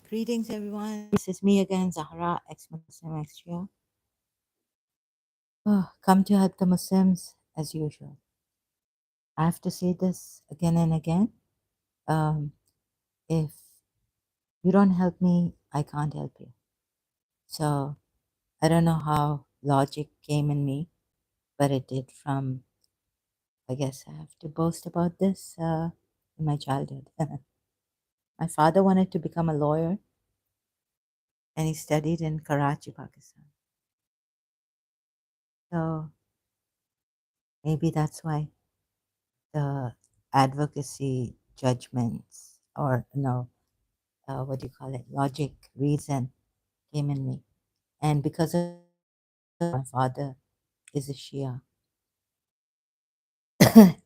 Greetings, everyone. This is me again, Zahra, ex-Muslim, ex-Shia. Come to help the Muslims as usual. I have to say this again and again. If you don't help me, I can't help you. So I don't know how logic came in me, but it did from, I guess I have to boast about this, in my childhood. My father wanted to become a lawyer, and he studied in Karachi, Pakistan. So maybe that's why the advocacy judgments, or no, what do you call it, logic, reason came in me. And because of my father is a Shia,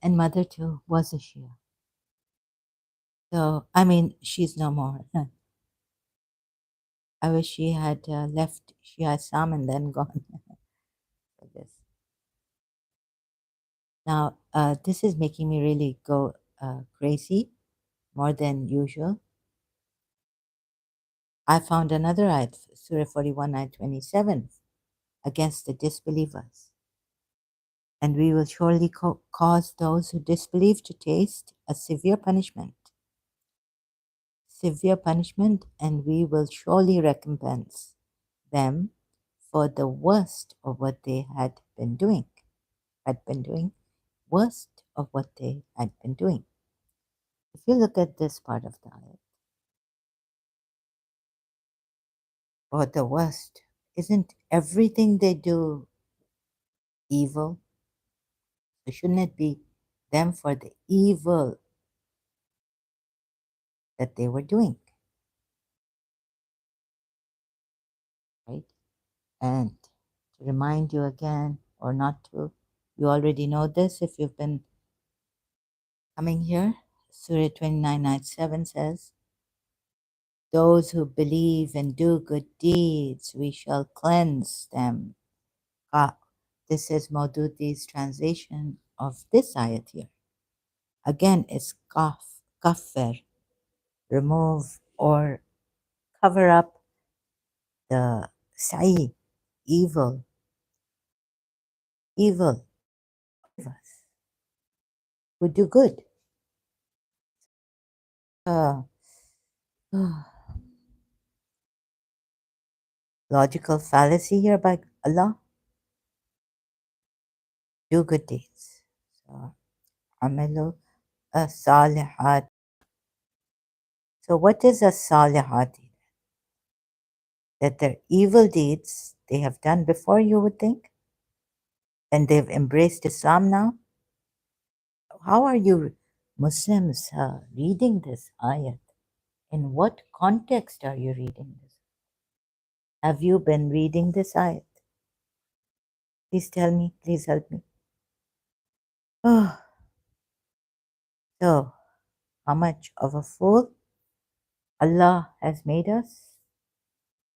and mother too was a Shia. So, I mean, she's no more. I wish she had left Shia Islam and then gone for this. Now, this is making me really go crazy more than usual. I found another ayat, Surah 41, ayat 27, against the disbelievers. And we will surely cause those who disbelieve to taste a severe punishment. Severe punishment, and we will surely recompense them for the worst of what they had been doing. Worst of what they had been doing. If you look at this part of the ayat, or the worst, isn't everything they do evil? So shouldn't it be them for the evil that they were doing, right? And to remind you again, or not to, you already know this if you've been coming here. Surah 29, ayat 7 says, those who believe and do good deeds, we shall cleanse them. This is Maududi's translation of this ayat here. Again, it's kafir, remove or cover up the sa'i, evil of us who do good. Uh, logical fallacy here by Allah. Do good deeds. So, amalu as-salihat. So what is as-salihat? That they're evil deeds they have done before, you would think, and they've embraced Islam now. How are you Muslims reading this ayat? In what context are you reading this? Have you been reading this ayat? Please tell me, please help me. Oh, so how much of a fool Allah has made us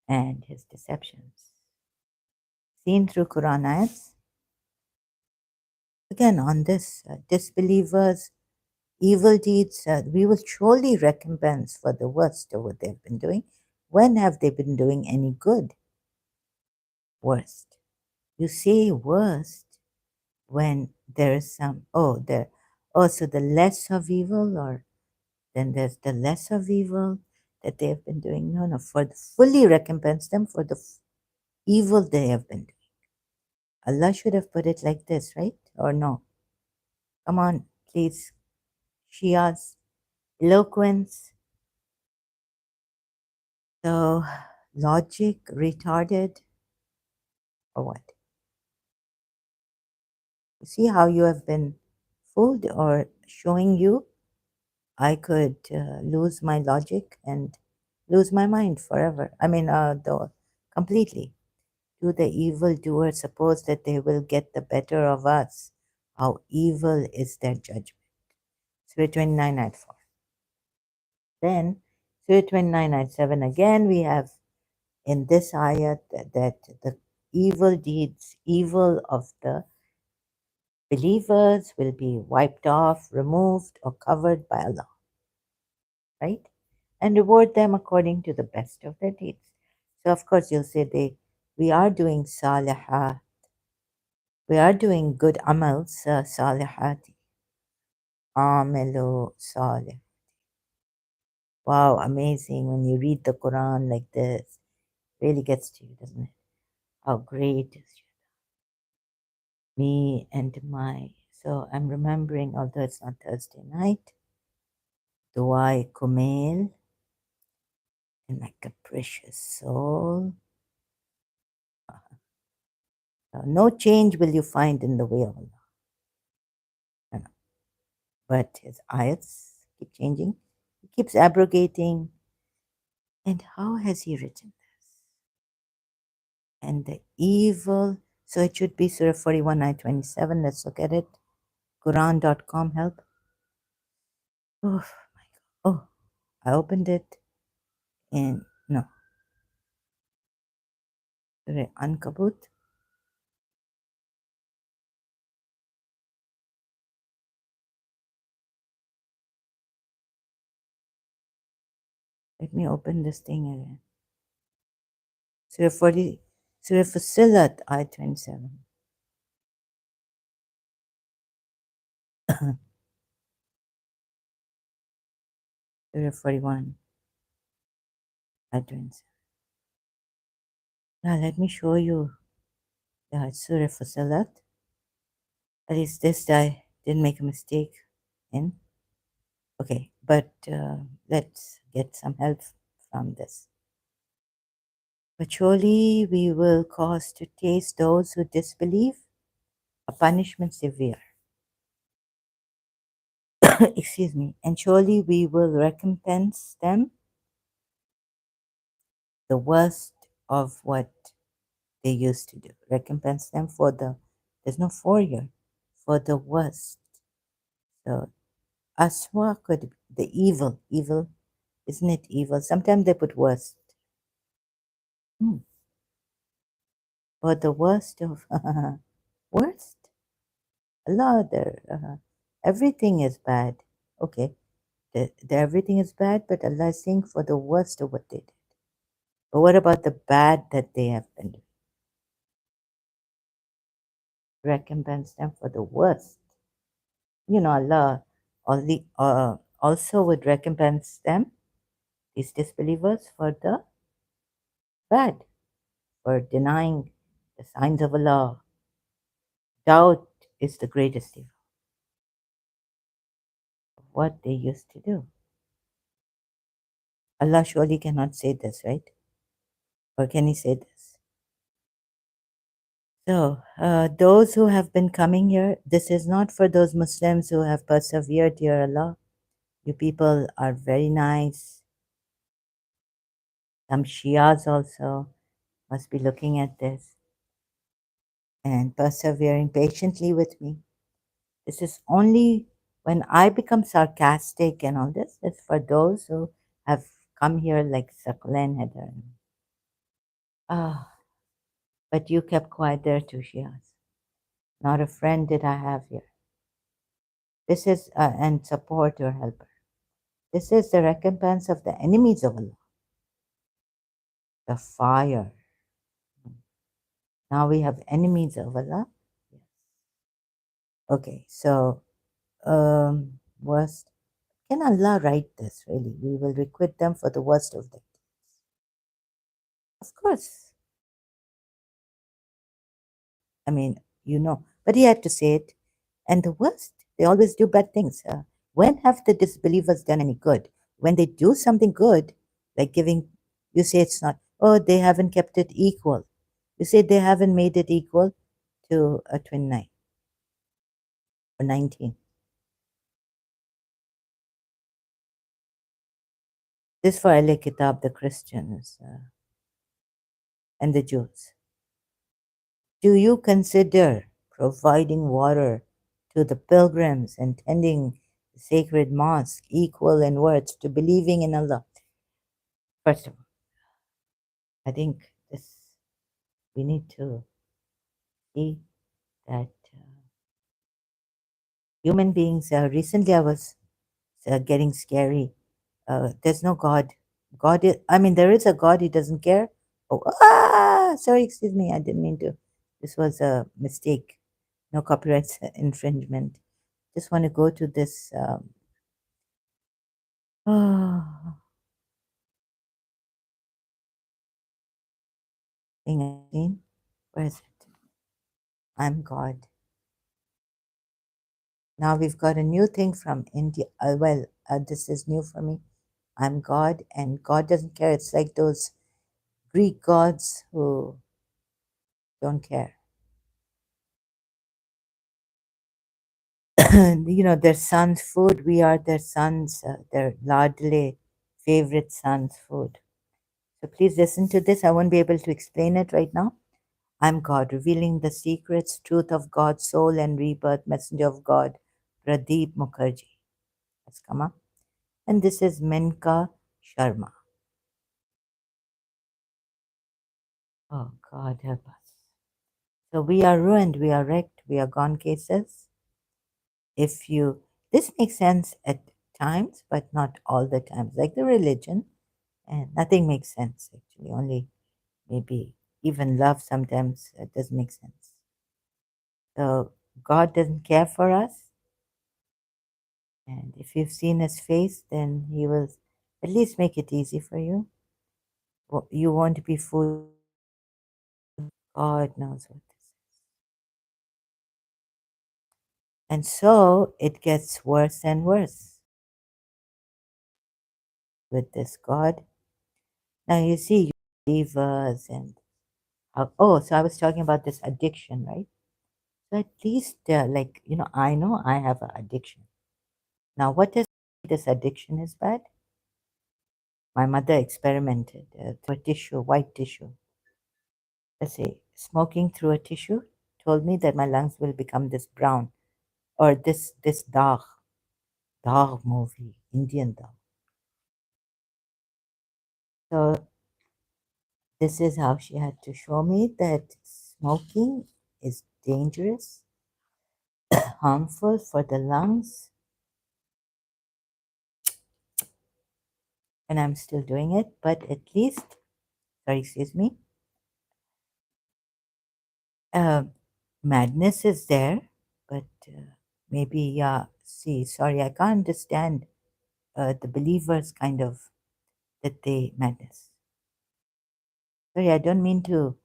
and his deceptions. Seen through Quran ayats. Again, on this, disbelievers, evil deeds, we will surely recompense for the worst of what they've been doing. When have they been doing any good? Worst. You say worst when there is some, so the less of evil, or then there's the less of evil that they have been doing. No, fully recompense them for the evil they have been doing. Allah should have put it like this, right? Or no? Come on, please. Shia's eloquence. So, logic retarded, or what? You see how you have been fooled, or showing you I could lose my logic and lose my mind forever. I mean, completely. Do the evildoer suppose that they will get the better of us? How evil is their judgment? Surah 29, ayat 4. Then, Surah 29, ayat 7, again we have in this ayat that the evil deeds, evil of the believers will be wiped off, removed, or covered by Allah. Right? and reward them according to the best of their deeds. So, of course, you'll say we are doing salihat, we are doing good amals, salihat, amalu salih. Wow, amazing when you read the Quran like this. Really gets to you, doesn't it? How great is me and my. So I'm remembering, although it's not Thursday night, Duai Kumail and my capricious soul. No change will you find in the way of Allah. No, no. But his ayats keep changing. He keeps abrogating. And how has he written this? And the evil. So it should be Surah 41, ayat 27. Let's look at it. Quran.com help. Oh my God. Oh, I opened it in, no, Surah Ankabut. Let me open this thing again. Surah 40, Surah Fussilat, ayat 27. Surah 41, ayat 27. Now let me show you. Yeah, it's Surah Fussilat. At least this I didn't make a mistake in. Okay, but let's get some help from this. But surely we will cause to taste those who disbelieve a punishment severe. Excuse me. And surely we will recompense them the worst of what they used to do. Recompense them for there's no for here, for the worst. So aswa could be the evil, isn't it evil? Sometimes they put worst. Hmm. For the worst of worst. Allah, everything is bad. Okay, everything is bad, but Allah is saying for the worst of what they did. But what about the bad that they have been doing? Recompense them for the worst. Allah also would recompense them, these disbelievers, for the bad, for denying the signs of Allah. Doubt is the greatest evil of what they used to do. Allah surely cannot say this, right? Or can He say this? So, those who have been coming here, this is not for those Muslims who have persevered, dear Allah. You people are very nice. Some Shias also must be looking at this and persevering patiently with me. This is only when I become sarcastic and all this, it's for those who have come here like Saklen had done. Ah, but you kept quiet there too, Shias. Not a friend did I have here. This is, and support your helper. This is the recompense of the enemies of Allah, the fire. Now we have enemies of Allah. Okay, so worst. Can Allah write this really? We will requite them for the worst of them. Of course. I mean, but he had to say it. And the worst, they always do bad things. When have the disbelievers done any good? When they do something good, like giving, you say it's not, oh, they haven't kept it equal. You say they haven't made it equal to a 29 or 19. This for Ahle Kitab, the Christians and the Jews. Do you consider providing water to the pilgrims and tending the sacred mosque equal in words to believing in Allah? First of all, I think we need to see that human beings. Recently, I was getting scary. There's no God. I mean, there is a God. He doesn't care. Oh, sorry, excuse me. I didn't mean to. This was a mistake. No copyright infringement. Just want to go to this. Thing I've seen. Where is it? I'm God. Now we've got a new thing from India. This is new for me. I'm God, and God doesn't care. It's like those Greek gods who don't care. Their son's food. We are their sons, their lardly favorite son's food. So please listen to this. I won't be able to explain it right now. I'm God, revealing the secrets, truth of God's soul and rebirth, messenger of God, Pradeep Mukherjee has come up. And this is Menka Sharma. Oh, God help us. So we are ruined, we are wrecked, we are gone cases. This makes sense at times, but not all the times, like the religion, and nothing makes sense actually, only maybe even love sometimes doesn't make sense. So God doesn't care for us, and if you've seen his face, then he will at least make it easy for you. You won't be fooled. God knows what this is. And so it gets worse and worse with this God. Now you see, believers and so I was talking about this addiction, right? So at least, I know I have an addiction. Now, what is this addiction is bad? My mother experimented through a tissue, white tissue. Let's say smoking through a tissue told me that my lungs will become this brown or this dog movie, Indian dog. So this is how she had to show me that smoking is dangerous, harmful for the lungs, and I'm still doing it. But at least, sorry, excuse me, uh, madness is there, but maybe, yeah. See, sorry, I can't understand the believers kind of that they madness. Sorry, I don't mean to,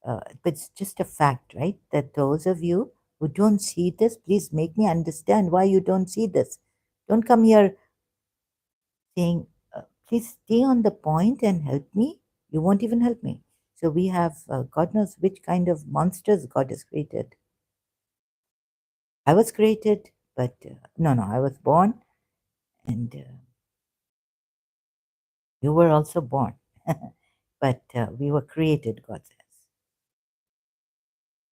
but it's just a fact, right? That those of you who don't see this, please make me understand why you don't see this. Don't come here saying, please stay on the point and help me. You won't even help me. So we have, God knows which kind of monsters God has created. I was created, but no, I was born, and you were also born. But we were created, God says.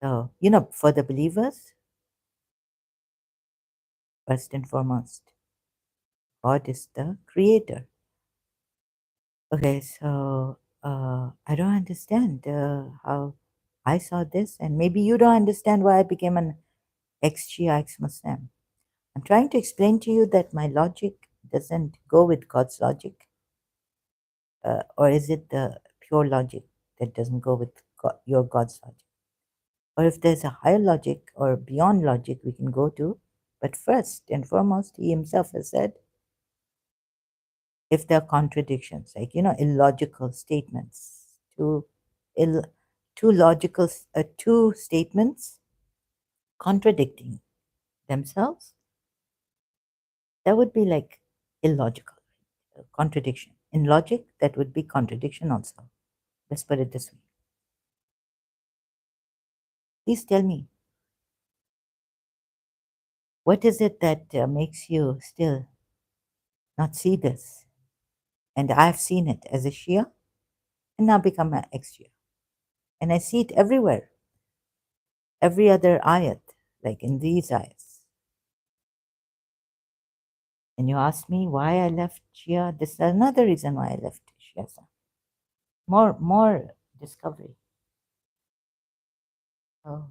So, for the believers, first and foremost, God is the creator. Okay, so I don't understand how I saw this, and maybe you don't understand why I became an ex-Shia, ex-Muslim. I'm trying to explain to you that my logic doesn't go with God's logic, or is it the pure logic that doesn't go with your God's logic? Or if there's a higher logic or beyond logic we can go to, but first and foremost, He Himself has said, if there are contradictions, like illogical statements, ill, two statements contradicting themselves, that would be like illogical contradiction. In logic, that would be contradiction also. Let's put it this way. Please tell me, what is it that makes you still not see this? And I've seen it as a Shia and now become an ex-Shia. And I see it everywhere, every other ayat, like in these ayats. And you ask me why I left Shia. This is another reason why I left Shia. More discovery. Oh.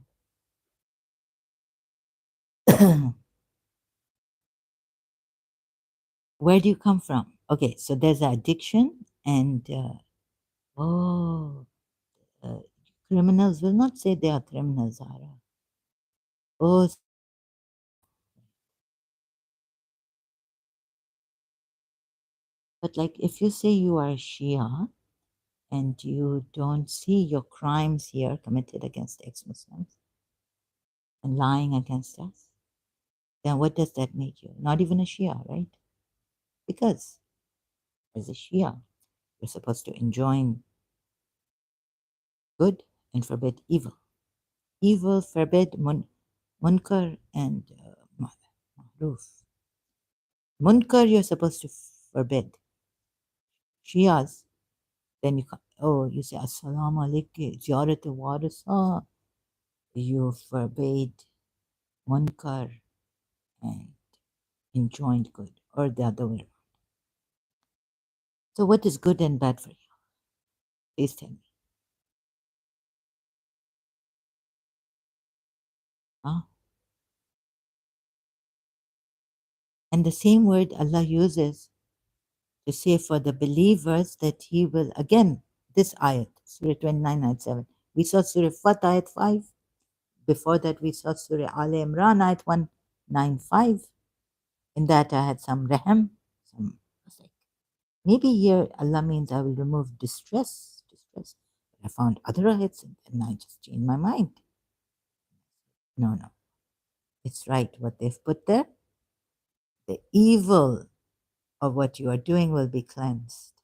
Where do you come from? Okay, so there's addiction, and oh, uh, criminals will not say they are criminals, Ara. Oh, but like if you say you are a Shia and you don't see your crimes here committed against ex-Muslims and lying against us, then what does that make you? Not even a Shia, right? Because as a Shia, you're supposed to enjoin good and forbid evil. Evil forbid munkar and mahruf. Munkar you're supposed to forbid. Shias, then you say Assalamu alaikum, ziyarat warisa. You forbade munkar and enjoined good, or the other way around. So what is good and bad for you? Please tell me. Huh? And the same word Allah uses to say for the believers that He will, again, this ayat, Surah 29, ayat 7. We saw Surah Fat, ayat 5. Before that, we saw Surah Al Imran, ayat 195. In that, I had some rahm, some maybe here Allah means I will remove distress. I found other ayats and I just changed my mind. No. It's right what they've put there. The evil of what you are doing will be cleansed.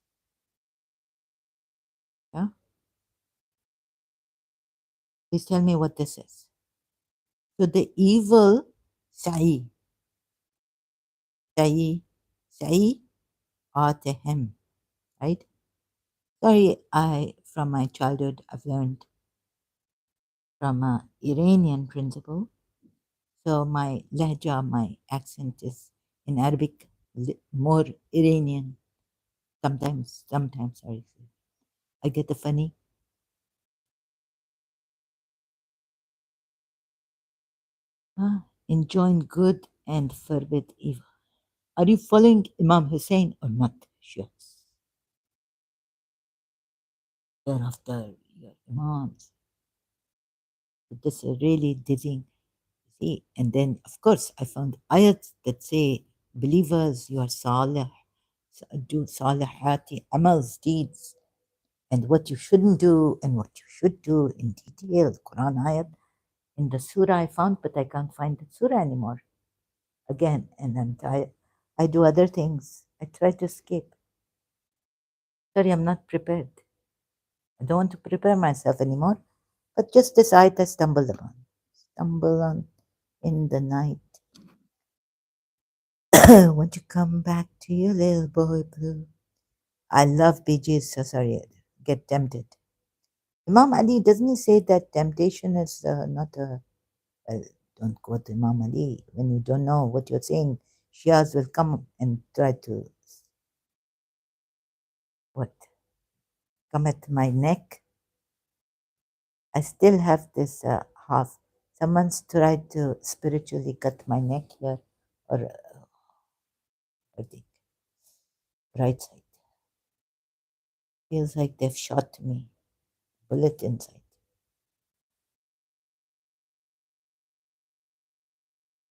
Yeah? Please tell me what this is. So the evil, sa'i, are to him, right? Sorry, from my childhood, I've learned from an Iranian principle. So my lehja, my accent is in Arabic more Iranian. Sometimes, sorry. I get the funny. Enjoin good and forbid evil. Are you following Imam Hussein or not? Sure. Thereafter, your Imams. This is really dizzying. See, and then of course I found ayats that say, believers, you are salih, do salihati amals, deeds, and what you shouldn't do and what you should do in detail. Quran ayat in the surah I found, but I can't find the surah anymore. Again, and then I do other things. I try to escape. Sorry, I'm not prepared. I don't want to prepare myself anymore. But just this ayat I stumbled upon. Stumble on in the night. Won't you come back to your little boy blue? I love Bee Gees, so sorry, get tempted. Imam Ali, doesn't he say that temptation is not a, well, don't quote Imam Ali. When you don't know what you're saying, Shias will come and try to, what, come at my neck. I still have this half. Someone's tried to spiritually cut my neck here, or I think right side. Feels like they've shot me, bullet inside.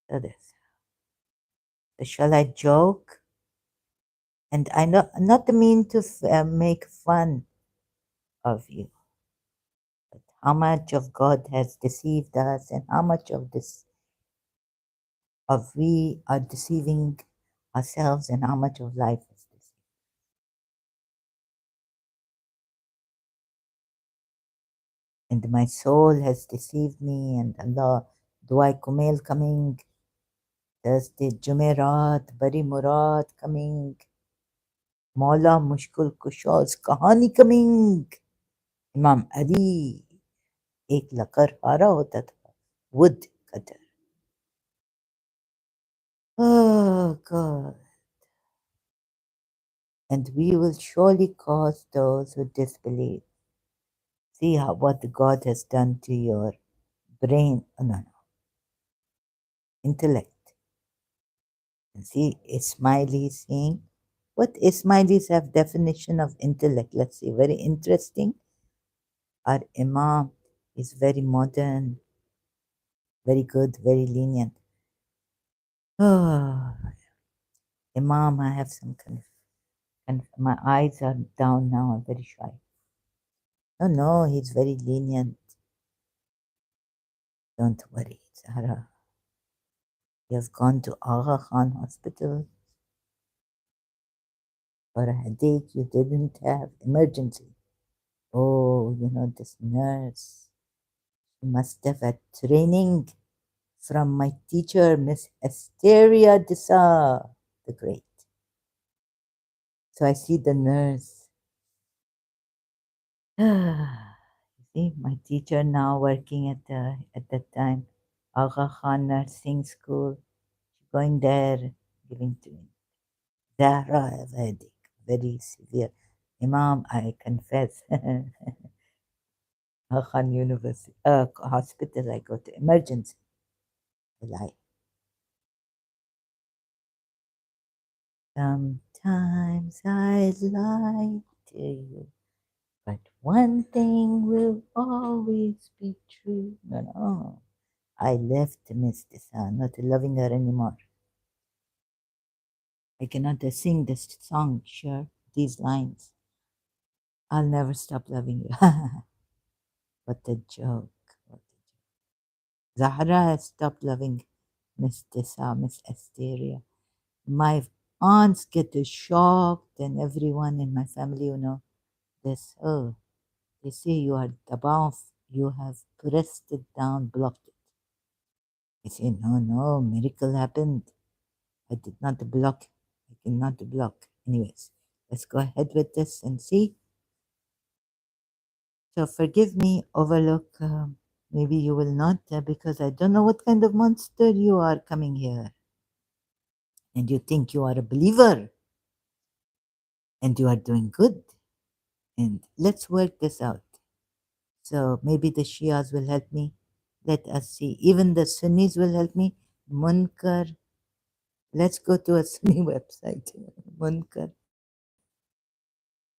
So this. So shall I joke? And I know not mean to make fun of you, but how much of God has deceived us, and how much of this of we are deceiving ourselves, and how much of life is deceived. And my soul has deceived me, and Allah, Dua Kumail coming, Thursday Jumerat, Bari Murad coming, Maula Mushkil Kusha's Kahani coming, Imam Ali, एक लकड़हारा होता था, wood cutter. Oh God. And we will surely cause those who disbelieve. See what God has done to your brain, intellect. And see, Ismaili saying, What Ismailis have definition of intellect? Let's see. Very interesting. Our Imam is very modern, very good, very lenient. Oh, Imam, I have some my eyes are down now. I'm very shy. No, no, he's very lenient. Don't worry, Zahra. You have gone to Aga Khan Hospital for a headache you didn't have. Emergency. Oh, this nurse. She must have had training from my teacher, Miss Asteria Disa, the great. So I see the nurse. See, my teacher now working at that time, Aga Khan Nursing School. Going there, giving to Zahra have a headache, very severe. Imam, I confess, Aga Khan University, hospital, I go to emergency. I lie. Sometimes I lie to you, but one thing will always be true. No, no. I left Miss Tisa, not loving her anymore. I cannot sing this song, sure, these lines. I'll never stop loving you. What a joke. What a joke. Zahra has stopped loving Miss Tisa, Miss Asteria. My aunts get shocked, and everyone in my family, this. Oh, they say you are tabaf, you have pressed it down, blocked it. I say, no, no, miracle happened. I did not block. I cannot block. Anyways, let's go ahead with this and see. So forgive me, overlook. Maybe you will not, because I don't know what kind of monster you are coming here. And you think you are a believer and you are doing good. And let's work this out. So maybe the Shias will help me. Let us see. Even the Sunnis will help me. Munkar. Let's go to a Sunni website. Munkar.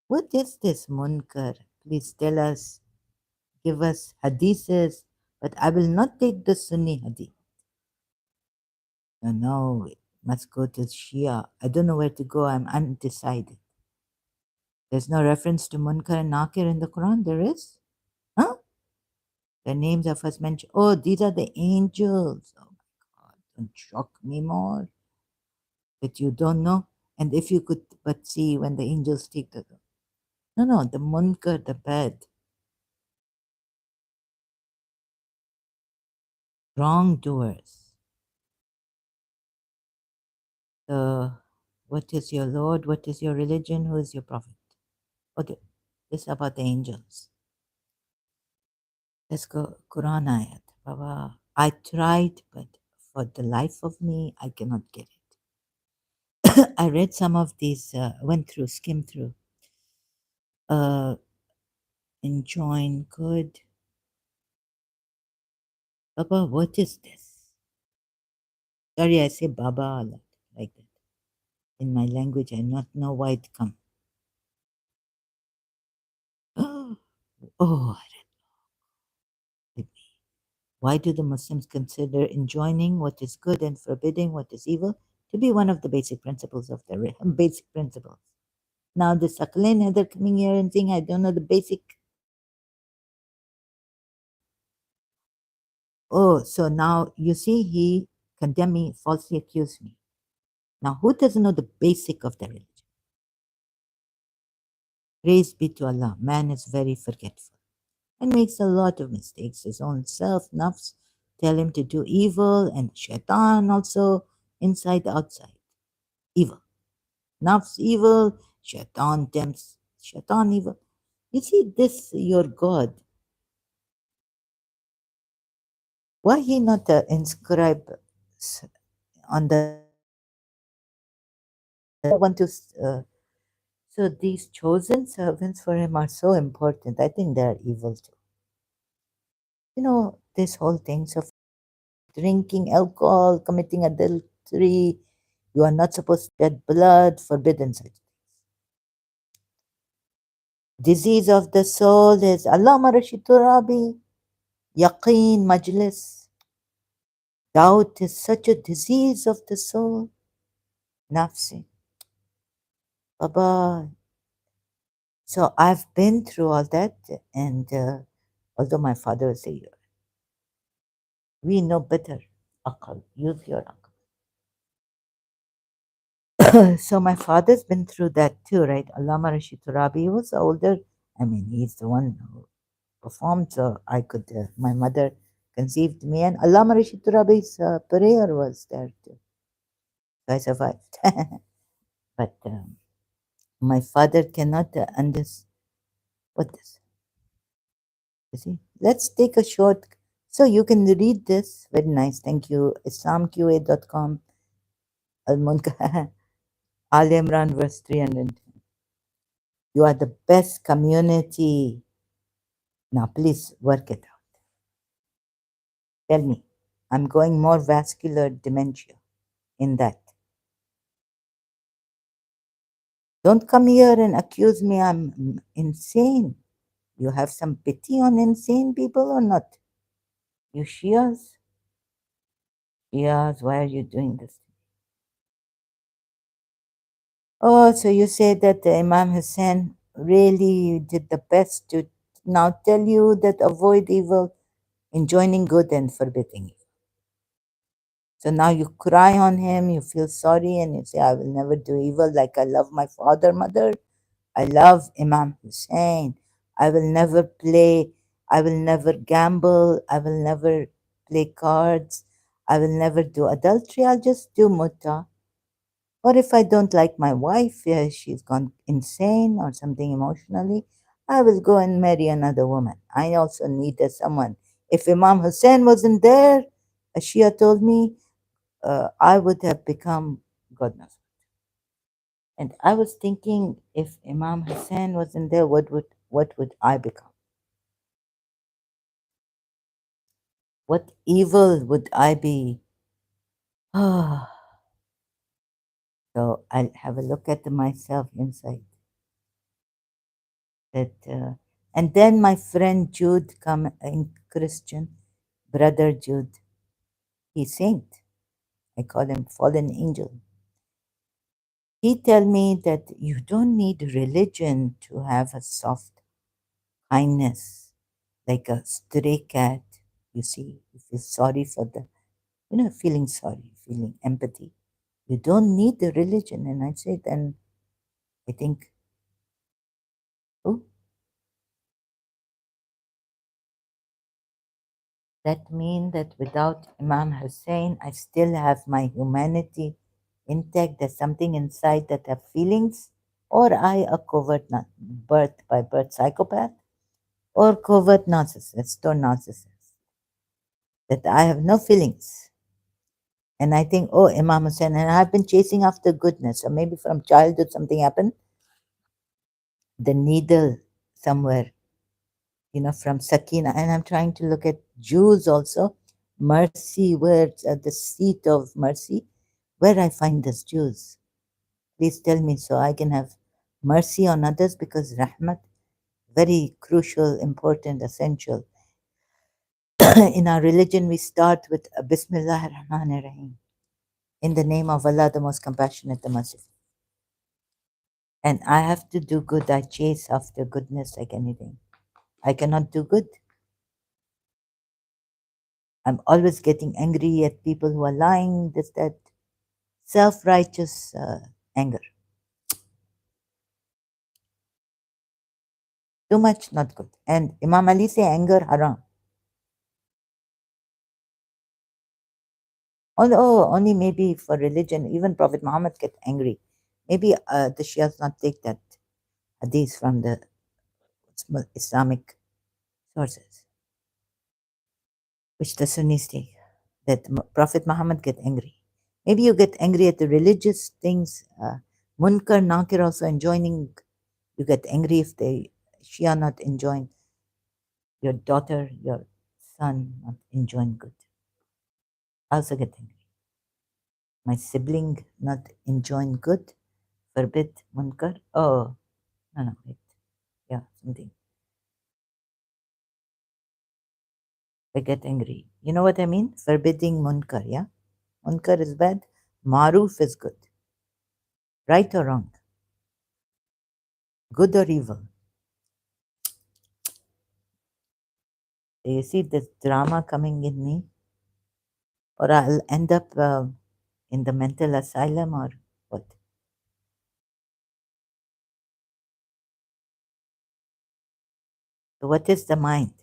What is this Munkar? Please tell us. Give us hadiths. But I will not take the Sunni hadith. No, no, must go to Shia. I don't know where to go. I'm undecided. There's no reference to Munkar and Nakir in the Quran. There is? Huh? Their names are first mentioned. Oh, these are the angels. Oh my God, don't shock me more that you don't know. And if you could but see when the angels take the. No, no, the Munkar, the bad. Wrongdoers. The. What is your Lord? What is your religion? Who is your prophet? Okay, this is about the angels. Let's go Quran ayat. Baba, I tried, but for the life of me, I cannot get it. I read some of these, went through, skimmed through. Enjoying good. Baba, what is this? Sorry, I say Baba a lot, like that. In my language, I not know why it come. Oh, why do the Muslims consider enjoining what is good and forbidding what is evil to be one of the basic principles of their basic principles? Now the Sakalain Heather coming here and saying, I don't know the basic. Oh, so now you see, he condemned me, falsely accused me. Now, who doesn't know the basic of the religion? Praise be to Allah. Man is very forgetful and makes a lot of mistakes. His own self, nafs, tell him to do evil, and shaitan also, inside, outside. Evil. Nafs evil, shaitan tempts, shaitan evil. You see, this, your God, why he not inscribe on the want to so these chosen servants for him are so important. I think they are evil too. This whole thing, so drinking alcohol, committing adultery, you are not supposed to shed blood, forbidden such. Disease of the soul is Allama Rashid Turabi, Yaqeen Majlis. Doubt is such a disease of the soul. Nafsi. Baba. So I've been through all that, and although my father will say, we know better. Akal, use your akal. So my father's been through that too, right? Allama Rashid Turabi was older. I mean, he's the one who performed, so I could, my mother conceived me, and Allama Rashid Turabi's prayer was there too. So I survived. But my father cannot understand what this. You see, let's take a short. So you can read this. Very nice. Thank you. IslamQA.com. Al Munka. Al Imran, verse 300. You are the best community. Now, please work it out. Tell me. I'm going more vascular dementia in that. Don't come here and accuse me I'm insane. You have some pity on insane people or not? You Shias? Shias, why are you doing this? Oh, so you say that the Imam Hussein really did the best to now tell you that avoid evil, enjoining good and forbidding evil. So now you cry on him, you feel sorry, and you say, I will never do evil like I love my father, mother. I love Imam Hussein. I will never play, I will never gamble, I will never play cards, I will never do adultery, I'll just do mutta. Or if I don't like my wife, she's gone insane or something emotionally, I will go and marry another woman. I also needed someone. If Imam Hussein wasn't there, as Shia told me, I would have become God knows. And I was thinking, if Imam Hussein wasn't there, what would I become? What evil would I be? Ah, so I'll have a look at myself inside. That, and then my friend Jude, come in Christian, brother Jude, he's saint. I call him fallen angel. He tell me that you don't need religion to have a soft kindness, like a stray cat. You see, you feel sorry for the, feeling sorry, feeling empathy. You don't need the religion. And I say, then I think, oh, that mean that without Imam Hussein, I still have my humanity intact. There's something inside that have feelings, or I a covert birth by birth psychopath, or covert narcissist or narcissist, that I have no feelings. And I think, oh, Imam Hussein, and I've been chasing after goodness, or maybe from childhood something happened, the needle somewhere, from Sakina. And I'm trying to look at Jews also, mercy, where the seat of mercy, where I find this Jews. Please tell me so I can have mercy on others, because rahmat, very crucial, important, essential. In our religion, we start with Bismillah ar-Rahman ar-Rahim. In the name of Allah, the most compassionate, the merciful. And I have to do good. I chase after goodness like anything. I cannot do good. I'm always getting angry at people who are lying, this, that. Self righteous anger. Too much, not good. And Imam Ali say anger haram. Although only maybe for religion, even Prophet Muhammad get angry. Maybe the Shias not take that hadith from the Islamic sources, which the Sunnis take. That Prophet Muhammad get angry. Maybe you get angry at the religious things. Munkar, Nakir also enjoining. You get angry if they Shia not enjoin your daughter, your son not enjoying good. I also get angry. My sibling not enjoying good, forbid munkar. Oh, no, wait. Yeah, something. I get angry. You know what I mean? Forbidding munkar, yeah? Munkar is bad. Maruf is good. Right or wrong? Good or evil? You see this drama coming in me? Or I'll end up in the mental asylum or what? So what is the mind?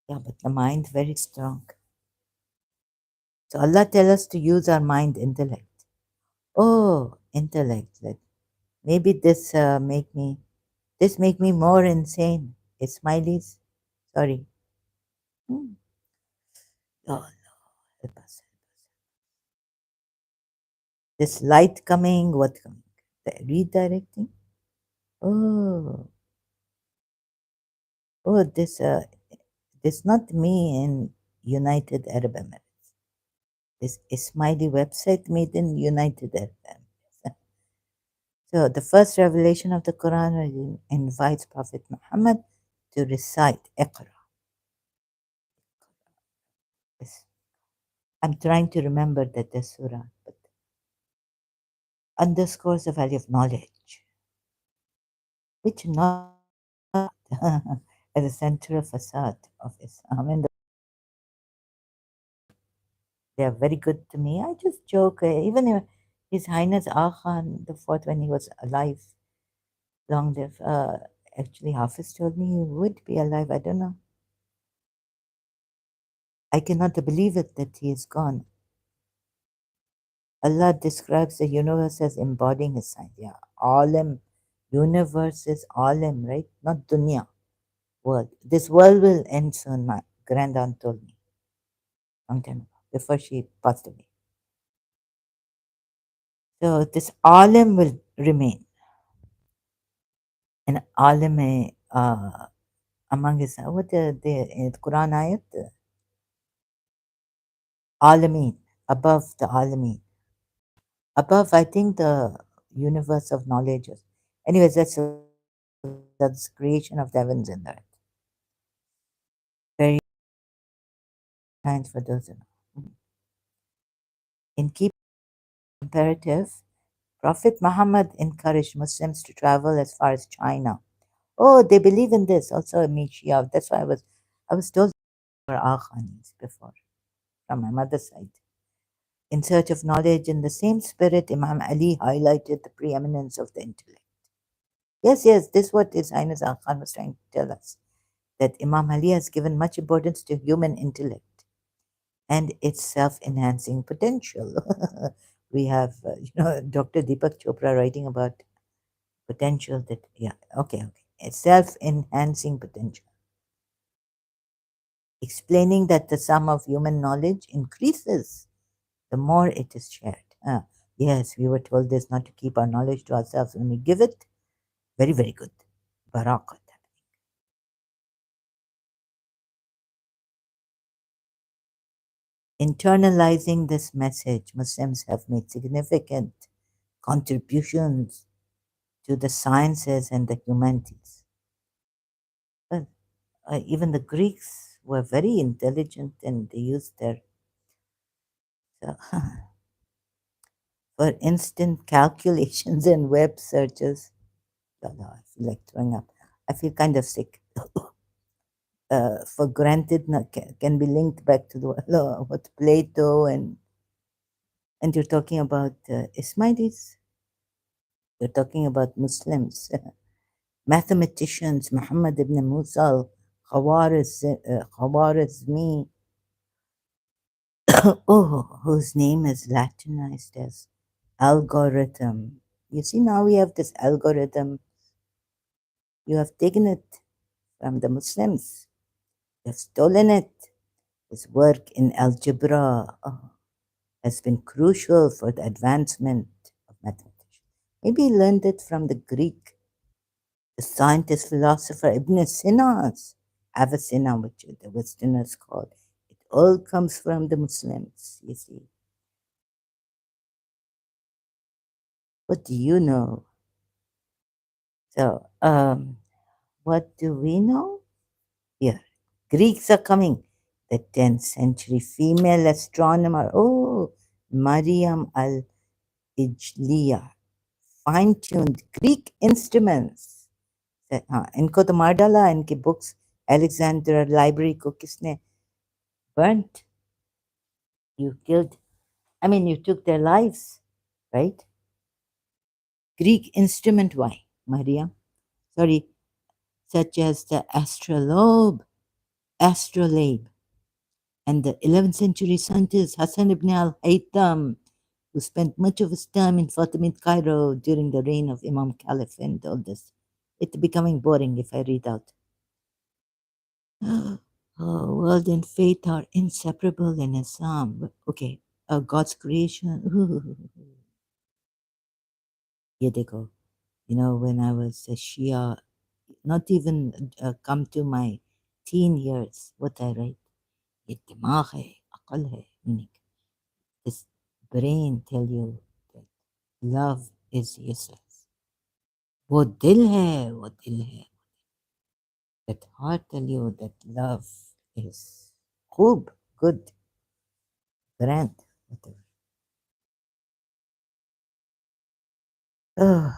Yeah, but the mind very strong. So Allah tell us to use our mind, intellect. Oh, intellect. Maybe this make me more insane. Smileys. Sorry. Hmm. Oh, help us. This light coming, what coming? The redirecting? Oh, this not me in United Arab Emirates. This Ismaili website made in United Arab Emirates. So the first revelation of the Quran invites Prophet Muhammad to recite Iqra. Yes. I'm trying to remember that the surah, but underscores the value of knowledge, which not as a central facade of Islam. And they are very good to me. I just joke, even if His Highness Aga Khan the Fourth, when he was alive, long live. Actually, Hafiz told me he would be alive. I don't know. I cannot believe it that he is gone. Allah describes the universe as embodying His sign. Yeah, Alim, universe is Alim, right? Not dunya, world. This world will end soon. My grandaunt told me long time ago before she passed away. So this Alim will remain, and Alim among his what the Quran ayat, Alameen, above the Alameen, above I think the universe of knowledge. Anyways, that's creation of the heavens and the earth. Very kind for those who know. In keep imperative, Prophet Muhammad encouraged Muslims to travel as far as China. Oh, they believe in this. Also, a Shia. That's why I was told for Aghanis before from my mother's side. In search of knowledge, in the same spirit, Imam Ali highlighted the preeminence of the intellect. Yes, yes, this is what His Highness Aga Khan was trying to tell us, that Imam Ali has given much importance to human intellect and its self-enhancing potential. We have, Dr. Deepak Chopra writing about potential that, yeah, okay. A self-enhancing potential, explaining that the sum of human knowledge increases the more it is shared. Yes, we were told this, not to keep our knowledge to ourselves. When we give it, very, very good. Barakat. Internalizing this message, Muslims have made significant contributions to the sciences and the humanities. Well, even the Greeks were very intelligent and they used their, uh, for instant calculations and web searches. Allah, I feel like throwing up. I feel kind of sick. For granted can be linked back to the what Plato and you're talking about Ismailis. You're talking about Muslims, mathematicians, Muhammad ibn Musa Khawarizmi, oh, whose name is Latinized as algorithm. You see, now we have this algorithm. You have taken it from the Muslims. You have stolen it. His work in algebra has been crucial for the advancement of mathematics. Maybe he learned it from the Greek, the scientist philosopher Ibn Sina's Avicenna, which the Westerners call. It all comes from the Muslims, you see. What do you know? So, what do we know? Here, Greeks are coming. The 10th century female astronomer, oh, Mariam al Ijliya, fine tuned Greek instruments. हाँ इनको तो मार डाला इनके books Alexander library को किसने burnt? You killed. I mean, you took their lives, right? Greek instrument, why, Maria? Sorry, such as the astrolabe, and the 11th century scientist Hassan ibn al-Haytham, who spent much of his time in Fatimid Cairo during the reign of Imam Caliph and all this. It's becoming boring if I read out. Oh, world and faith are inseparable in Islam. Okay, God's creation. Ye dekho. You know, when I was a Shia, not even come to my teen years, what I write, ये दिमाग है, अकल है, meaning this brain tell you that love is useless. वो दिल है, वो दिल है. That heart tell you that love is खूब, good, grand, whatever. Ugh.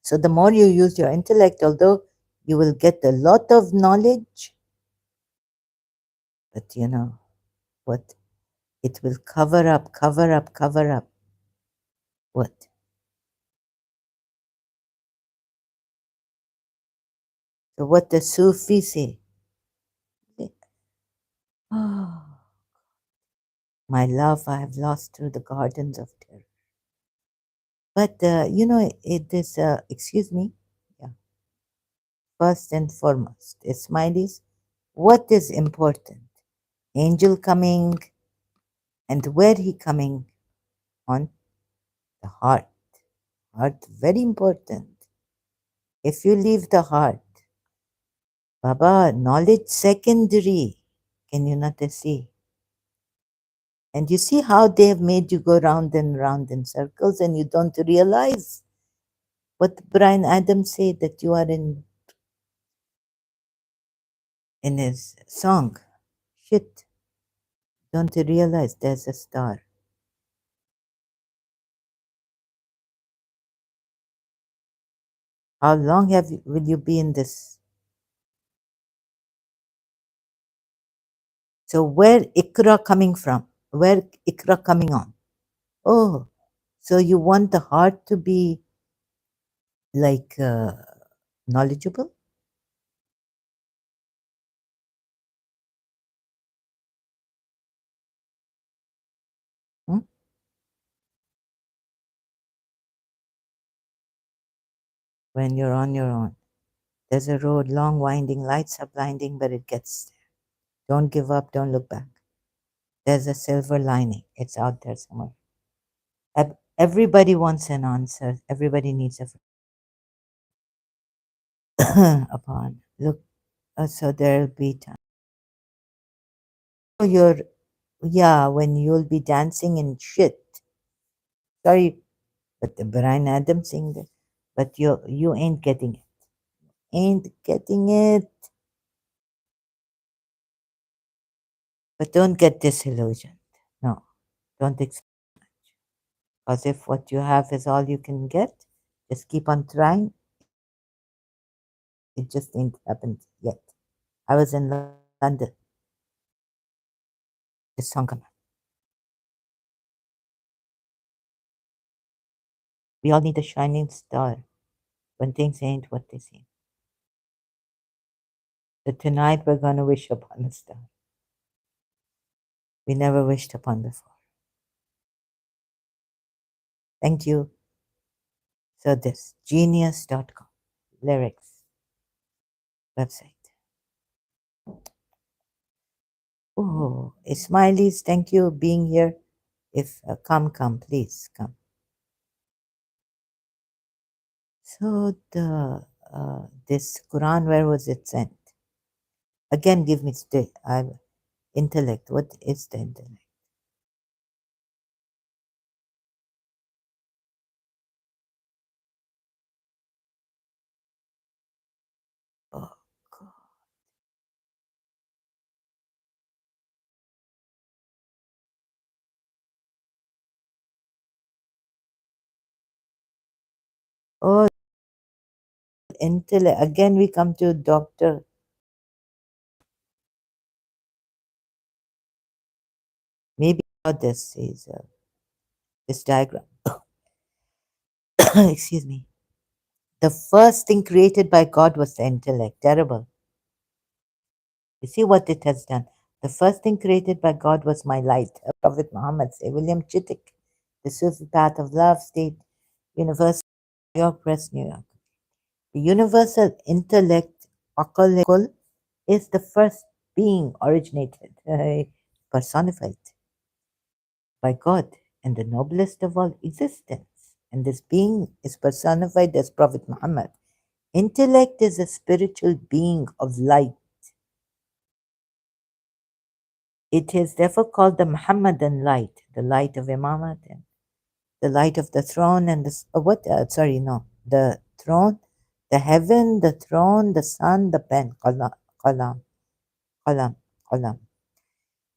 So the more you use your intellect, although you will get a lot of knowledge, but you know what? It will cover up, cover up, cover up. What? So what the Sufis say? Oh, my love I have lost through the gardens of terror. But you know, it is, excuse me, yeah, first and foremost, Ismailis, what is important? Angel coming, and where he coming? On the heart. Heart, very important. If you leave the heart, Baba, knowledge secondary. Can you not see? And you see how they have made you go round and round in circles and you don't realize what Brian Adams said that you are in his song. Shit, don't you realize there's a star? How long will you be in this? So where Ikra coming from? Where Ikra coming on? Oh, so you want the heart to be like knowledgeable? Hmm? When you're on your own. There's a road, long, winding, lights are blinding, but it gets there. Don't give up, don't look back. There's a silver lining. It's out there somewhere. Everybody wants an answer. Everybody needs a upon. Look, so there'll be time. Oh, yeah, when you'll be dancing in shit. Sorry, but the Brian Adams sing this. But you ain't getting it. Ain't getting it. But don't get disillusioned. No, don't expect. Because if what you have is all you can get, just keep on trying. It just ain't happened yet. I was in London. This song come out. We all need a shining star when things ain't what they seem. So tonight we're gonna wish upon a star we never wished upon before. Thank you. So this genius.com lyrics website. Oh, Ismailis, thank you being here. If come, please come. So the this Quran, where was it sent? Again, give me intellect. What is the intellect? Oh, intellect. Again, we come to Dr. Maybe about this is this diagram. Excuse me. The first thing created by God was the intellect. Terrible. You see what it has done. The first thing created by God was my light. Prophet Muhammad say, William Chittick, The Sufi Path of Love, State University, New York Press, New York. The universal intellect, Aqal, is the first being originated, personified by God and the noblest of all existence. And this being is personified as Prophet Muhammad. Intellect is a spiritual being of light. It is therefore called the Muhammadan light, the light of Imamat and the light of the throne and the sorry, no, the throne, the heaven, the throne, the sun, the pen, qalam, qalam, qalam.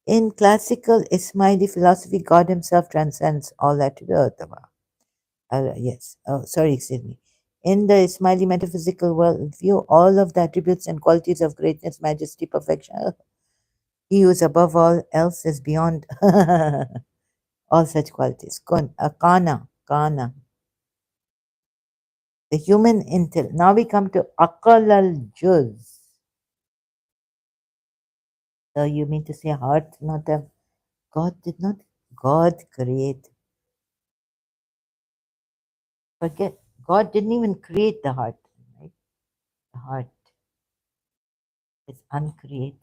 In classical Ismaili philosophy, God Himself transcends all attributes. Yes. Oh, sorry, excuse me. In the Ismaili metaphysical worldview, all of the attributes and qualities of greatness, majesty, perfection, He who is above all else is beyond all such qualities. Kana, the human intellect. Now we come to Akal al Juz. So you mean to say heart, not a God did not God create. Forget God didn't even create the heart, right? The heart is uncreated.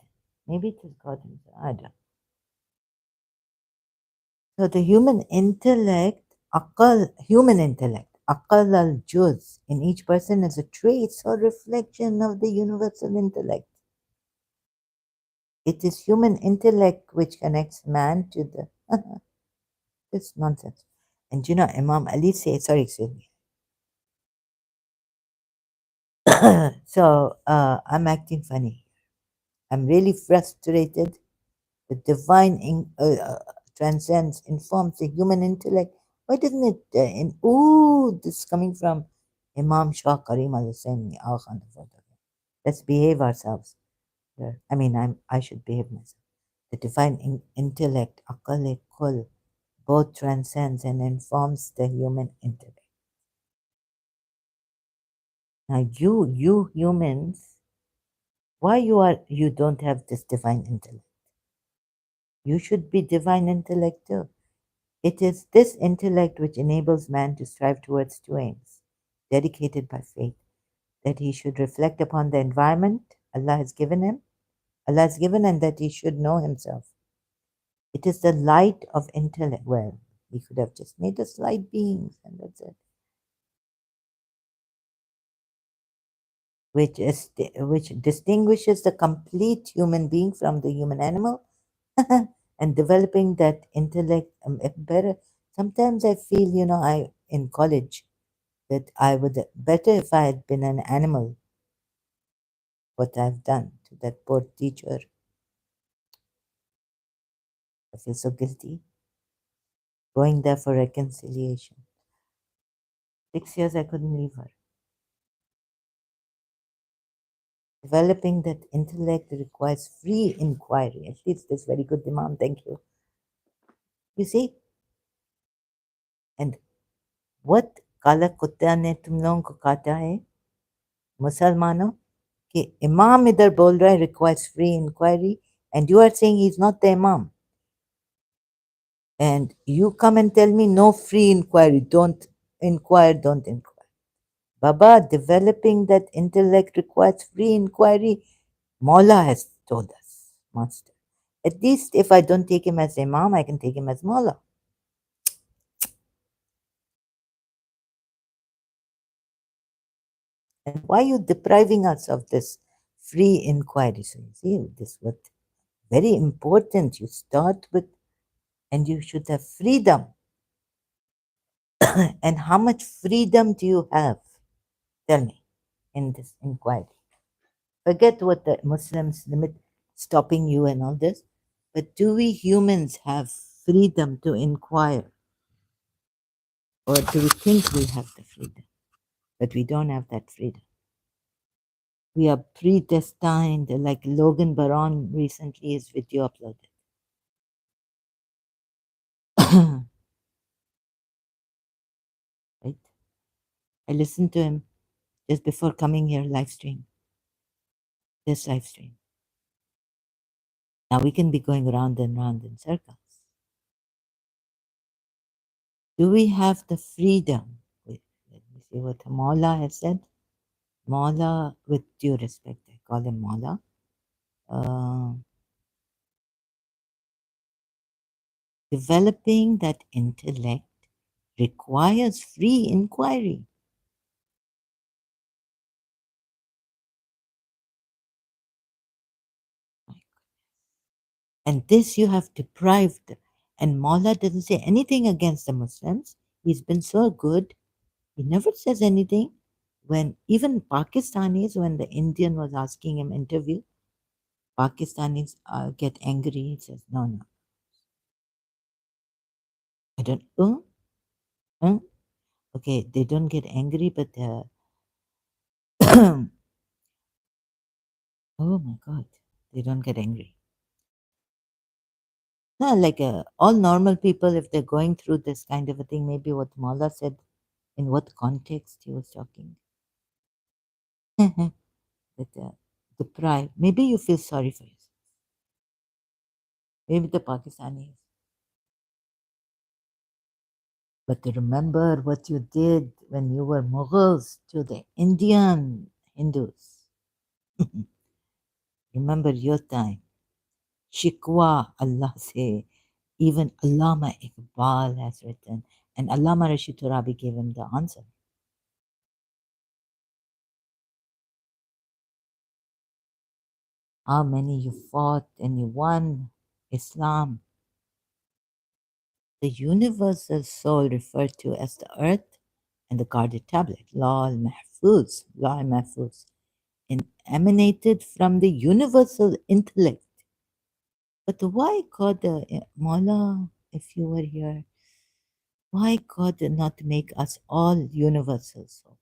Maybe it is God himself. I don't know. So the human intellect, Akal al Juz, in each person is a trace or reflection of the universal intellect. It is human intellect which connects man to the. This nonsense. And you know, Imam Ali says, sorry, excuse me. So I'm acting funny. I'm really frustrated. The divine transcends, informs the human intellect. Why didn't it? This is coming from Imam Shah Karim al Hussein. Let's behave ourselves. I mean, I should behave myself. The divine intellect, akal kul, both transcends and informs the human intellect. Now, you humans, why you don't have this divine intellect? You should be divine intellect too. It is this intellect which enables man to strive towards two aims, dedicated by faith, that he should reflect upon the environment Allah has given, and that he should know himself. It is the light of intellect. Well, he could have just made us light beings, and that's it. Which distinguishes the complete human being from the human animal, and developing that intellect better. Sometimes I feel, I in college that I would better if I had been an animal. What I've done to that poor teacher, I feel so guilty. Going there for reconciliation. 6 years I couldn't leave her. Developing that intellect requires free inquiry. At least this very good Imam. Thank you. You see, and what काला कुत्ता ने तुम लोगों को काटा है मुसलमानों कि इमाम इधर बोल रहा है requires free inquiry and you are saying he's not the imam and you come and tell me no free inquiry, don't inquire. Baba, developing that intellect requires free inquiry. Maula has told us, master. At least if I don't take him as imam, I can take him as Maula. And why are you depriving us of this free inquiry? So you see, this was very important. You start with, and you should have freedom. And how much freedom do you have? Tell me in this inquiry. Forget what the Muslims limit stopping you and all this. But do we humans have freedom to inquire? Or do we think we have the freedom? but we don't have that freedom. We are predestined, like Logan Baron recently, his video uploaded. Right? I listened to him just before coming here, live stream, this live stream. Now we can be going round and round in circles. Do we have the freedom? Wait, let me see what Maula has said. Maula, with due respect, I call him Maula. Uh, Developing that intellect requires free inquiry. And this you have deprived. And Maula doesn't say anything against the Muslims. He's been so good. He never says anything. When even Pakistanis, when the Indian was asking him interview, Pakistanis get angry. He says, no, no, I don't. Uh, okay, they don't get angry, but oh my God, they don't get angry. No, like all normal people, if they're going through this kind of a thing, maybe what Mala said, in what context he was talking. That deprived. Maybe you feel sorry for yourself. Maybe the Pakistanis. But to remember what you did when you were Mughals to the Indian Hindus. Remember your time. Shikwa, Allah say. Even Allama Iqbal has written, and Allama Rashid Turabi gave him the answer. How many you fought and you won Islam? The universal soul referred to as the earth and the guarded tablet, Law al-Mahfuz, Law al-Mahfuz, emanated from the universal intellect. But why God, Mawla, if you were here, why God did not make us all universal souls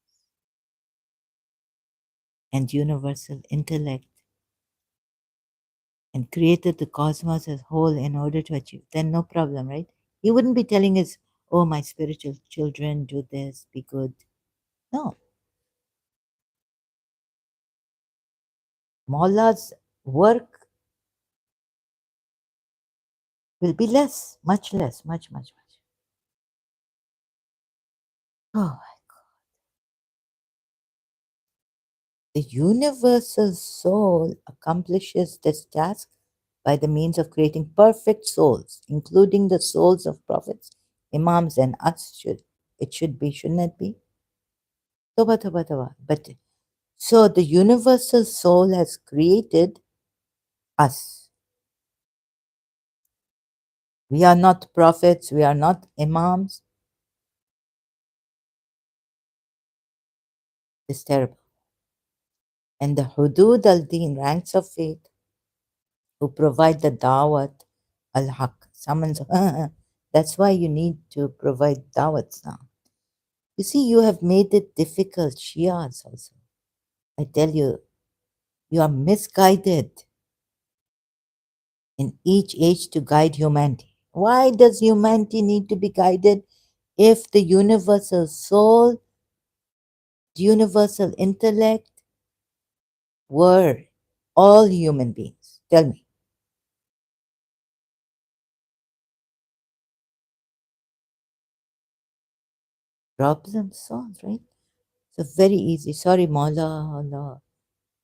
and universal intellect and created the cosmos as whole in order to achieve? Then no problem, right? He wouldn't be telling us, oh, my spiritual children, do this, be good. No. Mawla's work will be less, much less, much, much, much. Oh, the universal soul accomplishes this task by the means of creating perfect souls, including the souls of prophets, imams, and us. It should be, shouldn't it be? Toba, toba, toba. But so the universal soul has created us. We are not prophets, we are not imams. It's terrible. And the hudud al-din, ranks of faith, who provide the dawat al-haq, summons. That's why you need to provide dawats now. You see, you have made it difficult, Shias also. I tell you, you are misguided in each age to guide humanity. Why does humanity need to be guided if the universal soul, the universal intellect were all human beings? Tell me. Problem solved, right? So very easy. Sorry, Mawla, Allah,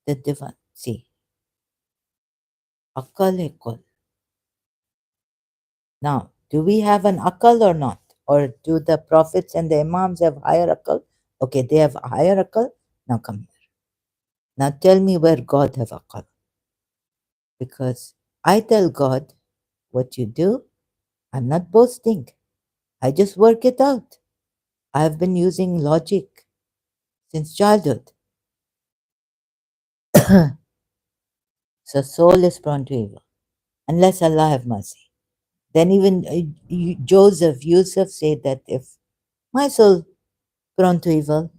the divine. See, akal hai kul. Now, do we have an akal or not? Or do the prophets and the imams have higher akal? Okay, they have a higher akal. Now come here. Now tell me where God have akal. Because I tell God what you do. I'm not boasting. I just work it out. I've been using logic since childhood. So soul is prone to evil, unless Allah have mercy. Then even Joseph, Yusuf said that if my soul prone to evil,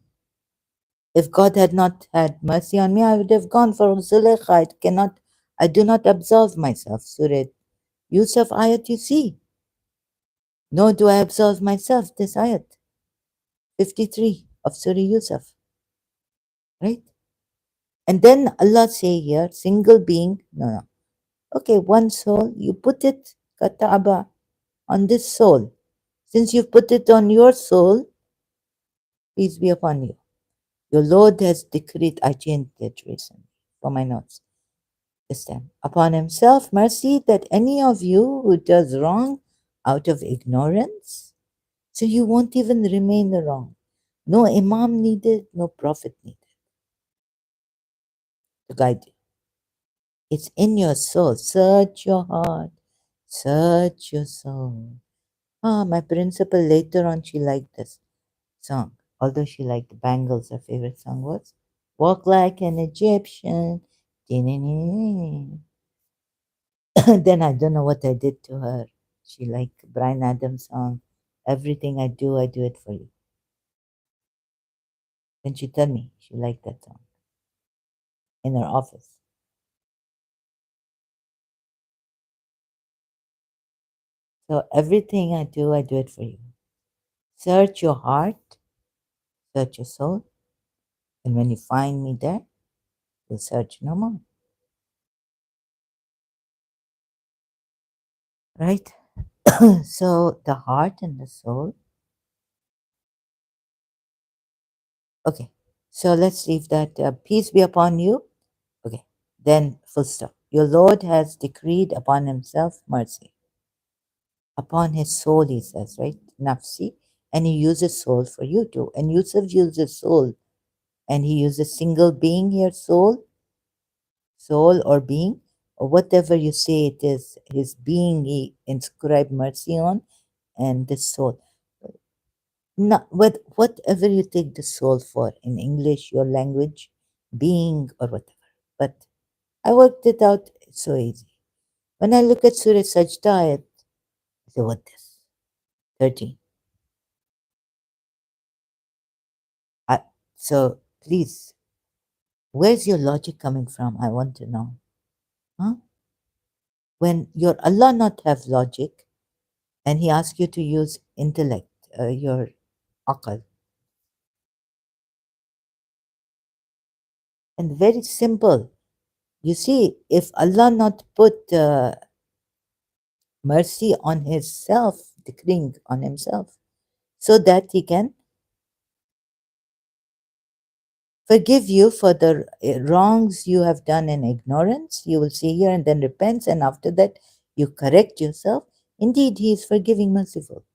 If God had not had mercy on me, I would have gone for Zulaykha. I do not absolve myself. Surah Yusuf ayat you see. Nor do I absolve myself. This ayat, 53 of Surah Yusuf, right? And then Allah say here, single being, no. Okay, one soul, you put it, kata'aba, on this soul. Since you've put it on your soul, peace be upon you. Your Lord has decreed, I changed it recently for my notes this time, upon himself mercy that any of you who does wrong out of ignorance, so you won't even remain wrong. No imam needed, no prophet needed to guide you. It's in your soul. Search your heart, search your soul. Ah, my principal later on, she liked this song. Although she liked the Bangles, her favorite song was Walk Like an Egyptian. Then I don't know what I did to her. She liked Brian Adams' song, Everything I do it for you. Then she told me she liked that song in her office. So everything I do it for you. Search your heart, search your soul, and when you find me there, you'll search no more. Right? So the heart and the soul. Okay. So let's leave that. Peace be upon you. Okay. Then full stop. Your Lord has decreed upon himself mercy. Upon his soul, he says, right? Nafsi. And he uses soul for you too. And Yusuf uses soul. And he uses single being here, soul or being, or whatever you say it is, his being he inscribed mercy on, and the soul. Not whatever you take the soul for in English, your language, being or whatever. But I worked it out. It's so easy. When I look at Surah Sajda, I say, what this? 13. I, so please, where's your logic coming from? I want to know. Huh? When your Allah not have logic and he asks you to use intellect, your aql, and very simple. You see, if Allah not put mercy on himself, decreeing on himself, so that he can forgive you for the wrongs you have done in ignorance, you will see here, and then repents, and after that you correct yourself. Indeed, he is forgiving, merciful.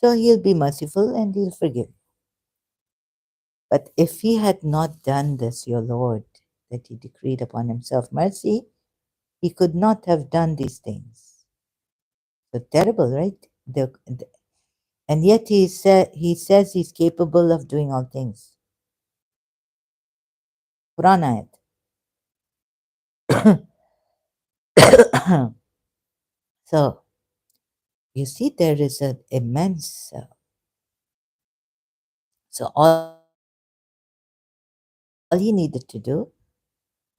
So he'll be merciful and he'll forgive. But if he had not done this, your Lord, that he decreed upon himself mercy, he could not have done these things. So terrible, right? And yet he says he's capable of doing all things. Quran ayat. So you see, there is an immense. So all he needed to do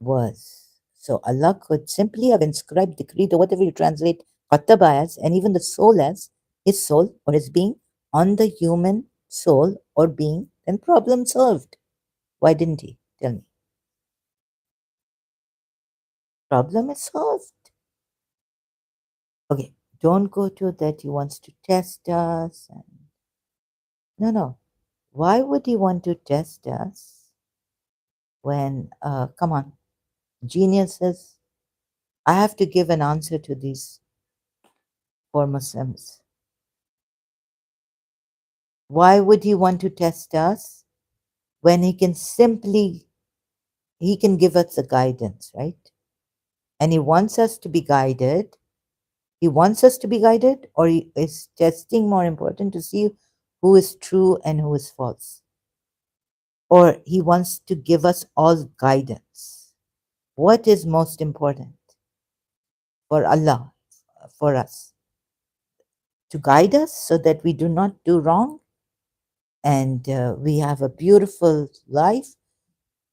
was, so Allah could simply have inscribed, decreed, or whatever you translate Qattaba as, and even the soul as, his soul or his being, on the human soul or being, then problem solved. Why didn't he? Tell me. Problem is solved. Okay, don't go to that he wants to test us. No, no. Why would he want to test us when, come on, geniuses? I have to give an answer to these poor Muslims. Why would he want to test us when he can simply, he can give us the guidance, right? And he wants us to be guided. He wants us to be guided, or is testing more important to see who is true and who is false? Or he wants to give us all guidance? What is most important for Allah, for us? To guide us so that we do not do wrong, and we have a beautiful life,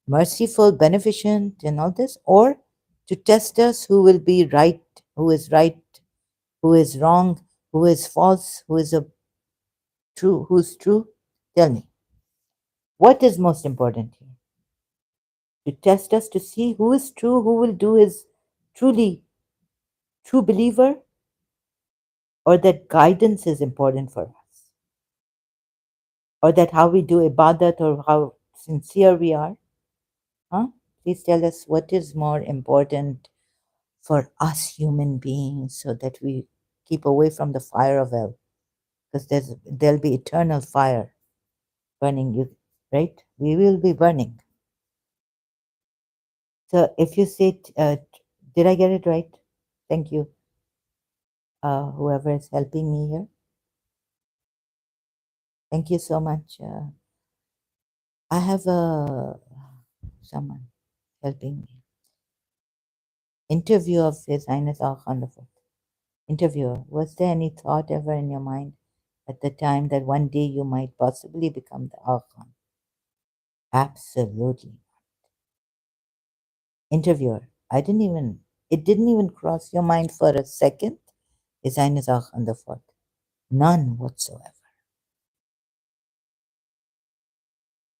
merciful, beneficent, and all this, or to test us who will be right, who is wrong, who is false, who is a true, who's true? Tell me, what is most important here? To test us to see who is true, who will do is truly true believer, or that guidance is important for us, or that how we do ibadat or how sincere we are? Huh? Please tell us what is more important for us human beings so that we keep away from the fire of hell, because there'll be eternal fire burning you, right? We will be burning. So if you say, did I get it right? Thank you, whoever is helping me here. Thank you so much. I have someone helping me. Interview of His Highness Al Khandafat. Interviewer, was there any thought ever in your mind at the time that one day you might possibly become the Al Khan? Absolutely. Interviewer, it didn't even cross your mind for a second? His Highness Al Khandafat. None whatsoever.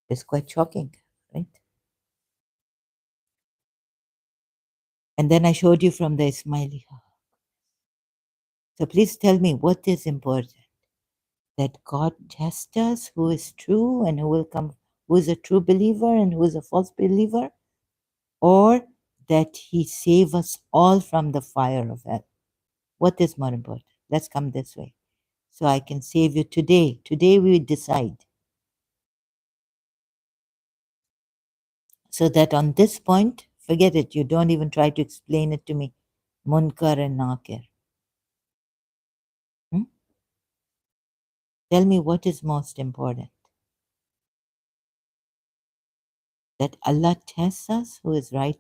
It's quite shocking, right? And then I showed you from the Ismaili. So please tell me what is important. That God tests us who is true and who is a true believer and who is a false believer, or that He save us all from the fire of hell. What is more important? Let's come this way. So I can save you today. Today we decide. So that on this point, forget it. You don't even try to explain it to me. Munkar and Nakir. Hmm? Tell me what is most important. That Allah tests us who is right,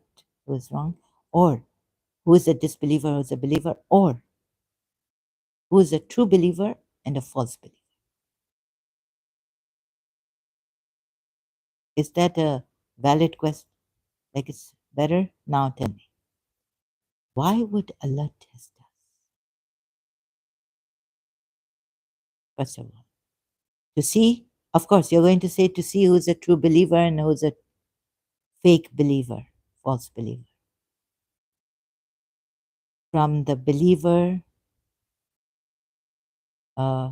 who is wrong, or who is a disbeliever, who is a believer, or who is a true believer and a false believer. Is that a valid question? Like it's better? Now tell me. Why would Allah test us? First of all, to see, of course, you're going to say to see who's a true believer and who's a fake believer, false believer. From the believer, uh,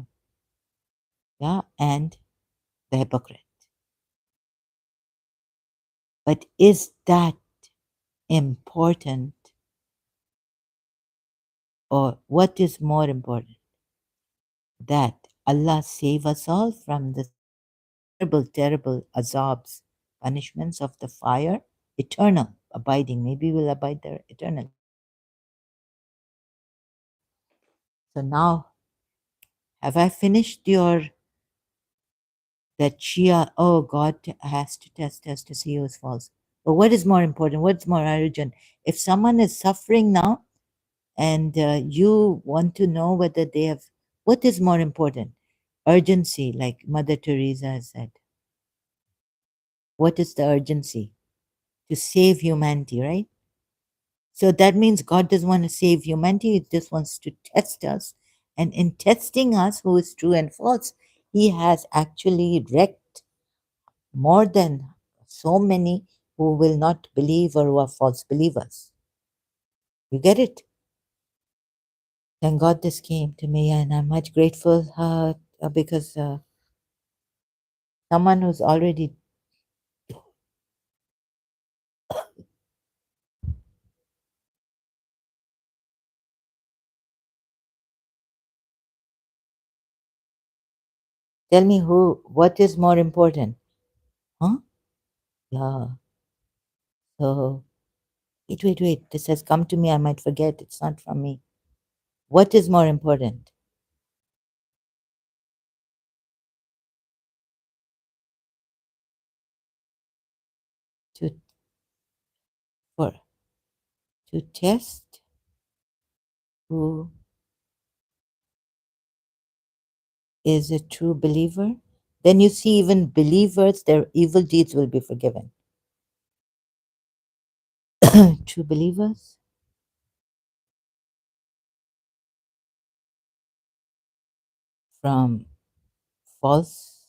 yeah, and the hypocrite. But is that important, or what is more important? That Allah save us all from the terrible, terrible azabs, punishments of the fire, eternal, abiding. Maybe we'll abide there eternally. So now, have I finished your that Shia? Oh, God has to test us to see who's false. But what is more important? What's more urgent? If someone is suffering now and you want to know whether they have, what is more important? Urgency, like Mother Teresa said. What is the urgency? To save humanity, right? So that means God doesn't want to save humanity, He just wants to test us. And in testing us, who is true and false, He has actually wrecked more than so many who will not believe or who are false believers. You get it? Thank God this came to me, and I'm much grateful because someone who's already tell me what is more important? Huh? Yeah. So wait. This has come to me. I might forget. It's not from me. What is more important? To for to test who is a true believer, Then you see, even believers, their evil deeds will be forgiven. True believers from false,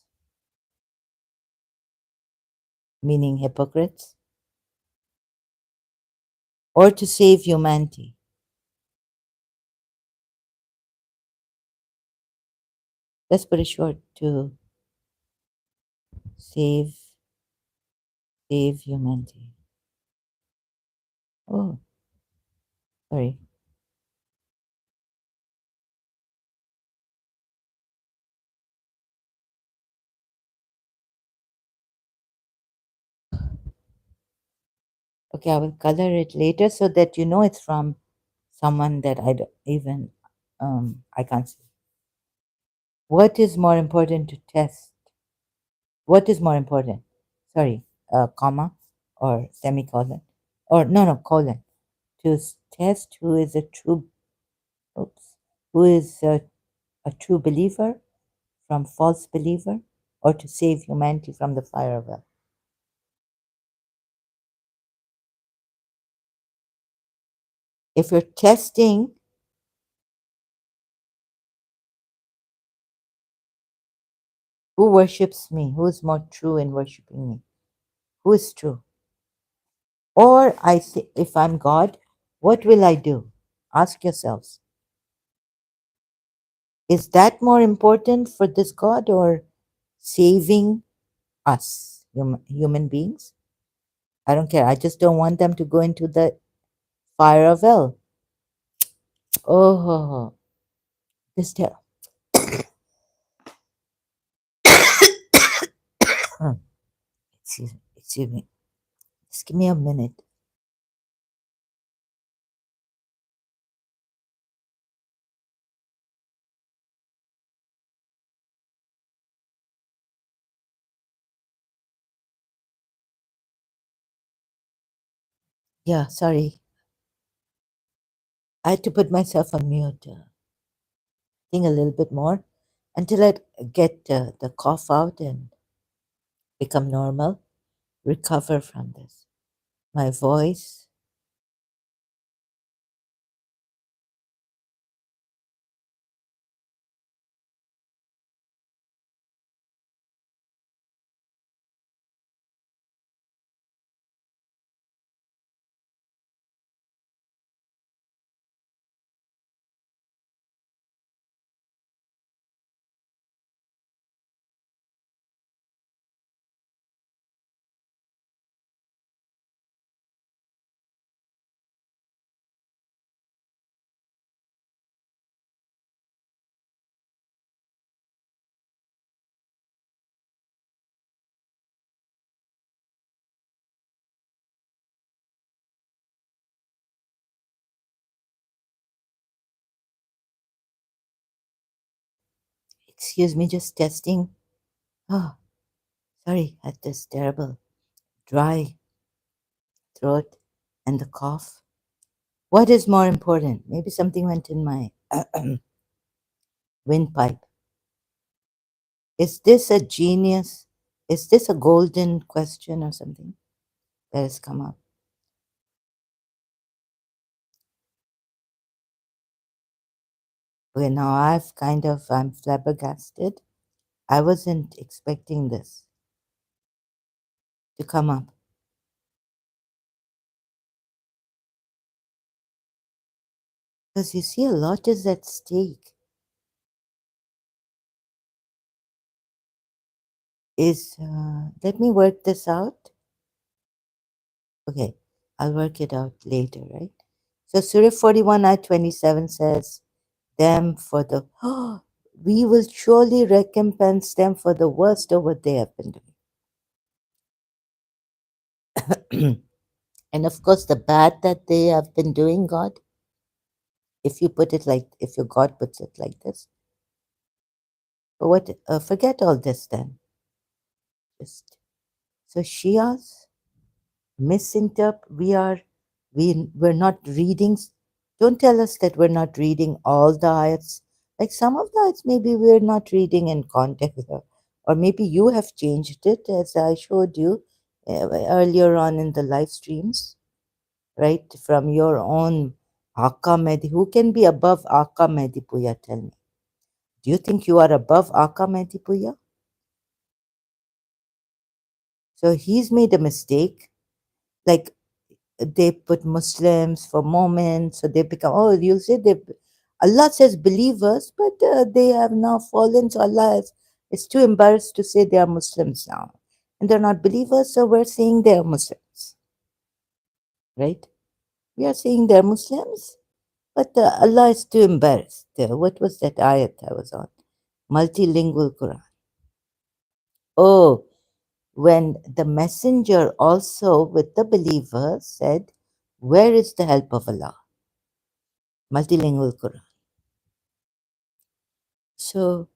meaning hypocrites, or to save humanity. Let's put it short, to save save humanity. Oh, sorry. Okay, I will color it later so that you know it's from someone that I don't even I can't see. What is more important to test? What is more important? Sorry, comma or semicolon, or no, colon, to test who is a true, oops, who is a true believer from false believer, or to save humanity from the fire of hell. If you're testing who worships me, who is more true in worshiping me, who is true, or I say, if I'm God, what will I do? Ask yourselves. Is that more important for this God, or saving us, human beings? I don't care. I just don't want them to go into the fire of hell. Oh, this ter- excuse me. Just give me a minute. Yeah, sorry. I had to put myself on mute. Think a little bit more until I get the cough out and become normal, recover from this. My voice. Excuse me, just testing. Oh, sorry, I had this terrible dry throat and the cough. What is more important? Maybe something went in my windpipe. Is this a genius? Is this a golden question or something that has come up? Okay, now I'm flabbergasted. I wasn't expecting this to come up. Because you see, a lot is at stake. Let me work this out. Okay, I'll work it out later, right? So Surah 41 ayat 27 says, them for the, we will surely recompense them for the worst of what they have been doing. And of course, the bad that they have been doing, God, if your God puts it like this, but forget all this then. Just, so Shias misinterpret, we're not reading, don't tell us that we're not reading all the ayats. Like some of the ayats, maybe we're not reading in context, Or maybe you have changed it, as I showed you earlier on in the live streams, right? From your own Aka Mehdi. Who can be above Aka Mehdi Puya? Tell me. Do you think you are above Aka Mehdi Puya? So he's made a mistake. Like they put Muslims for moments, so they become, oh, you'll say they, Allah says believers, but they have now fallen, so is too embarrassed to say they are Muslims now. And they're not believers, so we're saying they're Muslims, right? We are saying they're Muslims, but Allah is too embarrassed. What was that ayat I was on? Multilingual Quran. Oh, when the messenger also with the believers said, where is the help of Allah? Multilingual Quran. So,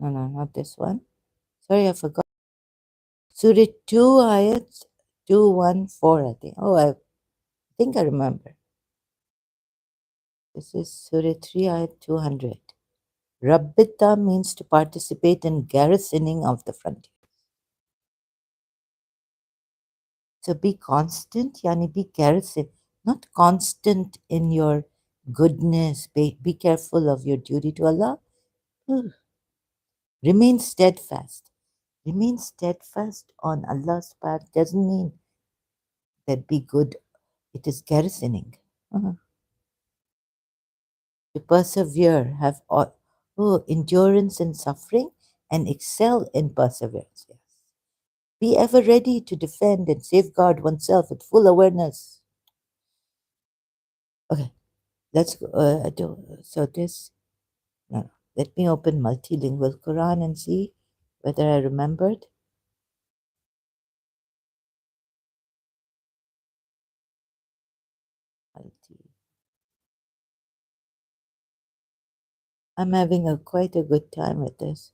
no, no, not this one. Sorry, I forgot. Surah 2 ayat 214, I think. Oh, I think I remember. This is Surah 3 ayat 200. Rabbita means to participate in garrisoning of the frontier. So be constant, yani be garrison, not constant in your goodness. Be careful of your duty to Allah. Ugh. Remain steadfast. Remain steadfast on Allah's path doesn't mean that be good. It is garrisoning. Uh-huh. To persevere, have endurance in suffering, and excel in perseverance. Yes. Be ever ready to defend and safeguard oneself with full awareness. Okay, let's go. So this, no, let me open multilingual Quran and see whether I remembered. Multi. I'm having quite a good time with this.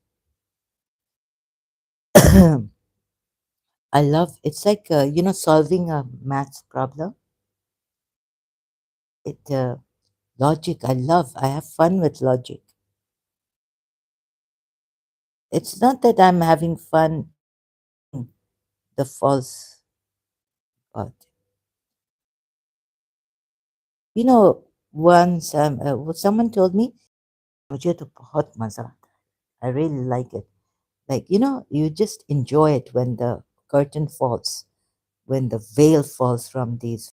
I love it's like solving a maths problem. It logic. I have fun with logic. It's not that I'm having fun the false part. You know, once someone told me, मुझे तो बहुत मजा आता है. I really like it. Like, you just enjoy it when the curtain falls, when the veil falls from these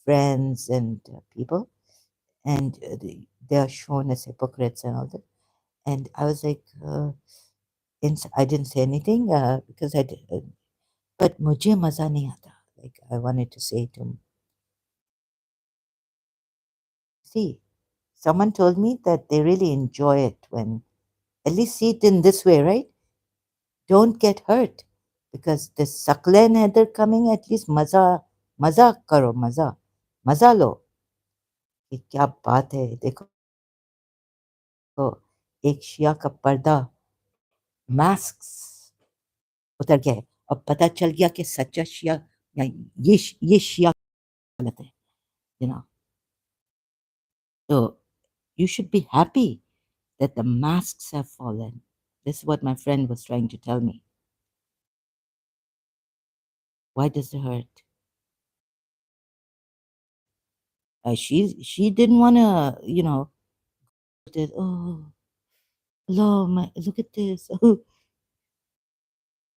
friends and people, and they are shown as hypocrites and all that. And I was like, I didn't say anything because but मुझे मजा नहीं आता. Like I wanted to say to him, see, someone told me that they really enjoy it when, at least see it in this way, right? Don't get hurt because the Saklen Heather coming, at least मजा करो, मजा लो. कि क्या बात है, देखो एक शिया का पर्दा मास्क उतर गया है और पता चल गया कि सच्चा शिया या ये शिया गलत है, you know. So you should be happy that the masks have fallen. This is what my friend was trying to tell me. Why does it hurt? She didn't want to, that, oh, Lord, look at this. Oh,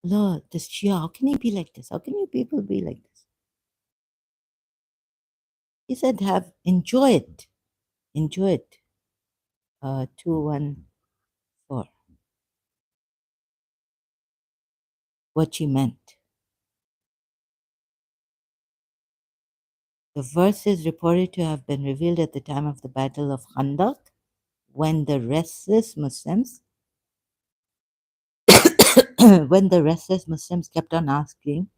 Lord, this Shia, how can he be like this? How can you people be like this? He said, enjoy it. Enjoy it. 214. What she meant. The verse is reported to have been revealed at the time of the Battle of Khandaq when the restless Muslims when the restless Muslims kept on asking,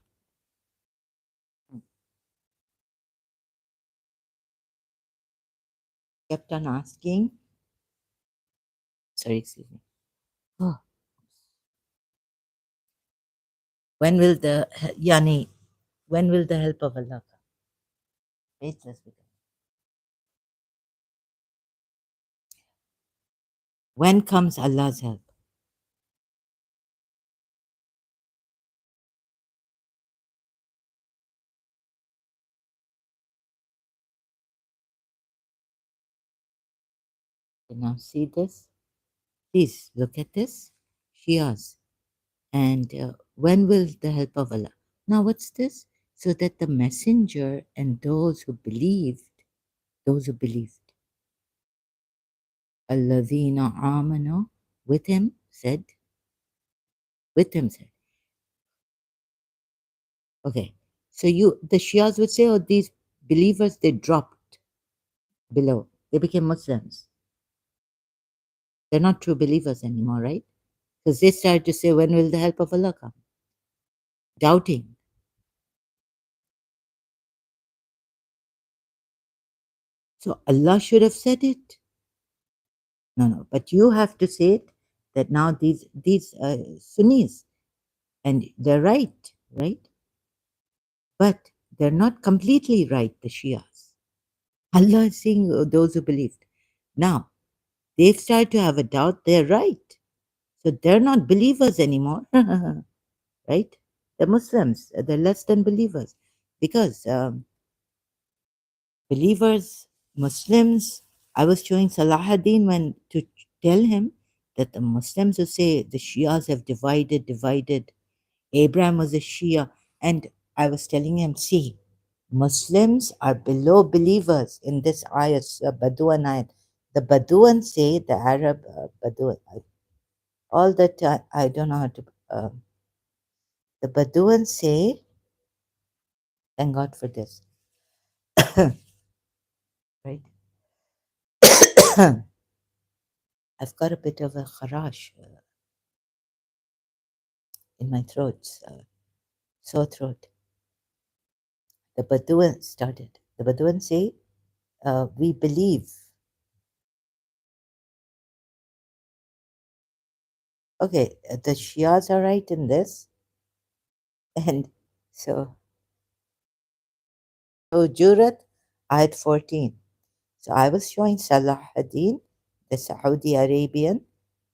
kept on asking, sorry, excuse me. Oh, when will the Yani? When will the help of Allah come? Wait, let's begin. When comes Allah's help? You now see this? Please look at this. Shias. And when will the help of Allah? Now, what's this? So that the messenger and those who believed, Alladhina amanu, with him said, with him said. Okay. So the Shias would say, oh, these believers, they dropped below. They became Muslims. They're not true believers anymore, right? Because they started to say, when will the help of Allah come? Doubting. So Allah should have said it. No, no. But you have to say it that now these Sunnis, and they're right, right? But they're not completely right, the Shias. Allah is saying those who believed. Now, they've started to have a doubt, they're right. So they're not believers anymore, right? The Muslims, they're less than believers. Because believers, Muslims, I was showing Salahuddin when to tell him that the Muslims who say the Shias have divided, Abraham was a Shia, and I was telling him, see, Muslims are below believers in this ayat, Baduan ayat. The Baduan say, the Arab Baduan, all that I don't know how to, the Baduan say, thank God for this, right? I've got a bit of a kharash in my throat, sore throat. The Baduan started. The Baduan say, we believe. Okay, the Shias are right in this. And so, Jurat, ayat 14. So I was showing Salah ad-Din, the Saudi Arabian,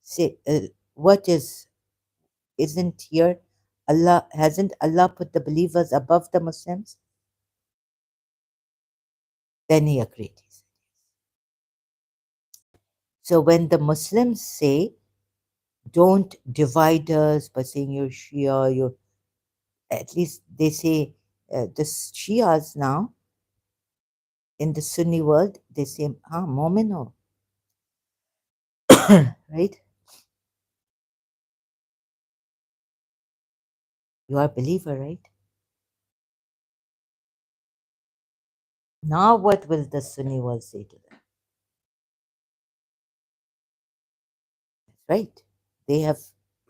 say, what isn't here, hasn't Allah put the believers above the Muslims? Then he agreed. So when the Muslims say, don't divide us by saying you're Shia, at least they say the Shias now in the Sunni world, they say, Momino, right? You are a believer, right? Now what will the Sunni world say to them? Right? They have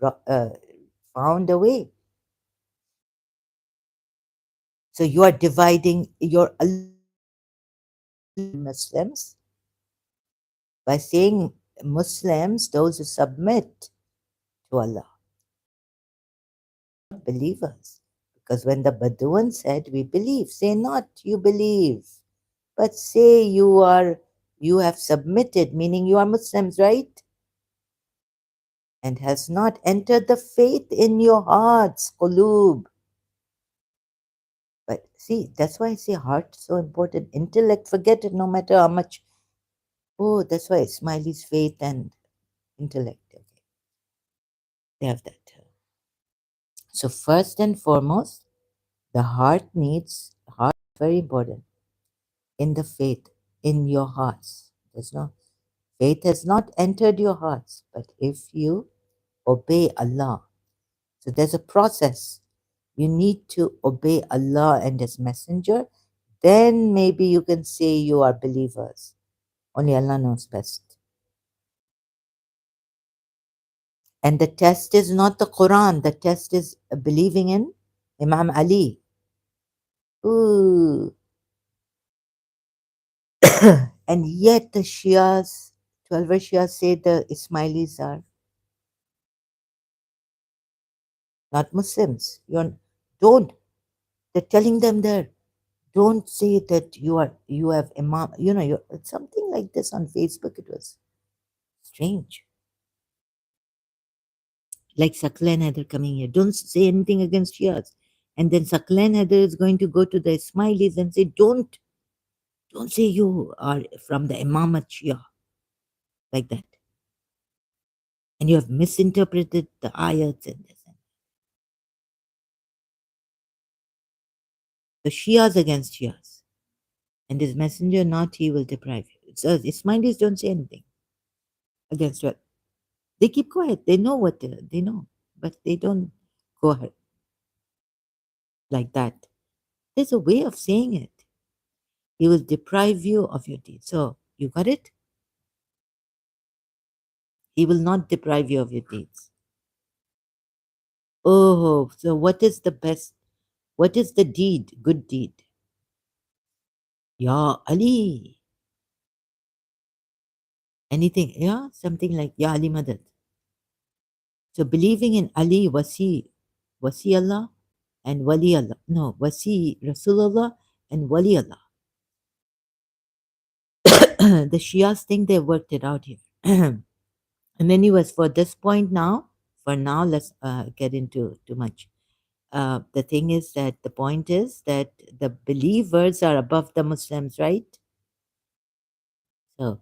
uh, found a way. So you are dividing your Muslims by saying Muslims, those who submit to Allah, believers. Because when the Baduan said, we believe, say not you believe, but say you have submitted, meaning you are Muslims, right? And has not entered the faith in your hearts, qulub. But see, that's why I say heart so important. Intellect, forget it no matter how much. Oh, that's why Smiley's faith and intellect. Okay, they have that. So first and foremost, the heart very important in the faith, in your hearts. There's no faith has not entered your hearts, but if you obey Allah, so there's a process. You need to obey Allah and His Messenger. Then maybe you can say you are believers. Only Allah knows best. And the test is not the Quran. The test is believing in Imam Ali. Ooh. And yet the Shias, 12 Shias say the Ismailis are not Muslims. Don't. They're telling them there. Don't say that you have Imam. You're something like this on Facebook. It was strange. Like Saklan Haider coming here. Don't say anything against Shias. And then Saklan Haider is going to go to the Ismailis and say, don't say you are from the Imamat Shia like that. And you have misinterpreted the ayats and this. The Shias against Shias. And his messenger not he will deprive you. So Ismailis don't say anything against what. They keep quiet. They know what they know. But they don't go ahead like that. There's a way of saying it. He will deprive you of your deeds. So you got it? He will not deprive you of your deeds. Oh, so what is the best? What is the deed? Good deed. Ya Ali. Anything, yeah? Something like Ya Ali Madad. So believing in Ali, Wasi Allah and Wali Allah. No, Wasi Rasulullah and Wali Allah. The Shias think they worked it out here. And anyways, for this point now, for now, let's get into too much. The thing is that the point is that the believers are above the Muslims, right? So,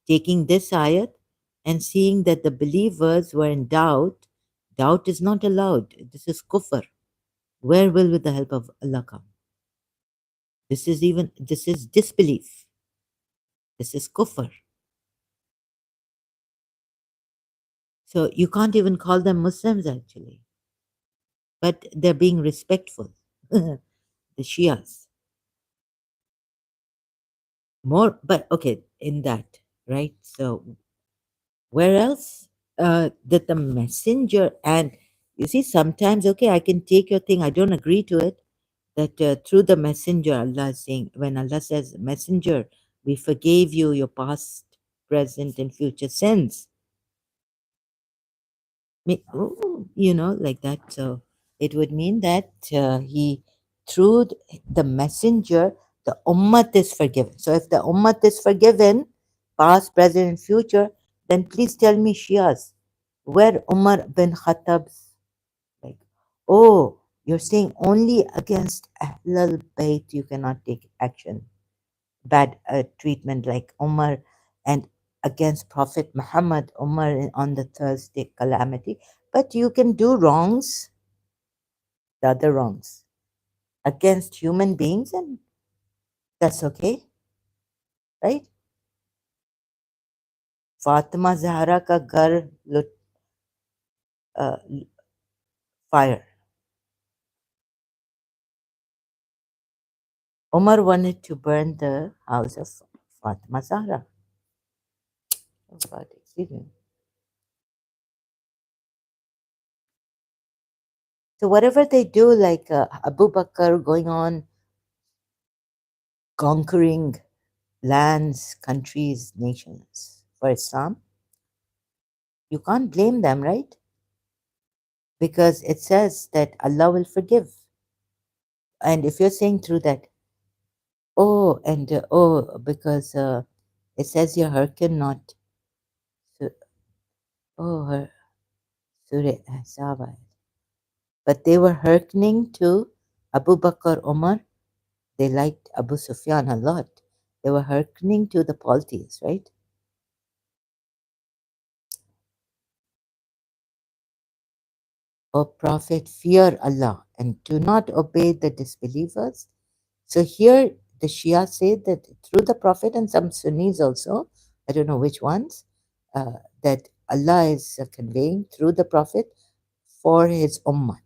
taking this ayat and seeing that the believers were in doubt, doubt is not allowed. This is kufr. Where will with the help of Allah come? This is disbelief. This is kufr. So you can't even call them Muslims actually, but they're being respectful. The Shias. More, but okay, in that, right? So where else did the messenger, and you see, sometimes, okay, I can take your thing, I don't agree to it, that through the messenger, Allah is saying, when Allah says, messenger, we forgave you your past, present, and future sins. Like that. So it would mean that through the messenger, the ummah is forgiven. So if the ummah is forgiven, past, present, and future, then please tell me, Shias, where Umar bin Khattab's like, oh, you're saying only against Ahlul Bayt you cannot take action, bad treatment like Umar, and against Prophet Muhammad, Umar on the Thursday calamity. But you can do wrongs, the other wrongs, against human beings, and that's okay, right? Fatima Zahra ka ghar uh, fire. Umar wanted to burn the house of Fatima Zahra. Oh God, excuse me. So whatever they do, like Abu Bakr going on conquering lands, countries, nations for Islam, you can't blame them, right? Because it says that Allah will forgive. And if you're saying through that, because it says here, hearken not, to, her, Surah Ahzab. But they were hearkening to Abu Bakr, Umar. They liked Abu Sufyan a lot. They were hearkening to the polytheists, right? O Prophet, fear Allah and do not obey the disbelievers. So here the Shia say that through the Prophet, and some Sunnis also, I don't know which ones, that Allah is conveying through the Prophet for his ummah.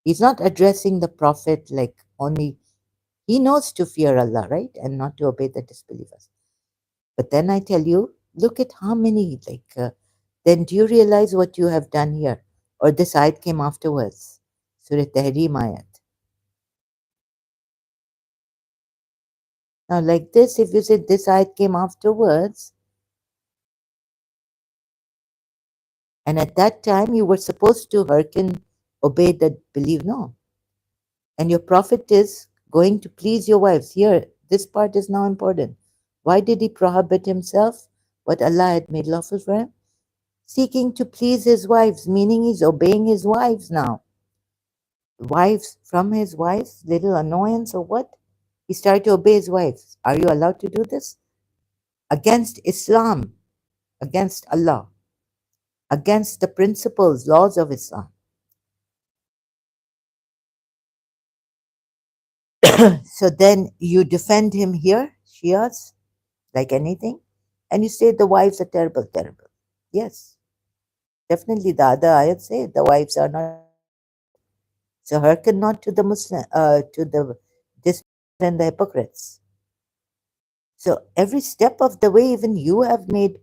He's not addressing the Prophet like only, he knows to fear Allah, right? And not to obey the disbelievers. But then I tell you, look at how many, then do you realize what you have done here? Or this ayat came afterwards, Surah Tahrim ayat. Now, like this, if you say this ayat came afterwards, and at that time you were supposed to hearken, obey the believe, no. And your prophet is going to please your wives. Here, this part is now important. Why did he prohibit himself what Allah had made lawful for him? Seeking to please his wives, meaning he's obeying his wives now. Wives, from his wives, little annoyance or what? He started to obey his wives. Are you allowed to do this? Against Islam, against Allah, against the principles, laws of Islam. So then you defend him here, Shias, like anything, and you say the wives are terrible, terrible. Yes, definitely the other ayat say the wives are not. So hearken not to the Muslim, to the this and the hypocrites. So every step of the way, even you have made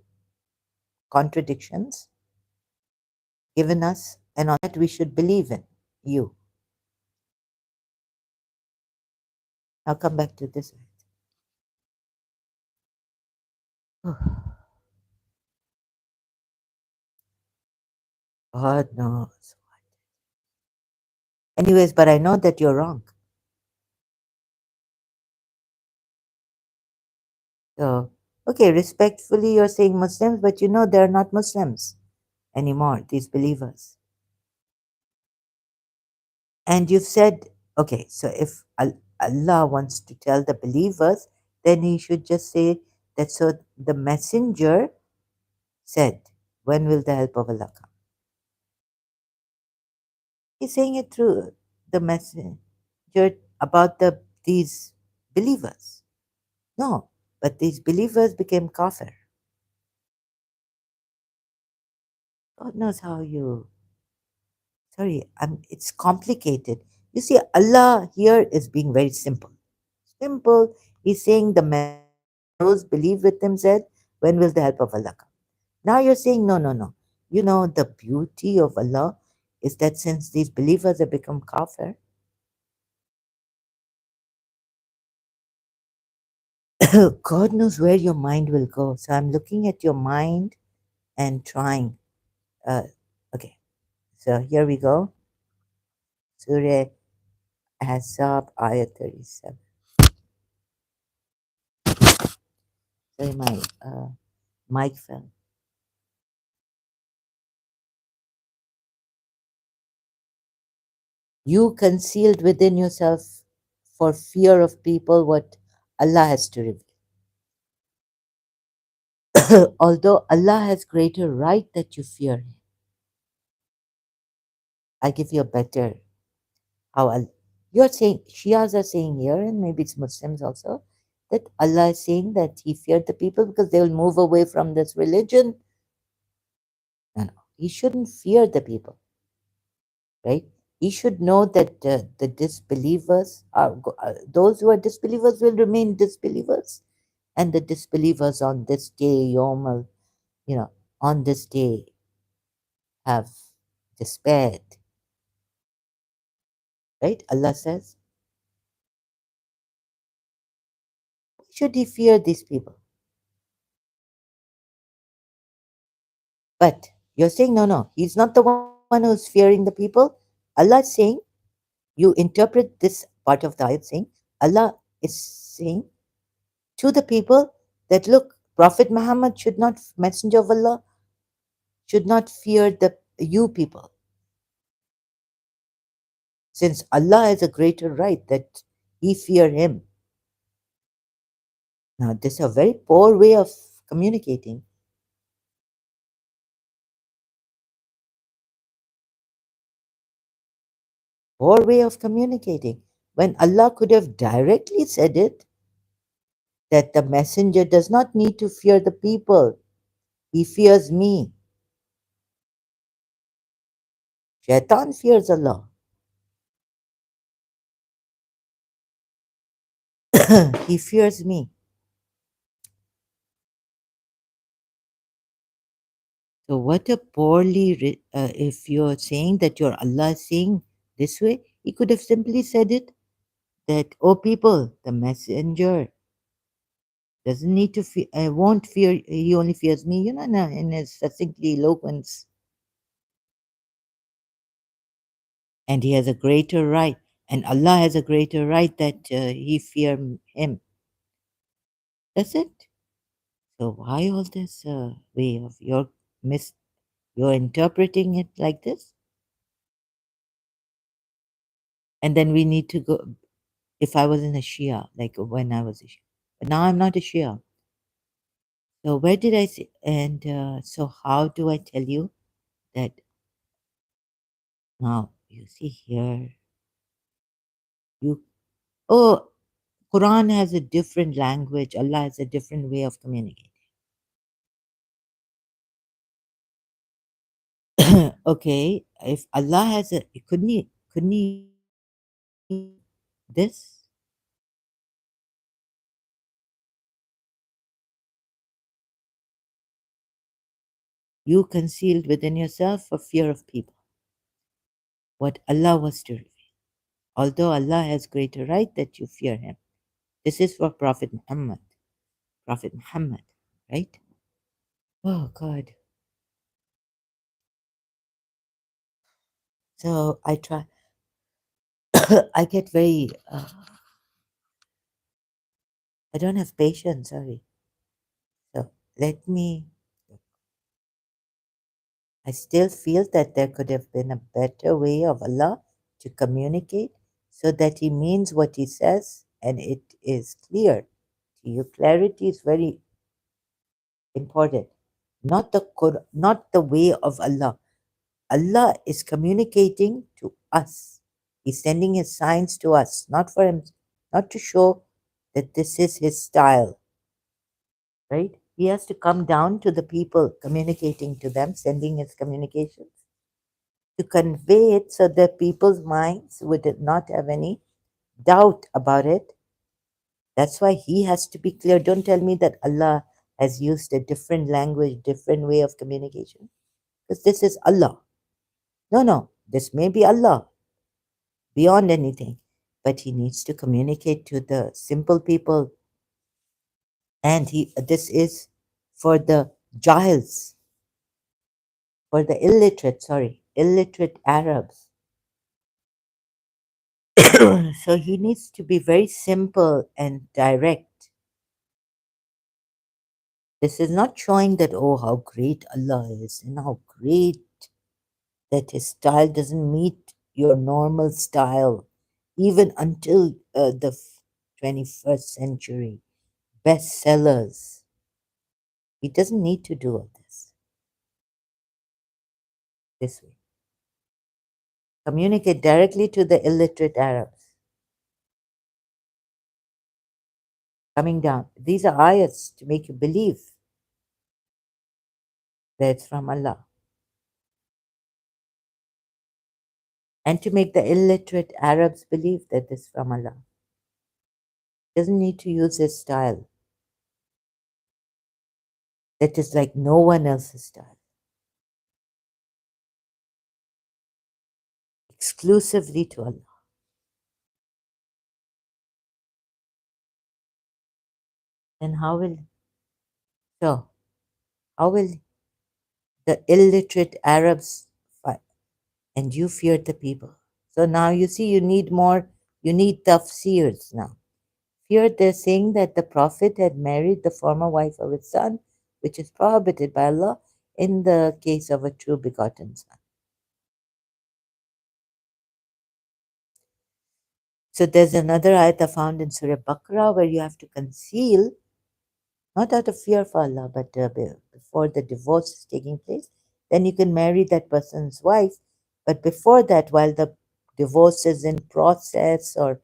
contradictions, given us, and on that we should believe in you. Now come back to this. God knows. Anyways, but I know that you're wrong. So, okay, respectfully, you're saying Muslims, but you know they're not Muslims anymore, these believers. And you've said, okay, so if Allah wants to tell the believers, then he should just say that so the messenger said, when will the help of Allah come? He's saying it through the messenger about these believers. No, but these believers became kafir. God knows how you. Sorry, it's complicated. You see, Allah here is being very simple. Simple. He's saying the man those believe with him said, when will the help of Allah come? Now you're saying, no, no, no. You know, the beauty of Allah is that since these believers have become kafir, God knows where your mind will go. So I'm looking at your mind and trying. Uh, okay, so here we go. Surah Ahzab, Ayat 37. Sorry, my mic fell. You concealed within yourself for fear of people what Allah has to reveal. Although Allah has greater right that you fear Him. I give you a better how you're saying Shias are saying here, and maybe it's Muslims also, that Allah is saying that He feared the people because they will move away from this religion. No, no, He shouldn't fear the people, right? He should know that the disbelievers those who are disbelievers will remain disbelievers, and the disbelievers on this day, Yom, on this day have despaired, right? Allah says, why should He fear these people? But you're saying, no, no, He's not the one who's fearing the people. Allah is saying, you interpret this part of the ayat saying, Allah is saying to the people that look, Prophet Muhammad should not, Messenger of Allah, should not fear the you people, since Allah has a greater right that He fear Him. Now, this is a very poor way of communicating. Poor way of communicating. When Allah could have directly said it, that the messenger does not need to fear the people, he fears me. Shaitan fears Allah. He fears me. So, what a poorly, if you're saying that your Allah is saying this way, he could have simply said it that, oh people, the messenger Doesn't need to fear, won't fear, he only fears me, no, in his succinctly eloquence. And he has a greater right, and Allah has a greater right that he fear him. That's it. So why all this way of you're interpreting it like this? And then we need to go, if I was in a Shia, like when I was a Shia. But now I'm not a Shia. So where did I see? And so how do I tell you that now? You see here, you oh, Quran has a different language. Allah has a different way of communicating. Okay, if Allah has a, couldn't he this? You concealed within yourself for fear of people what Allah was to reveal. Although Allah has greater right that you fear Him. This is for Prophet Muhammad. Prophet Muhammad, right? Oh God. So I try. I get very. I don't have patience. Sorry. So let me. I still feel that there could have been a better way of Allah to communicate so that He means what He says and it is clear to you. Clarity is very important. Not the way of Allah. Allah is communicating to us. He's sending His signs to us, not for Him, not to show that this is His style, right? He has to come down to the people, communicating to them, sending His communications to convey it so that people's minds would not have any doubt about it. That's why He has to be clear. Don't tell me that Allah has used a different language, different way of communication, because this is Allah. No, no, this may be Allah beyond anything, but He needs to communicate to the simple people, and this is for the Jahils, for the illiterate Arabs. So He needs to be very simple and direct. This is not showing that, oh, how great Allah is and how great that His style doesn't meet your normal style, even until the 21st century. Bestsellers. He doesn't need to do all this way. Communicate directly to the illiterate Arabs. Coming down. These are ayats to make you believe that it's from Allah. And to make the illiterate Arabs believe that it's from Allah. Doesn't need to use his style. That is like no one else's style. Exclusively to Allah. Then so how will the illiterate Arabs fight? And you feared the people. So now you see you need tafsirs now. Here they're saying that the Prophet had married the former wife of his son, which is prohibited by Allah in the case of a true begotten son. So there's another ayat found in Surah Baqarah where you have to conceal, not out of fear for Allah, but before the divorce is taking place, then you can marry that person's wife. But before that, while the divorce is in process, or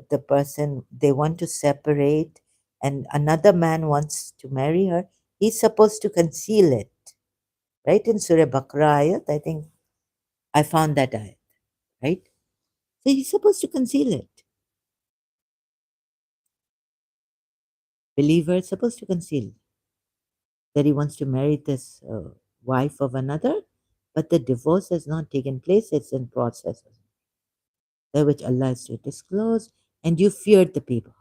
the person they want to separate and another man wants to marry her, he's supposed to conceal it. Right in Surah Baqarah ayat, I think I found that ayat, right? So he's supposed to conceal it. Believer is supposed to conceal that he wants to marry this wife of another, but the divorce has not taken place, it's in process, that which Allah is to disclose, and you feared the people.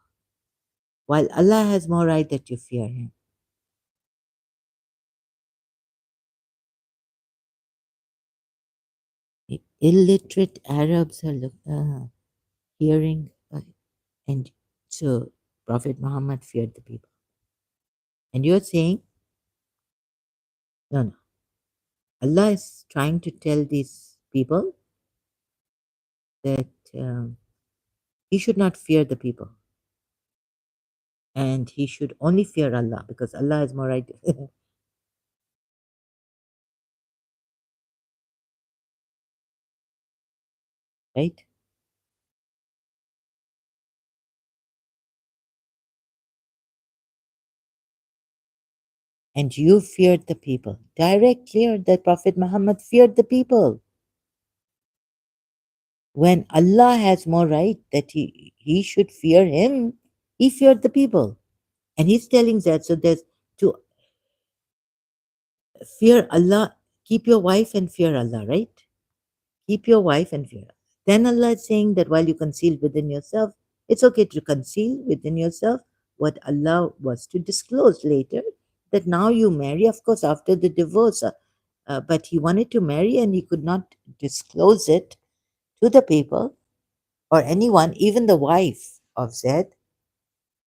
while Allah has more right that you fear Him. Illiterate Arabs are hearing, and so Prophet Muhammad feared the people. And you're saying, no, no. Allah is trying to tell these people that He should not fear the people, and He should only fear Allah because Allah has more right. Right? And you feared the people. Direct, clear that Prophet Muhammad feared the people. When Allah has more right that he should fear Him, He feared the people. And He's telling that. So there's to fear Allah, keep your wife and fear Allah, right? Keep your wife and fear. Then Allah is saying that while you conceal within yourself, it's okay to conceal within yourself what Allah was to disclose later. That now you marry, of course, after the divorce, but he wanted to marry and he could not disclose it to the people or anyone, even the wife of Zaid,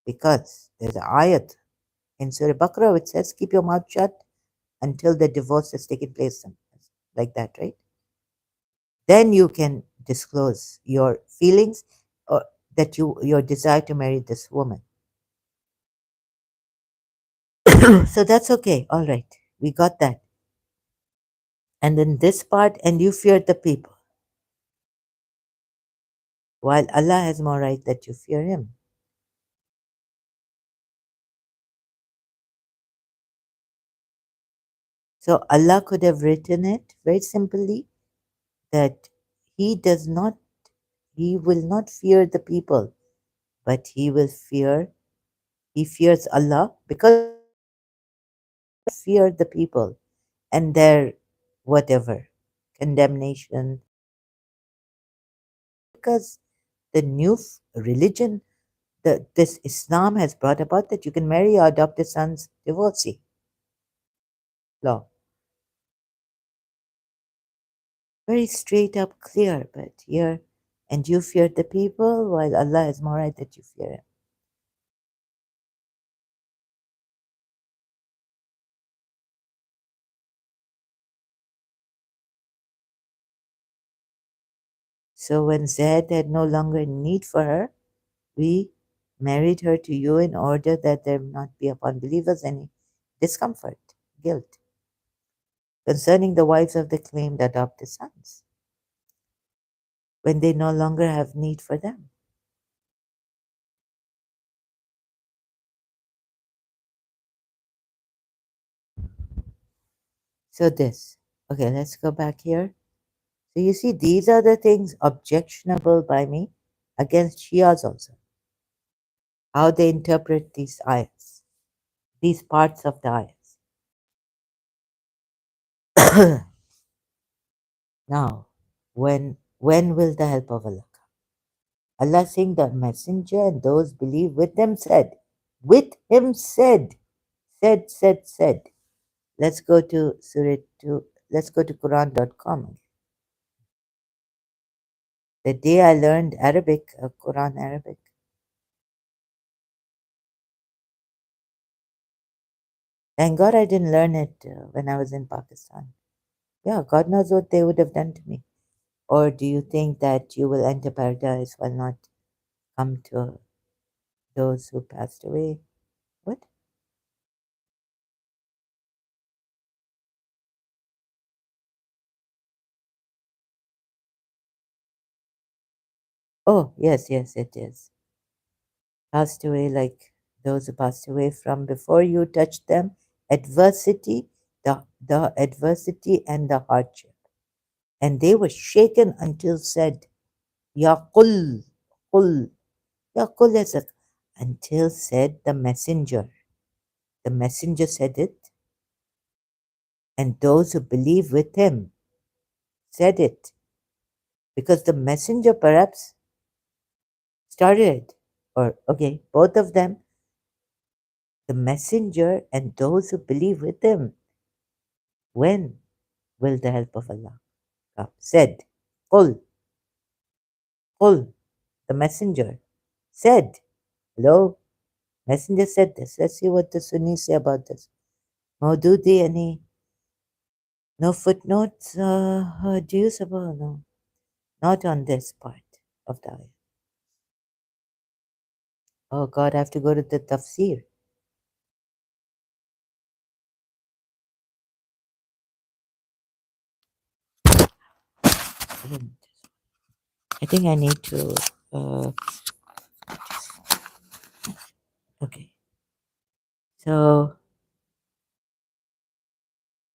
because there's an ayat in Surah Baqarah which says, keep your mouth shut until the divorce has taken place, like that, right? Then you can disclose your feelings or that your desire to marry this woman. So that's okay. All right. We got that. And then this part, and you fear the people, while Allah has more right that you fear Him. So Allah could have written it very simply that He does not, He will not fear the people, but He fears Allah because fear the people and their whatever condemnation, because the new religion, this Islam has brought about that you can marry your adopted son's divorcee law. Very straight up, clear, but here, and you fear the people while Allah is more right that you fear Him. So when Zaid had no longer need for her, we married her to you in order that there not be upon believers any discomfort, guilt, concerning the wives of the claimed adopted sons, when they no longer have need for them. So this, okay, let's go back here. So you see, these are the things objectionable by me against Shias also, how they interpret these ayats, these parts of the ayats. Now, when will the help of Allah come? Allah saying the messenger and those believe with him said. Let's go to Surah 2, let's go to Quran.com. The day I learned Arabic, Quran Arabic, thank God I didn't learn it when I was in Pakistan. Yeah, God knows what they would have done to me. Or do you think that you will enter paradise while not come to those who passed away? What? Oh, yes, it is. Passed away like those who passed away from before you touched them. Adversity, the adversity and the hardship. And they were shaken until said, Ya Qul, Ya Qul Yazak, until said the messenger. The messenger said it, and those who believe with him said it, because the messenger perhaps started it, or okay, both of them, the messenger and those who believe with him. When will the help of Allah come? Said, Qul, Qul, the messenger said, hello, messenger said this. Let's see what the Sunnis say about this. Maududi, any, no footnotes, do you suppose? No, not on this part of the ayah. Oh God, I have to go to the tafsir. I think I need to, uh, okay. So,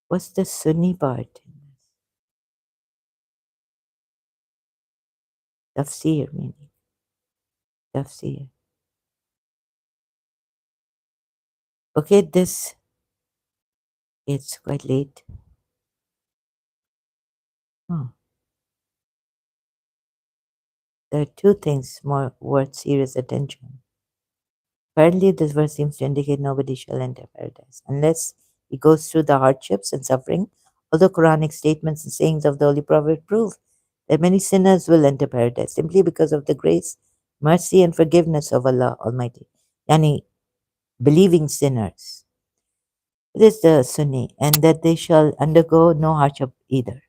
what's the Sunni part? Tafsir, meaning. Tafsir. Okay, this, it's quite late. Oh, there are two things more worth serious attention. Apparently, this verse seems to indicate nobody shall enter paradise unless he goes through the hardships and suffering. Although Quranic statements and sayings of the Holy Prophet prove that many sinners will enter paradise simply because of the grace, mercy, and forgiveness of Allah Almighty. Yani, believing sinners. It is the Sunni, and that they shall undergo no hardship either.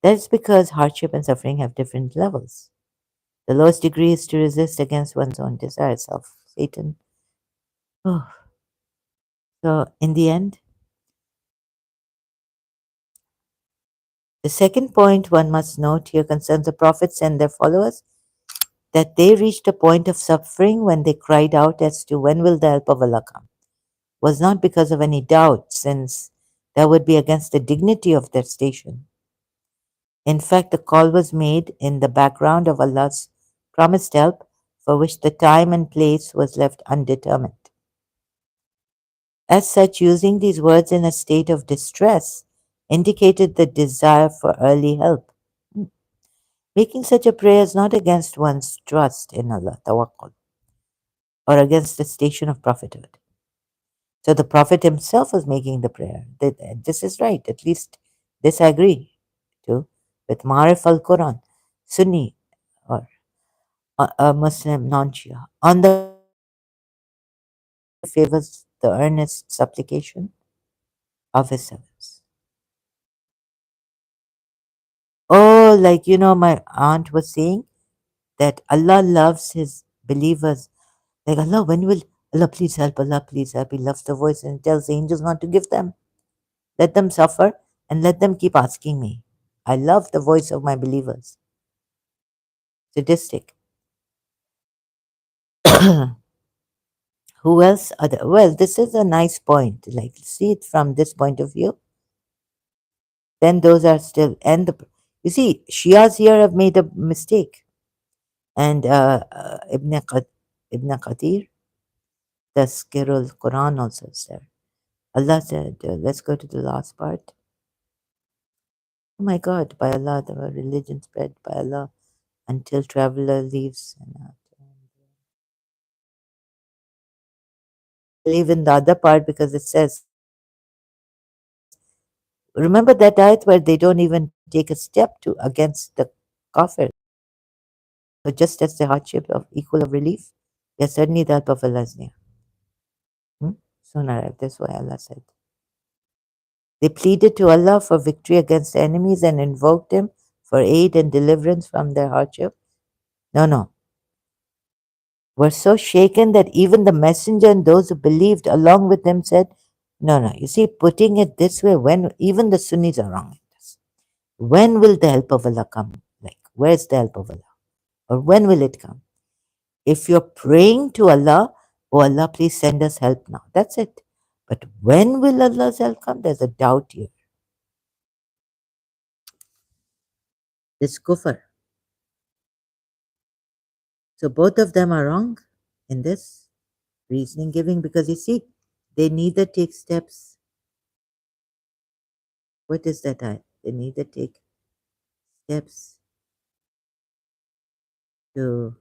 That is because hardship and suffering have different levels. The lowest degree is to resist against one's own desire, self, Satan. Oh. So, in the end, the second point one must note here concerns the prophets and their followers, that they reached a point of suffering when they cried out as to when will the help of Allah come, was not because of any doubt, since that would be against the dignity of their station. In fact, the call was made in the background of Allah's promised help, for which the time and place was left undetermined. As such, using these words in a state of distress indicated the desire for early help. Making such a prayer is not against one's trust in Allah, tawakkul, or against the station of prophethood. So the Prophet himself was making the prayer. This is right, at least this I agree to, with Ma'arif al Quran, Sunni, or a Muslim non Shia. On the favors the earnest supplication of his servants. Oh, like my aunt was saying that Allah loves his believers. Like, Allah, when will Allah please help? Allah please help. He loves the voice and tells the angels not to give them. Let them suffer and let them keep asking me. I love the voice of my believers. Sadistic. Who else? Well, this is a nice point. Like, see it from this point of view. Then those are still, and you see, Shias here have made a mistake. And Ibn Qadir, the Skirul Quran also said. Allah said, let's go to the last part. Oh my God, by Allah, the religion spread by Allah until traveler leaves. Believe in the other part because it says, remember that ayat where they don't even take a step to against the kafir. So just as the hardship of equal of relief, yes, certainly the help of Allah is near. Soon arrive. That's why Allah said. They pleaded to Allah for victory against enemies and invoked Him for aid and deliverance from their hardship. No, no. Were so shaken that even the messenger and those who believed along with him said, no, no. You see, putting it this way, when even the Sunnis are wrong in this. When will the help of Allah come? Like, where's the help of Allah? Or when will it come? If you're praying to Allah, oh Allah, please send us help now. That's it. But when will Allah's help come? There's a doubt here. It's kufr. So both of them are wrong in this reasoning giving because you see, they neither take steps. What is that? They neither take steps to,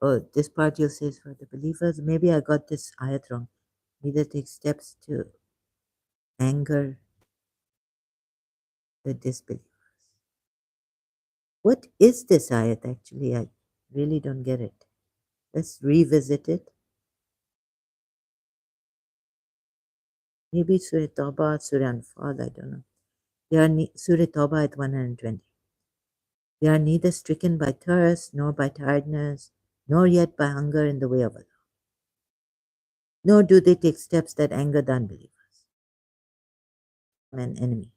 oh, this part you say is for the believers. Maybe I got this ayat wrong. Neither take steps to anger the disbelievers. What is this ayat actually? I really don't get it. Let's revisit it. Maybe Surah Tawbah, Surah Anfal, I don't know. Surah Tawbah at 120. They are neither stricken by thirst, nor by tiredness, nor yet by hunger in the way of Allah. Nor do they take steps that anger the unbelievers, an enemy,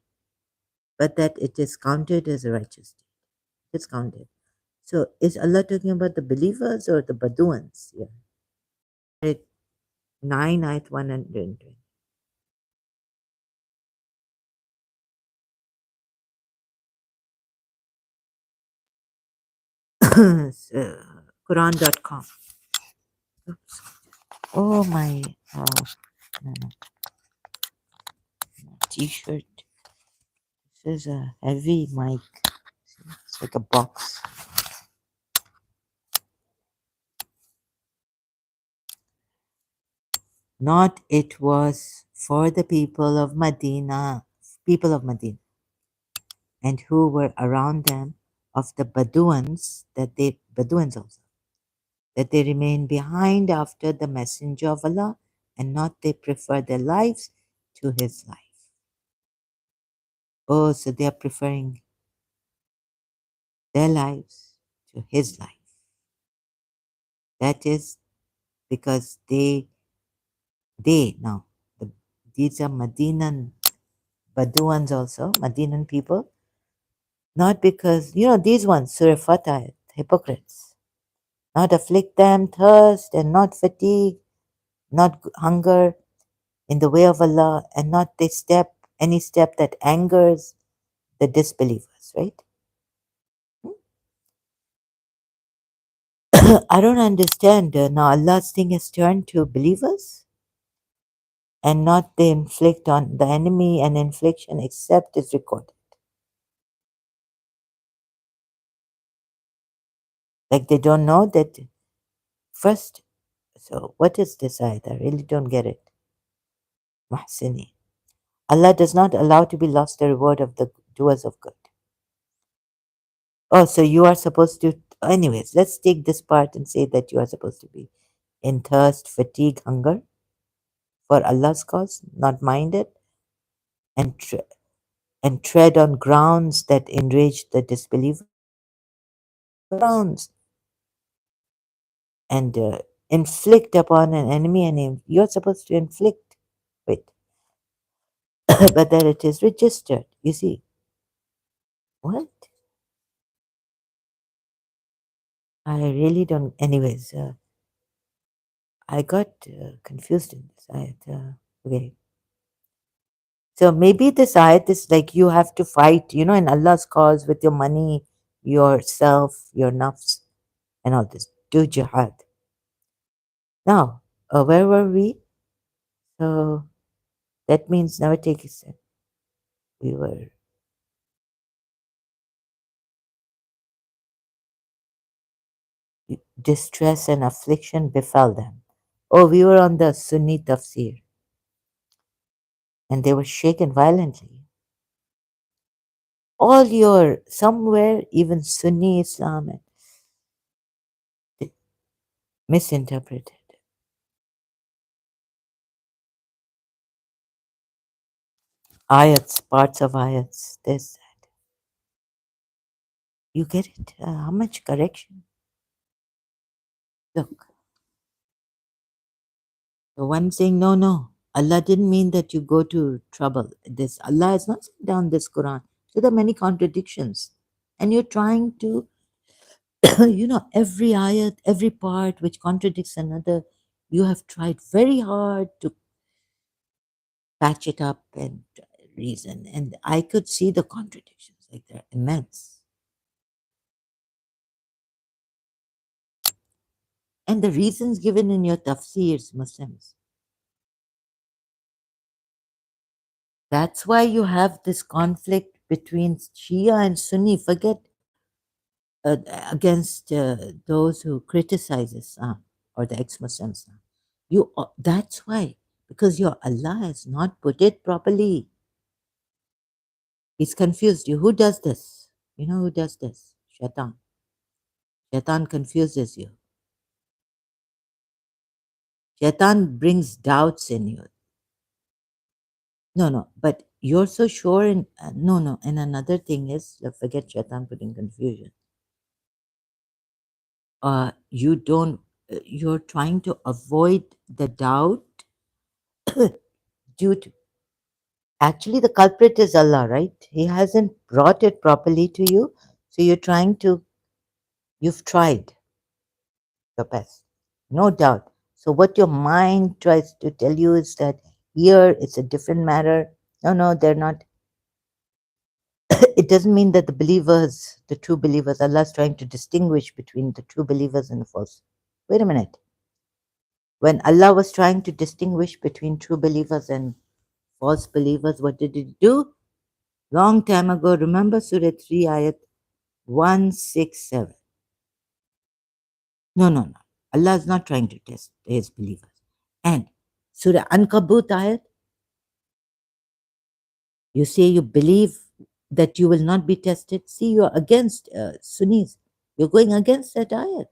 but that it is counted as a righteous deed. It's counted. So is Allah talking about the believers or the Baduans here? At 9 ayat 120. So, Quran.com. Oops. Oh, my no, no, t-shirt. This is a heavy mic. It's like a box. Not it was for the people of Medina, and who were around them of the Bedouins also, that they remain behind after the messenger of Allah, and not they prefer their lives to his life. Oh, so they are preferring their lives to his life. That is because they now, the, these are Medinan Bedouins also, Medinan people, not because, these ones, Surah Fatah, hypocrites, not afflict them thirst and not fatigue, not hunger in the way of Allah, and not they step any step that angers the disbelievers, right? I don't understand. Now Allah's thing has turned to believers and not they inflict on the enemy an infliction except is recorded. Like they don't know that first. So what is this ayat? I really don't get it. Muhsini. Allah does not allow to be lost the reward of the doers of good. Oh, so you are supposed to, anyways, let's take this part and say that you are supposed to be in thirst, fatigue, hunger for Allah's cause, not minded, and, and tread on grounds that enrage the disbeliever, grounds, and inflict upon an enemy an aim. You're supposed to inflict, wait, but that it is registered. You see, what? I really don't, anyways. I got confused in this ayat. Okay. So maybe this ayat is like you have to fight, in Allah's cause with your money, yourself, your nafs, and all this. Do jihad. Now, where were we? So that means never take a step. We were distress and affliction befell them. Oh, we were on the Sunni tafsir, and they were shaken violently. All your somewhere, even Sunni Islam, misinterpreted. Ayats, parts of ayats, this. You get it? How much correction? Look, the one saying, no, no, Allah didn't mean that you go to trouble. This Allah has not sent down this Quran. So there are many contradictions. And you're trying to, every ayat, every part which contradicts another, you have tried very hard to patch it up and reason. And I could see the contradictions, like they're immense. And the reasons given in your tafsirs, Muslims. That's why you have this conflict between Shia and Sunni. Forget against those who criticize Islam or the ex-Muslims. That's why, because your Allah has not put it properly. He's confused you. Who does this? You know who does this? Shaitan. Shaitan confuses you. Shaitan brings doubts in you. No, no, but you're so sure in. No, no. And another thing is, forget Shaitan putting confusion. You don't, you're trying to avoid the doubt due to. Actually, the culprit is Allah, right? He hasn't brought it properly to you. So you're trying to, you've tried your best, no doubt. So what your mind tries to tell you is that here it's a different matter. No, no, they're not. It doesn't mean that the believers, the true believers, Allah is trying to distinguish between the true believers and the false. Wait a minute. When Allah was trying to distinguish between true believers and false believers, what did He do? Long time ago, remember Surah 3, Ayat 167. No, no, no. Allah is not trying to test His believers. And Surah Ankabut ayat, you say you believe that you will not be tested. See, you're against Sunnis. You're going against that ayat.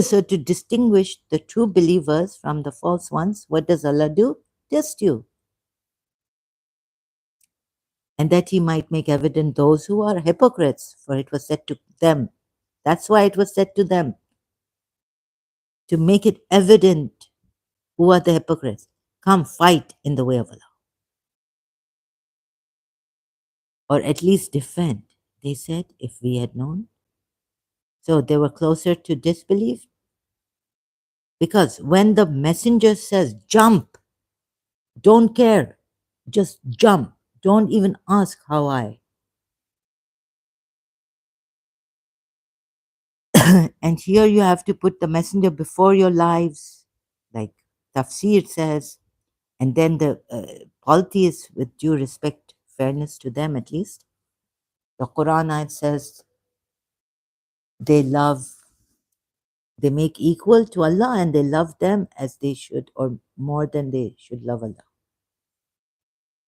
So to distinguish the true believers from the false ones, what does Allah do? Test you. And that He might make evident those who are hypocrites, for it was said to them. That's why it was said to them, to make it evident who are the hypocrites. Come fight in the way of Allah, or at least defend. They said, if we had known. So they were closer to disbelief, because when the messenger says, jump, don't care, just jump, don't even ask how I. And here you have to put the messenger before your lives, like Tafsir says, and then the polytheists, with due respect, fairness to them at least, the Quran ayat says they love, they make equal to Allah and they love them as they should, or more than they should love Allah.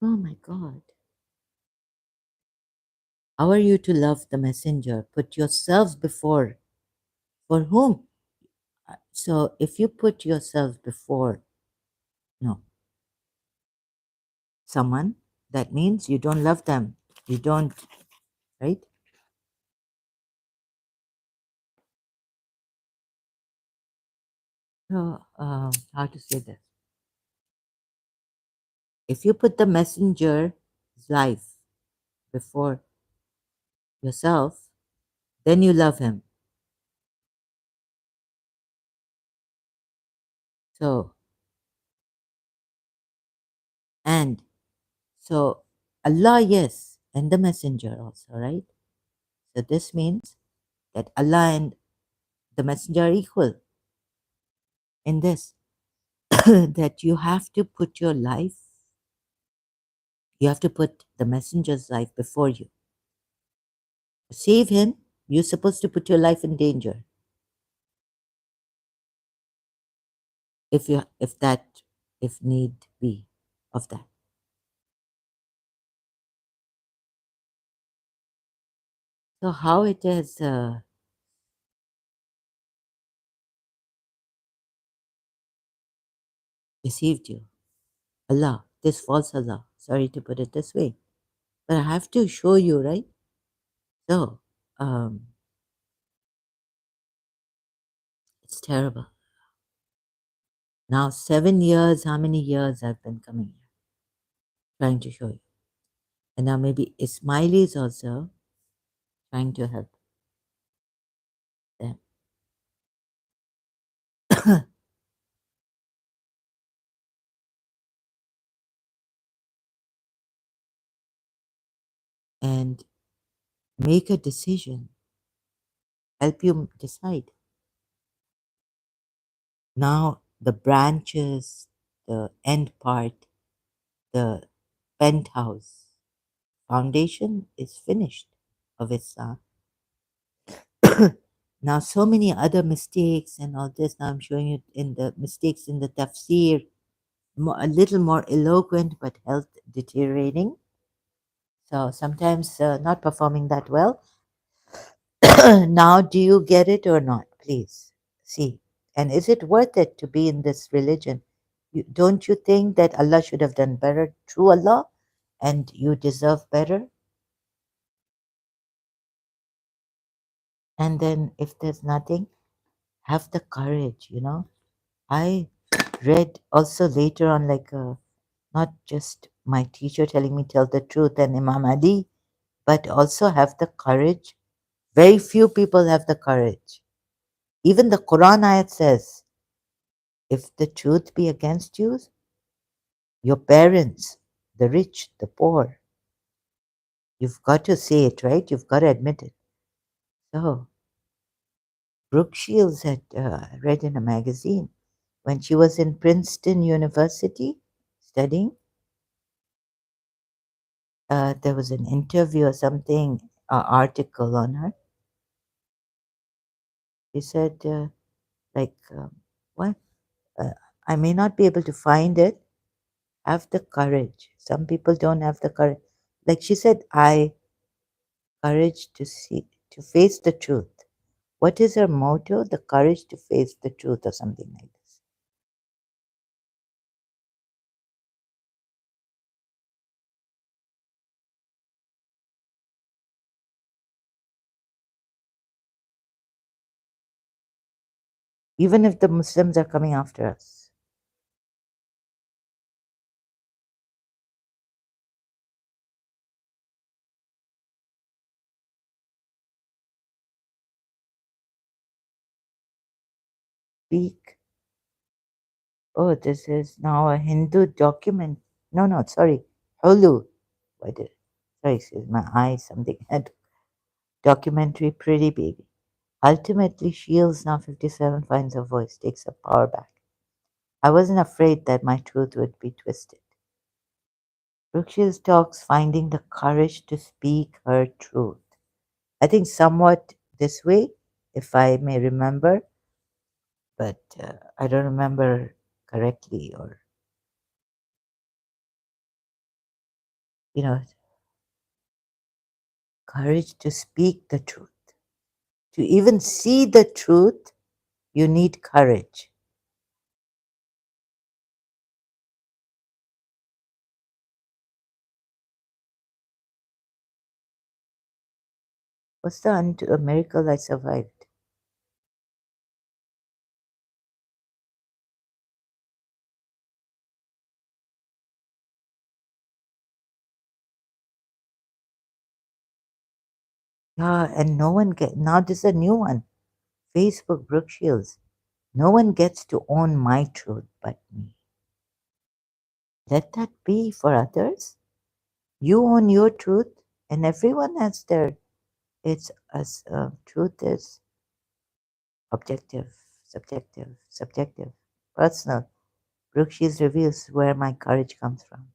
Oh my God. How are you to love the messenger? Put yourselves before. For whom? So if you put yourself before, no, someone, that means you don't love them. You don't, right? So, how to say this? If you put the messenger's life before yourself, then you love him. So, and so Allah, yes, and the messenger also, right? So this means that Allah and the messenger are equal in this. That you have to put your life, you have to put the messenger's life before you. To save him, you're supposed to put your life in danger. If need be of that. So how it has deceived you. Allah, this false Allah. Sorry to put it this way. But I have to show you, right? So, it's terrible. Now, 7 years, how many years I've been coming here, trying to show you. And now maybe Ismaili is also trying to help them. And make a decision, help you decide. Now, the branches, the end part, the penthouse, foundation is finished of Islam. Now, so many other mistakes and all this. Now, I'm showing you in the mistakes in the tafsir, a little more eloquent, but health deteriorating. So sometimes not performing that well. Now, do you get it or not? Please see. And is it worth it to be in this religion? Don't you think that Allah should have done better through Allah and you deserve better? And then if there's nothing, have the courage, you know. I read also later on, like, not just my teacher telling me tell the truth and Imam Ali, but also have the courage. Very few people have the courage. Even the Quran ayat says, if the truth be against you, your parents, the rich, the poor, you've got to say it, right? You've got to admit it. So, Brooke Shields had read in a magazine when she was in Princeton University studying. There was an interview or something, article on her. She said, like, what? Uh, I may not be able to find it. Have the courage. Some people don't have the courage. Like she said, I courage to see, to face the truth. What is her motto? The courage to face the truth, or something like this. Even if the Muslims are coming after us. Speak. Oh, this is now a Hindu document. No, no, sorry. Hulu. What did, sorry, excuse my eyes, something had documentary Pretty Baby. Ultimately, Shields, now 57, finds her voice, takes her power back. I wasn't afraid that my truth would be twisted. Brooke Shields talks finding the courage to speak her truth. I think somewhat this way, if I may remember, but I don't remember correctly, or, you know, courage to speak the truth. To even see the truth, you need courage. What's the a miracle I survived? Yeah, and no one get now. This is a new one. Facebook, Brooke Shields. No one gets to own my truth but me. Let that be for others. You own your truth, and everyone has their. It's as truth is objective, subjective, personal. Brooke Shields reveals where my courage comes from.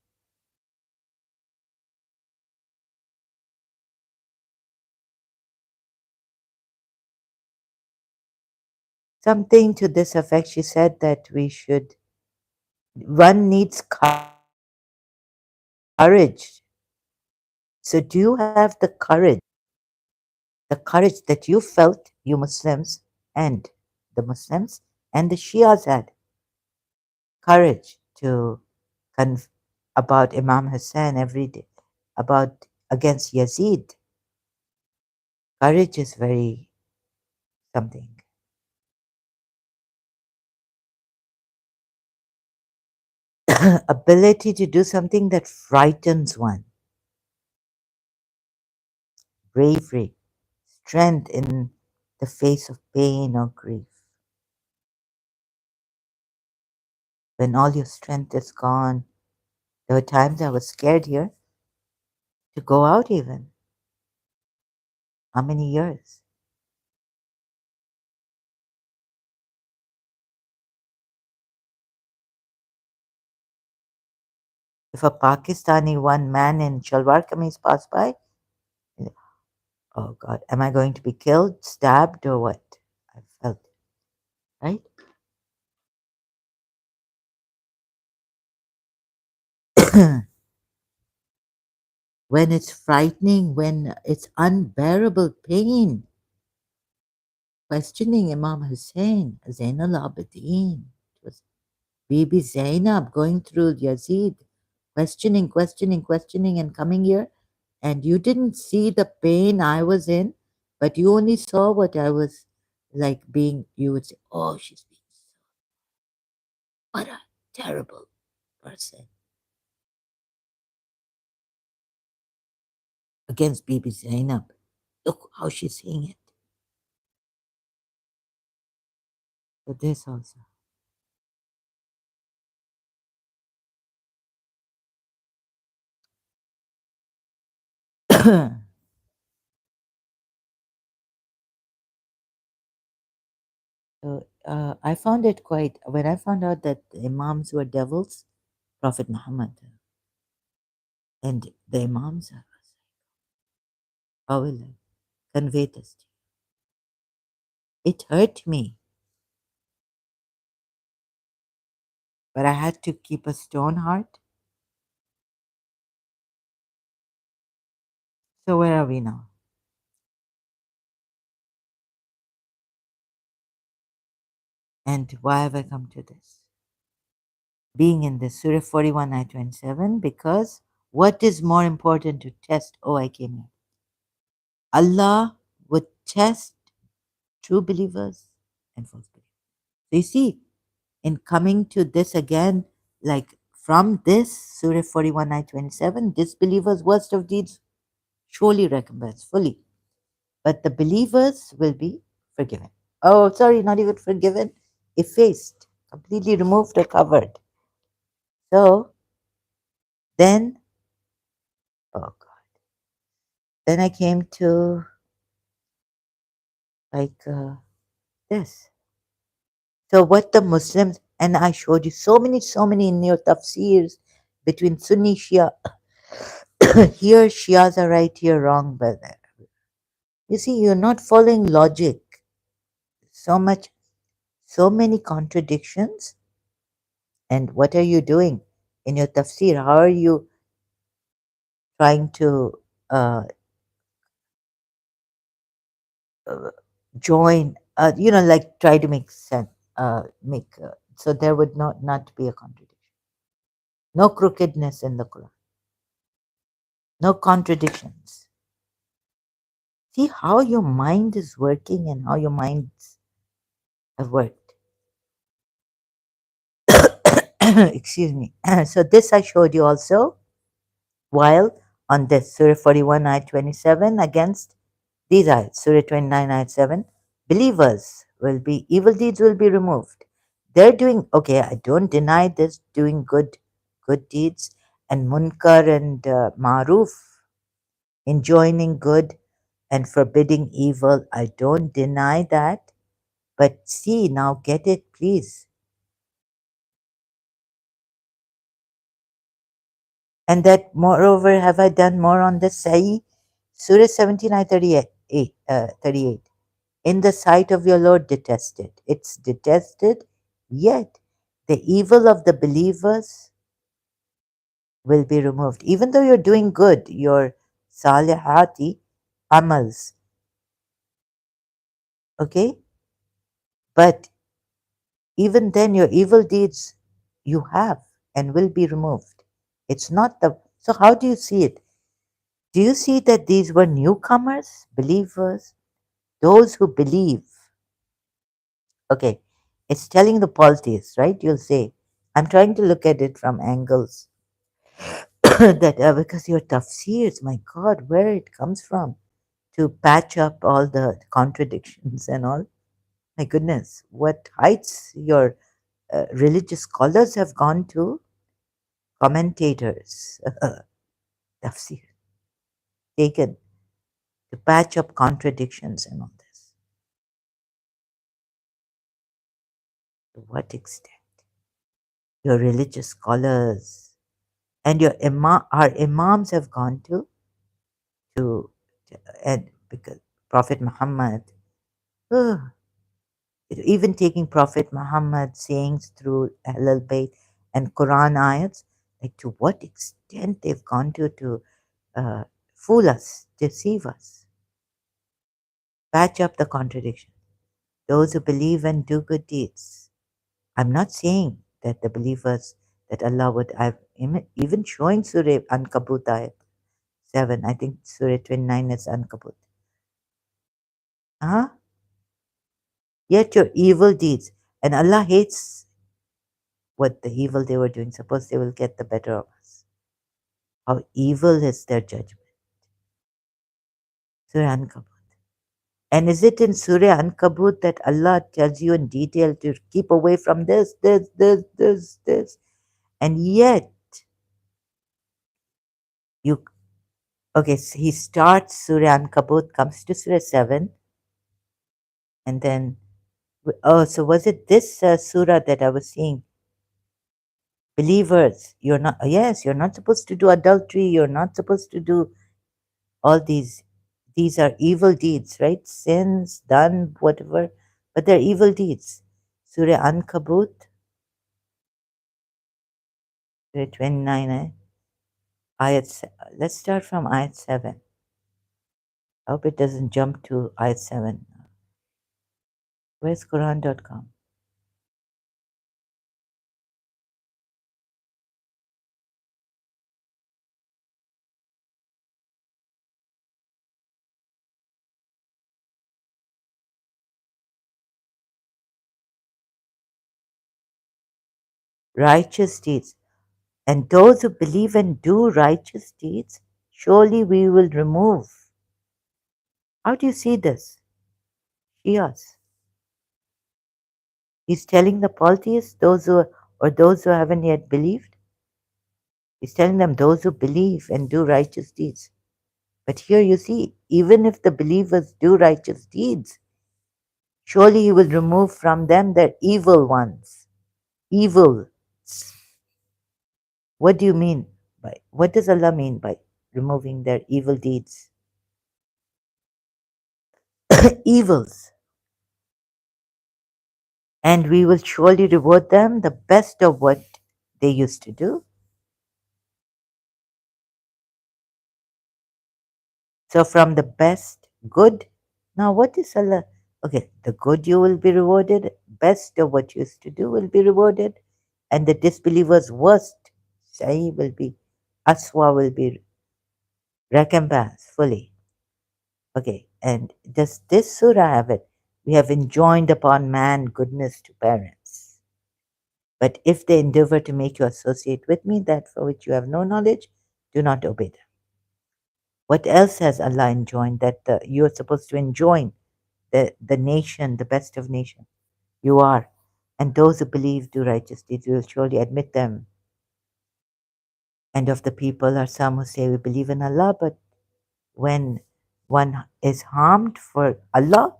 Something to this effect. She said that we should. One needs courage. So, do you have the courage that you felt, you Muslims and the Muslims and the Shias had courage to conf- about Imam Hussein every day, about against Yazid? Courage is very something. Ability to do something that frightens one, bravery, strength in the face of pain or grief. When all your strength is gone, there were times I was scared here to go out even. How many years? If a Pakistani one man in Shalwar Kameez passed by, oh God, am I going to be killed, stabbed, or what? right? When it's frightening, when it's unbearable pain, questioning Imam Hussein, Zainal Abidin. It was Bibi Zainab going through Yazid, questioning, and coming here. And you didn't see the pain I was in, but you only saw what I was like being. You would say, oh, she's being what a terrible person against Bibi Zainab. Look how she's saying it. But this also. So I found it quite, when I found out that the Imams were devils, Prophet Muhammad and the Imams, how will I convey this to you? It hurt me, but I had to keep a stone heart. So where are we now? And why have I come to this? Being in the Surah 41, Ayat 27, because what is more important to test? Oh, I came here. Allah would test true believers and false believers. So you see, in coming to this again, like from this Surah 41, Ayat 27, disbelievers' worst of deeds surely recompensed fully, but the believers will be forgiven. Oh, sorry, not even forgiven, effaced, completely removed or covered. So then, oh God, then I came to like this. So what the Muslims, and I showed you so many in your tafsirs between Sunni Shia. Here Shias are right, here wrong, but you see, you're not following logic. So much, so many contradictions. And what are you doing in your tafsir? How are you trying to uh, uh, join? Like try to make sense. So there would not be a contradiction. No crookedness in the Quran. No contradictions. See how your mind is working and how your minds have worked. Excuse me. So this I showed you also while on this Surah 41 ayat 27 against these ayats, Surah 29 ayat 7, believers will be, evil deeds will be removed. They're doing, okay, I don't deny this, doing good deeds and munkar and maruf, enjoining good and forbidding evil. I don't deny that. But see, now get it, please. And that moreover, have I done more on this? Sahi? Surah 17, ayat 38. In the sight of your Lord, detested. It's detested, yet the evil of the believers will be removed. Even though you're doing good, your salihati amals, okay? But even then, your evil deeds you have and will be removed. It's not the. So, how do you see it? Do you see that these were newcomers, believers, those who believe? Okay, it's telling the polytheists, right? You'll say, I'm trying to look at it from angles that because your tafsirs, my God, where it comes from to patch up all the contradictions and all. My goodness, what heights your religious scholars have gone to, commentators, tafsir, taken to patch up contradictions and all this. To what extent? Your religious scholars and our imams have gone to and because Prophet Muhammad, oh, even taking Prophet Muhammad's sayings through Halal Bayt and Quran ayats, like to what extent they've gone to uh, fool us, deceive us, patch up the contradiction. Those who believe and do good deeds. I'm not saying that the believers that Allah would, I've even showing Surah Ankabut ayat 7, I think Surah 29 is Ankabut. Huh? Yet your evil deeds, and Allah hates what the evil they were doing. Suppose they will get the better of us. How evil is their judgment. Surah Ankabut. And is it in Surah Ankabut that Allah tells you in detail to keep away from this? And yet, you, okay, so he starts Surah Ankabut, comes to Surah 7, and then, oh, so was it this surah that I was seeing? Believers, you're not, yes, you're not supposed to do adultery, you're not supposed to do all these are evil deeds, right? Sins done, whatever, but they're evil deeds. Surah Ankabut, Surah 29, let's start from ayat 7. I hope it doesn't jump to ayat 7. Where's Quran.com? Righteous deeds. And those who believe and do righteous deeds, surely we will remove. How do you see this? Shias. He's telling the polytheists, those who haven't yet believed, he's telling them those who believe and do righteous deeds. But here you see, even if the believers do righteous deeds, surely he will remove from them their evil ones. Evil. What do you mean by, what does Allah mean by removing their evil deeds? Evils. And we will surely reward them the best of what they used to do. So, from the best, good. Now, what is Allah? Okay, the good you will be rewarded, best of what you used to do will be rewarded, and the disbelievers' worst, say, will be, aswa will be recompensed fully. Okay, and does this surah have it? We have enjoined upon man goodness to parents. But if they endeavor to make you associate with me that for which you have no knowledge, do not obey them. What else has Allah enjoined that you are supposed to enjoin? The nation, the best of nations. You are. And those who believe do righteous deeds, we will surely admit them. And of the people are some who say we believe in Allah, but when one is harmed for Allah,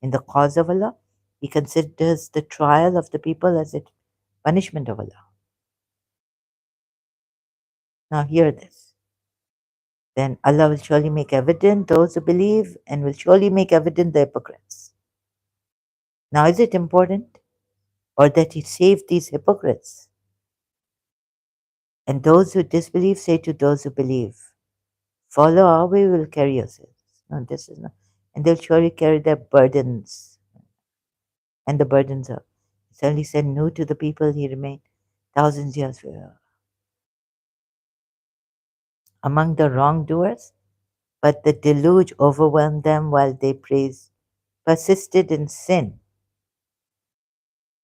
in the cause of Allah, he considers the trial of the people as a punishment of Allah. Now hear this. Then Allah will surely make evident those who believe and will surely make evident the hypocrites. Now is it important or that he saved these hypocrites? And those who disbelieve say to those who believe, follow our way, we will carry yourselves. No, this is not. And they'll surely carry their burdens. And the burdens are. Suddenly said no to the people, he remained thousands years among the wrongdoers, but the deluge overwhelmed them while they persisted in sin,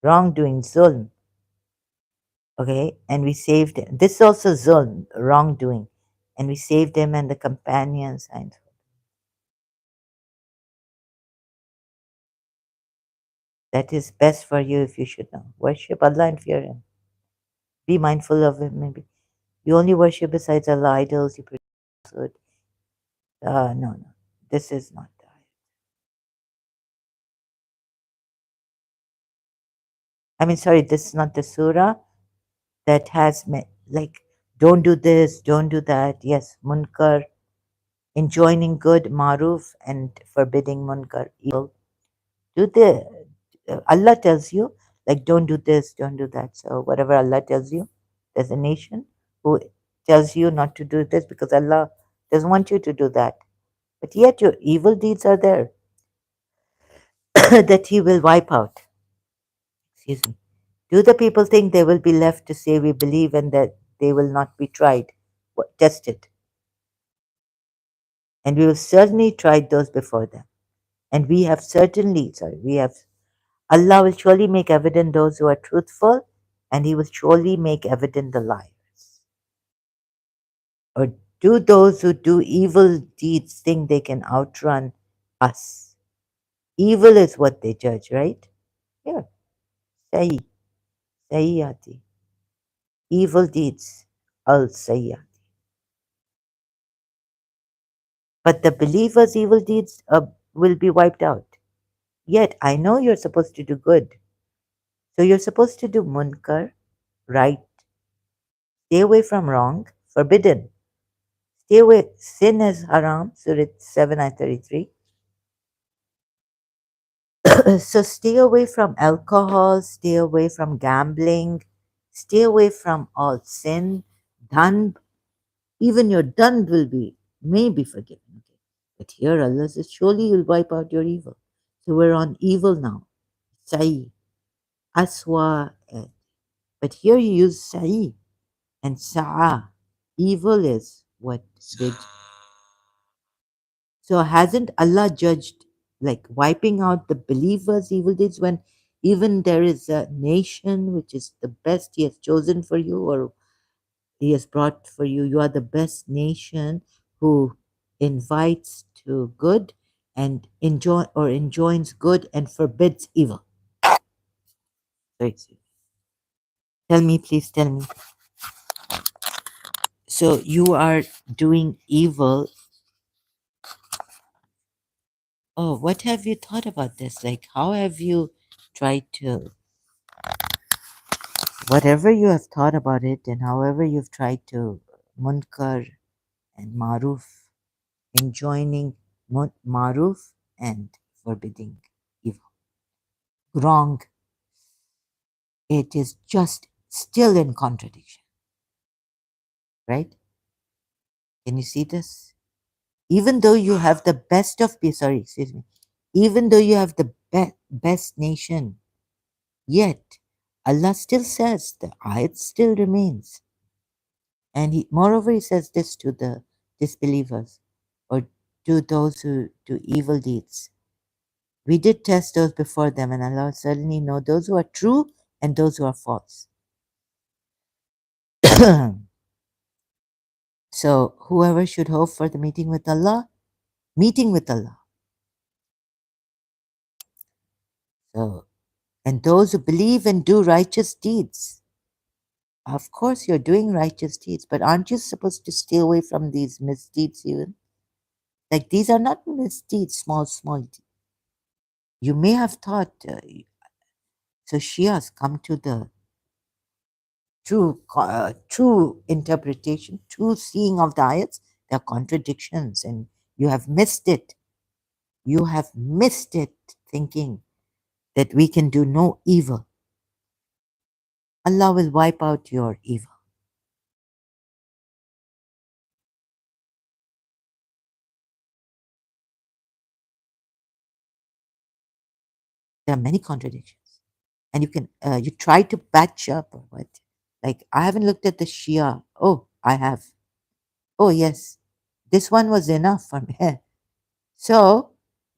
wrongdoing, zulm. Okay, and we saved him. This is also zulm, wrongdoing. And we saved him and the companions. And that is best for you if you should know. Worship Allah and fear Him. Be mindful of Him, maybe. You only worship besides Allah idols, you produce. No. This is not that. I mean, sorry, this is not the surah that has, like, don't do this, don't do that. Yes, munkar, enjoining good, maruf, and forbidding munkar, evil. Do the Allah tells you, like, don't do this, don't do that. So whatever Allah tells you, there's a nation who tells you not to do this because Allah doesn't want you to do that. But yet your evil deeds are there that He will wipe out. Excuse me. Do the people think they will be left to say we believe and that they will not be tried, tested? And we will certainly try those before them. And we have certainly, sorry, we have, Allah will surely make evident those who are truthful, and He will surely make evident the liars. Or do those who do evil deeds think they can outrun us? Evil is what they judge, right? Here, Sahi, Sayyati. Evil deeds, al Sayyati. But the believers' evil deeds will be wiped out. Yet I know you're supposed to do good. So you're supposed to do munkar, right? Stay away from wrong, forbidden. Stay away. Sin is haram, Surah 7, Ayat 33. So stay away from alcohol, stay away from gambling, stay away from all sin. Dhan, even your dhan will be, may be forgiven. Okay. But here Allah says, surely you'll wipe out your evil. So we're on evil now. Sa'i, aswa. But here you use sa'i and sa'a. Evil is what they. So hasn't Allah judged, like wiping out the believers' evil deeds when even there is a nation which is the best He has chosen for you or He has brought for you? You are the best nation who invites to good and enjoins good and forbids evil. Right. Tell me, please tell me. So you are doing evil. Oh, what have you thought about this? Like, how have you tried to, whatever you have thought about it, and however you've tried to munkar and maruf, enjoining maruf and forbidding evil, wrong, it is just still in contradiction, right? Can you see this? Even though you have the best of peace, sorry, excuse me, even though you have the best nation, yet Allah still says the ayat still remains. And moreover, he says this to the disbelievers or to those who do evil deeds. We did test those before them, and Allah certainly know those who are true and those who are false. So whoever should hope for the meeting with Allah, meeting with Allah. So, and those who believe and do righteous deeds. Of course, you're doing righteous deeds, but aren't you supposed to stay away from these misdeeds even? Like these are not misdeeds, small. You may have thought, so Shias come to the true interpretation, true seeing of the ayats. There are contradictions, and you have missed it. You have missed it thinking that we can do no evil. Allah will wipe out your evil. There are many contradictions. And you can you try to patch up or what. Like I haven't looked at the Shia. Oh, I have. Oh yes, this one was enough for me. So,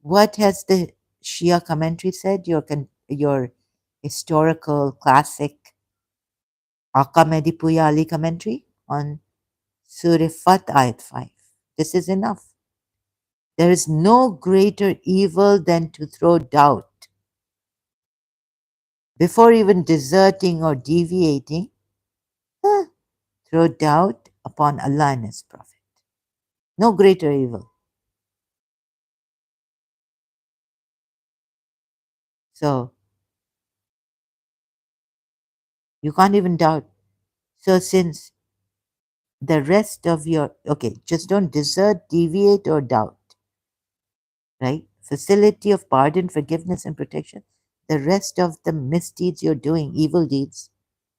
what has the Shia commentary said? Your historical classic Aka Mehdi Puya Ali commentary on Surah Fat Ayat 5. This is enough. There is no greater evil than to throw doubt. Before even deserting or deviating, huh, throw doubt upon Allah and His Prophet. No greater evil. So, you can't even doubt. So, since the rest of your, okay, just don't desert, deviate, or doubt, right? Facility of pardon, forgiveness, and protection. the rest of the misdeeds you're doing, evil deeds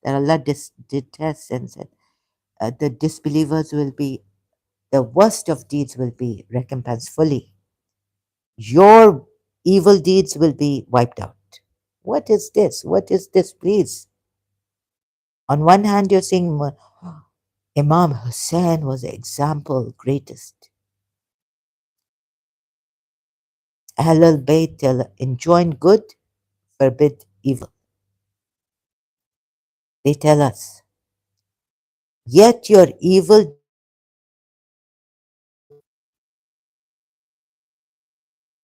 that Allah detests, and said the disbelievers will be, the worst of deeds will be recompensed fully. Your evil deeds will be wiped out. What is this? What is this, please? On one hand, you're saying Imam Hussein was the example, greatest. Ahlul Bayt enjoin good, forbid evil. They tell us, yet your evil.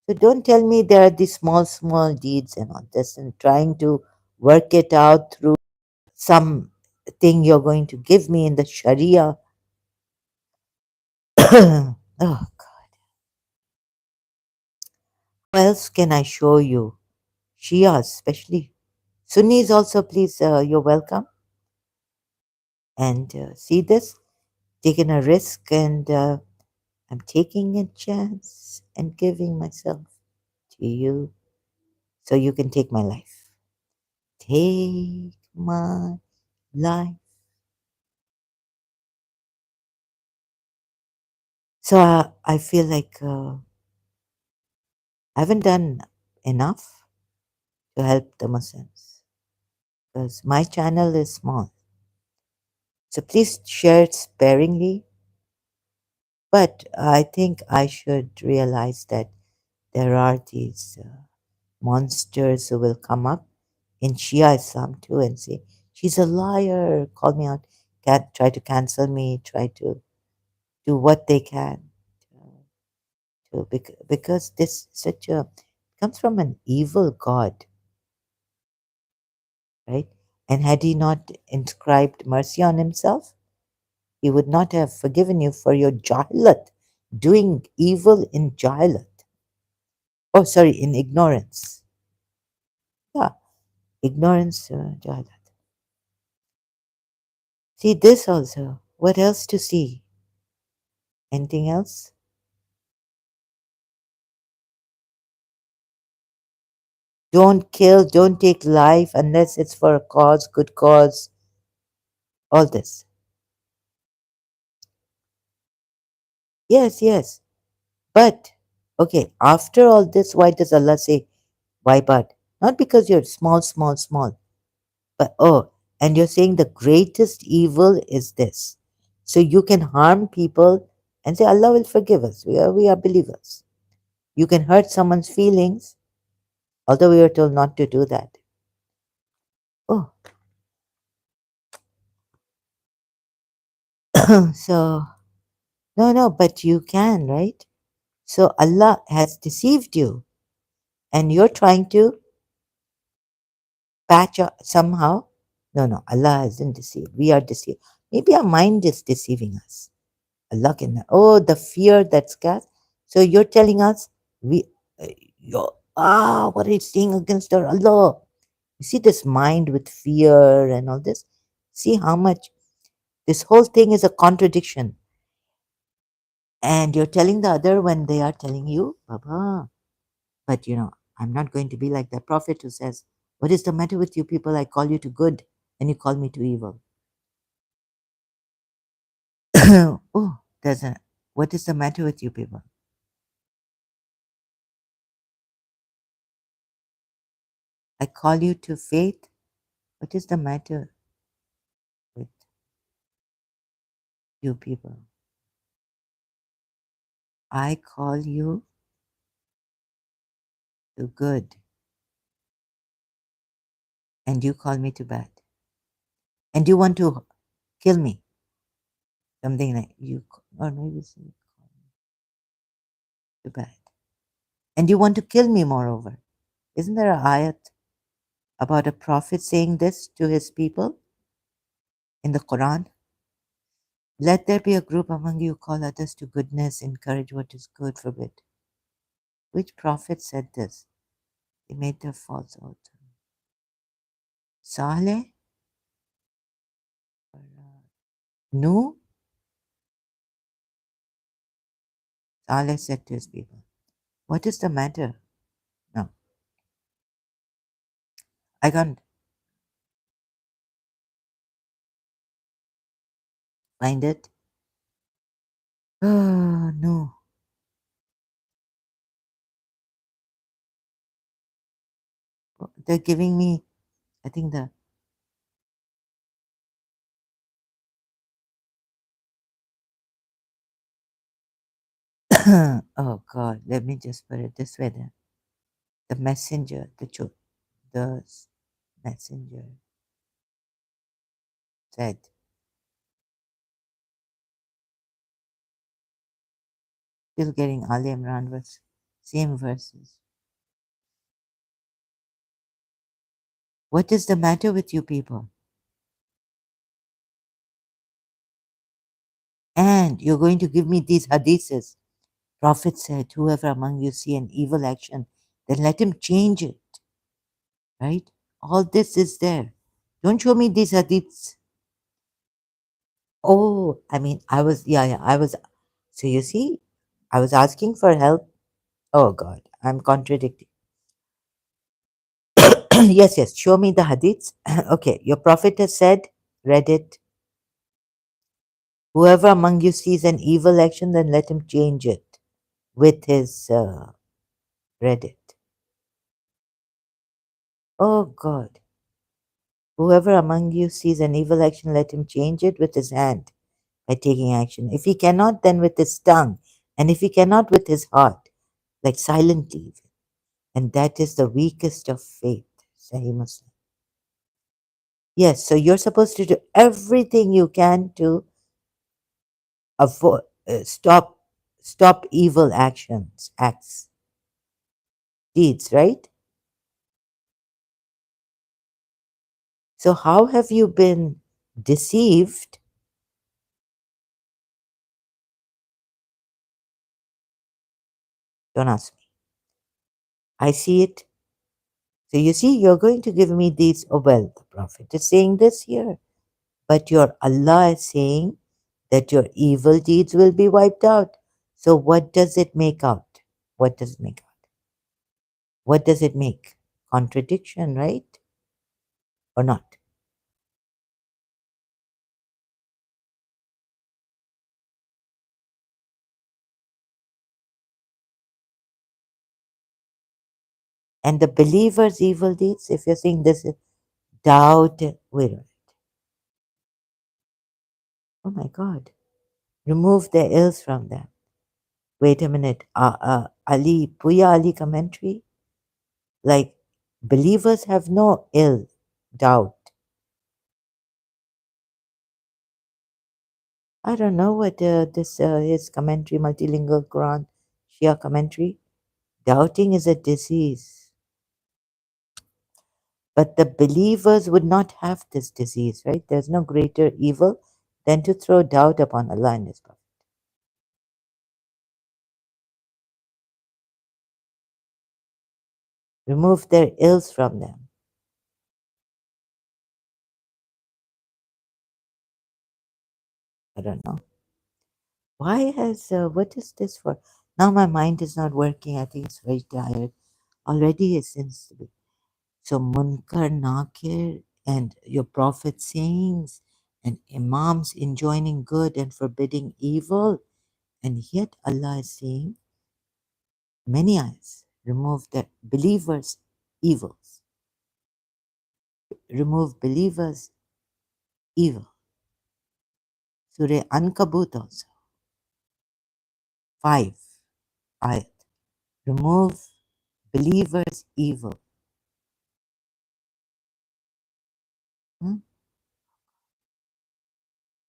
So don't tell me there are these small, small deeds and all this, and trying to work it out through some thing you're going to give me in the Sharia. Oh, who else can I show you? Shia, especially. Sunnis also, please, you're welcome. And see this? Taking a risk, and I'm taking a chance and giving myself to you so you can take my life. Take my life. So I feel like I haven't done enough to help the Muslims because my channel is small. So please share it sparingly. But I think I should realize that there are these monsters who will come up in Shia Islam too and say, she's a liar, call me out, try to cancel me, try to do what they can. Because this such a comes from an evil God, right? And had he not inscribed mercy on himself, he would not have forgiven you for your jahilat, doing evil in jahilat. Oh, sorry, in ignorance. Yeah, ignorance, jahilat. See this also. What else to see? Anything else? Don't kill, don't take life unless it's for a cause, good cause. All this. Yes, yes. But, okay, after all this, why does Allah say, why but? Not because you're small, small, small, but oh, and you're saying the greatest evil is this. So you can harm people and say, Allah will forgive us. We are believers. You can hurt someone's feelings, although we are told not to do that. Oh, so, no, no, but you can, right? So Allah has deceived you, and you're trying to patch up somehow. No, no, Allah hasn't deceived. We are deceived. Maybe our mind is deceiving us. Allah can. Oh, the fear that's cast. So you're telling us we, you're, what are you saying against our Allah? You see this mind with fear and all this. See how much this whole thing is a contradiction. And you're telling the other when they are telling you, Baba. But I'm not going to be like that prophet who says, what is the matter with you people? I call you to good and you call me to evil. Oh, there's a, what is the matter with you people? I call you to faith. What is the matter with you people? I call you to good and you call me to bad. And you want to kill me. Something like you, or maybe say to bad. And you want to kill me moreover. Isn't there a ayat about a prophet saying this to his people in the Quran? Let there be a group among you who call others to goodness, encourage what is good, forbid. Which prophet said this? They made their false altar. Saleh? No. Saleh said to his people, what is the matter? No. I can't find it. Oh, no. They're giving me, I think the, oh God, let me just put it this way then. The messenger, the messenger said, still getting Ali Imran verse, same verses. What is the matter with you people? And you're going to give me these hadiths. Prophet said, whoever among you see an evil action, then let him change it. Right? All this is there. Don't show me these hadiths. Oh, I mean, I was. So you see, I was asking for help. Oh God, I'm contradicting. Yes, yes, show me the hadiths. Okay, your prophet has said, read it. Whoever among you sees an evil action, then let him change it with his, read it. Oh God. Whoever among you sees an evil action, let him change it with his hand by taking action. If he cannot, then with his tongue. And if he cannot, with his heart, like silently. And that is the weakest of faith. Sahih Muslim. Yes, so you're supposed to do everything you can to avoid, stop evil acts, deeds, right? So how have you been deceived? Don't ask me. I see it. So you see, you're going to give me these. Oh well, the Prophet is saying this here, but your Allah is saying that your evil deeds will be wiped out. So what does it make out? What does it make out? What does it make? Contradiction, right? Or not? And the believer's evil deeds, if you're saying this is doubt, wait a minute. Oh my God. Remove the ills from them. Wait a minute. Ali, Puya Ali commentary? Like, believers have no ill doubt. I don't know what this his commentary, multilingual Quran, Shia commentary. Doubting is a disease. But the believers would not have this disease, right? There's no greater evil than to throw doubt upon Allah and His Prophet. Remove their ills from them. I don't know. Why has, what is this for? Now my mind is not working. I think it's very tired. Already it seems to be. So Munkar Nakir and your Prophet sayings and Imams enjoining good and forbidding evil. And yet Allah is saying many ayahs, remove the believers' evils. Remove believers' evil. Surah Ankabut also. 5 ayat. Remove believers' evil. Hmm?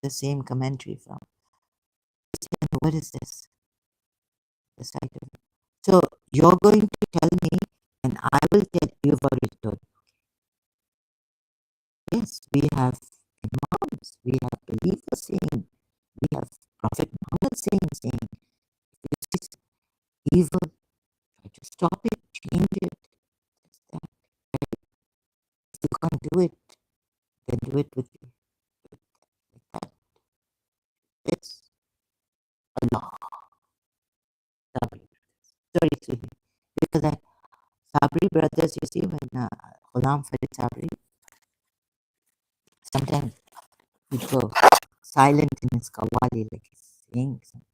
The same commentary from. What is this? The side of it. So you're going to tell me, and I will tell you what it told. Yes, we have imams, we have believers saying, we have Prophet Muhammad saying, this is evil, try to stop it, change it. That. If you can't do it, then do it with that. It's Allah. Sabri. Sorry, excuse me. Because that Sabri brothers, you see, when Ghulam Farid Sabri, sometimes he'd go silent in his qawwali, like he's saying something.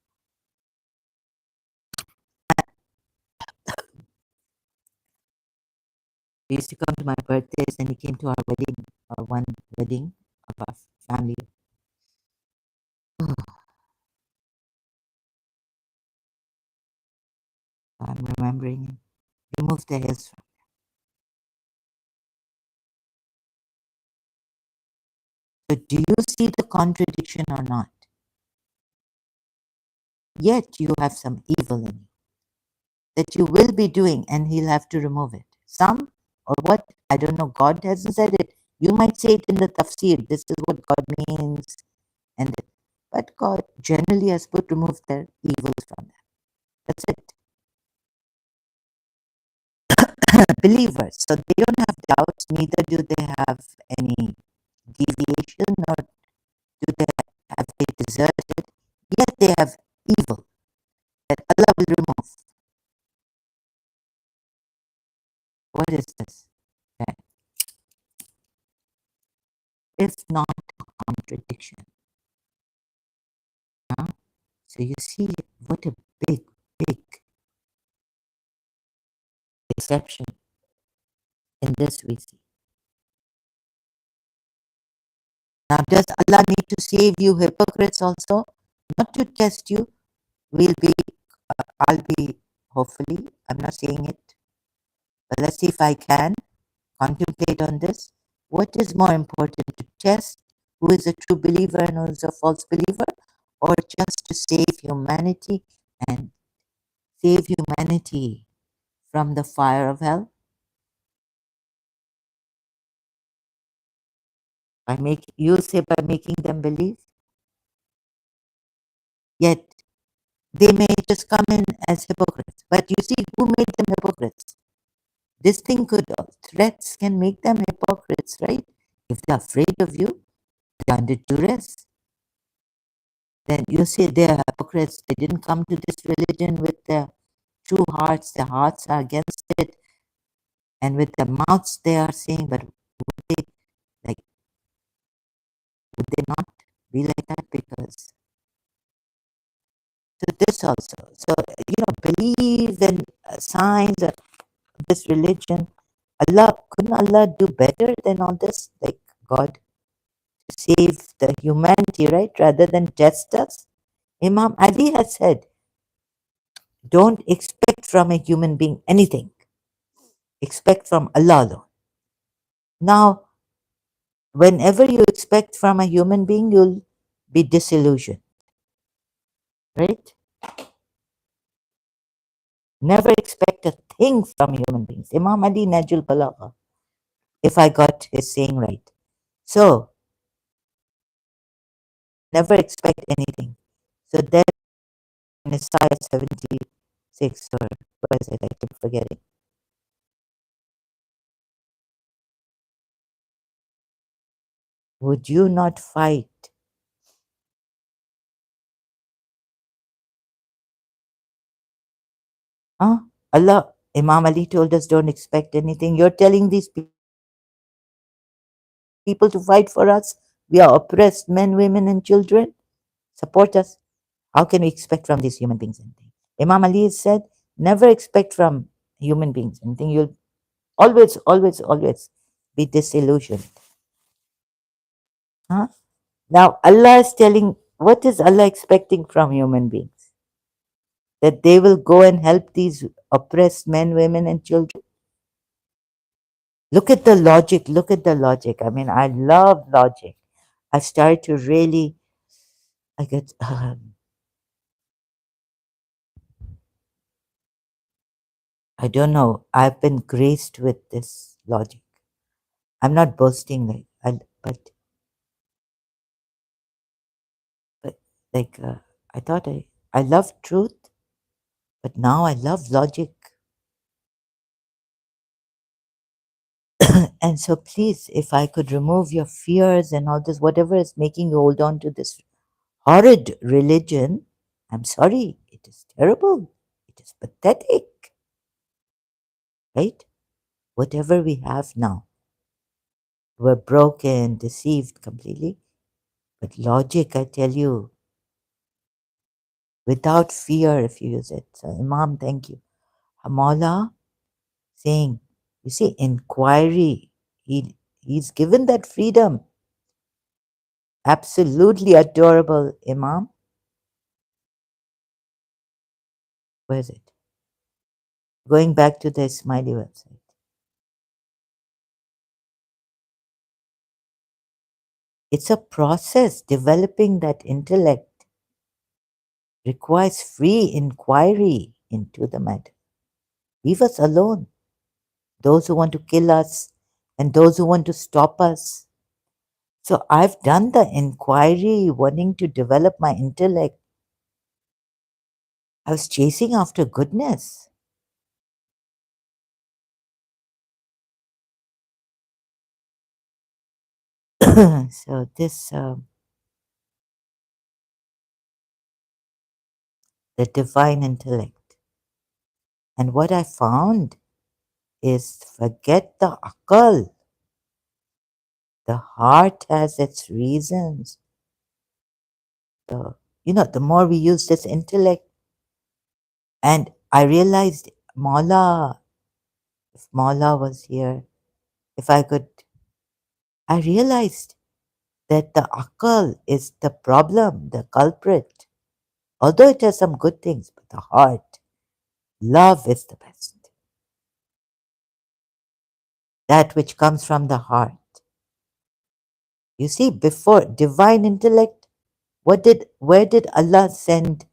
He used to come to my birthdays, and he came to our wedding, one wedding of our family. I'm remembering him. Remove the hairs from. So do you see the contradiction or not? Yet you have some evil in you that you will be doing, and he'll have to remove it. Some or what? I don't know. God hasn't said it. You might say it in the tafsir. This is what God means, and but God generally has put remove their evils from them. That's it. Believers, so they don't have doubts. Neither do they have any deviation, nor do they have they deserted. Yet they have evil that Allah will remove. What is this? That is not a contradiction. Huh? So you see what a big, big exception in this we see. Now, does Allah need to save you hypocrites also? Not to test you. We'll be, I'll be, hopefully, I'm not saying it, but let's see if I can contemplate on this. What is more important, to test who is a true believer and who is a false believer, or just to save humanity and save humanity from the fire of hell? You'll say by making them believe, yet they may just come in as hypocrites. But you see, who made them hypocrites? This thing could, threats can make them hypocrites, right? If they're afraid of you, they're under duress. Then you say they're hypocrites. They didn't come to this religion with their true hearts. Their hearts are against it. And with their mouths they are saying, but would they, like, would they not be like that? Because so this also. So, believe in signs of this religion. Couldn't Allah do better than all this? Like God to save the humanity, right? Rather than test us. Imam Ali has said, don't expect from a human being anything. Expect from Allah alone. Now, whenever you expect from a human being, you'll be disillusioned, right? Never expect a thing from human beings. Imam Ali Najul Balagha, if I got his saying right. So, never expect anything. So then in Isaiah 76, or what is it? I keep forgetting. Would you not fight? Huh? Allah, Imam Ali told us don't expect anything. You're telling these people to fight for us. We are oppressed men, women, and children. Support us. How can we expect from these human beings anything? Imam Ali said, never expect from human beings anything. You'll always, always, always be disillusioned. Huh? Now, Allah is telling, what is Allah expecting from human beings? That they will go and help these oppressed men, women, and children? Look at the logic. Look at the logic. I mean, I love logic. I started to really, I get, I don't know. I've been graced with this logic. I'm not boasting, but like, I thought I love truth, but now I love logic. And so please, if I could remove your fears and all this, whatever is making you hold on to this horrid religion, I'm sorry, it is terrible. It is pathetic, right? Whatever we have now. We're broken, deceived completely. But logic, I tell you, without fear if you use it. So, Imam, thank you. Hamala saying, you see, inquiry, he's given that freedom. Absolutely adorable, Imam. Where is it? Going back to the Smiley website. It's a process. Developing that intellect requires free inquiry into the matter. Leave us alone. Those who want to kill us and those who want to stop us. So I've done the inquiry, wanting to develop my intellect. I was chasing after goodness. So this, the divine intellect. And what I found is forget the akal. The heart has its reasons. The, the more we use this intellect, and I realized Mala, if Mala was here, if I could, I realized that the akal is the problem, the culprit. Although it has some good things, but the heart, love is the best. That which comes from the heart. You see, before divine intellect, where did Allah send?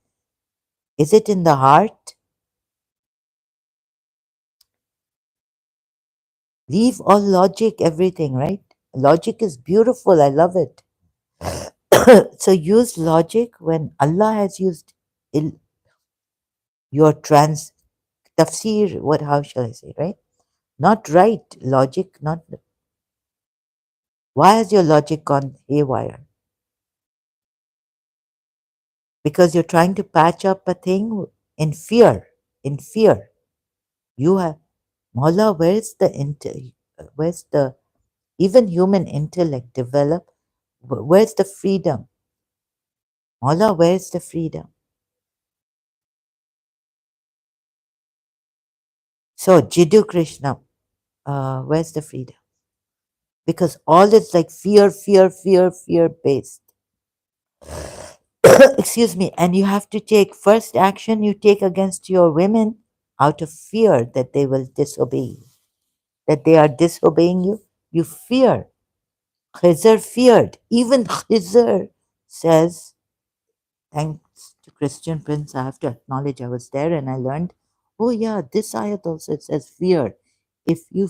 Is it in the heart? Leave all logic, everything, right? Logic is beautiful. I love it. So use logic when Allah has used your tafsir. What? How shall I say? Right? Not right logic. Not. Why has your logic gone haywire? Because you're trying to patch up a thing in fear. In fear, you have Mawla. Where's the even human intellect develop? Where's the freedom? Mawla, where's the freedom? So Jiddu Krishna, where's the freedom? Because all is like fear, fear, fear, fear based. Excuse me. And you have to take first action you take against your women out of fear that they will disobey you, that they are disobeying you. You fear. Khizr feared. Even Khizr says, thanks to Christian Prince, I have to acknowledge I was there and I learned, oh yeah, this ayat also it says fear. If you,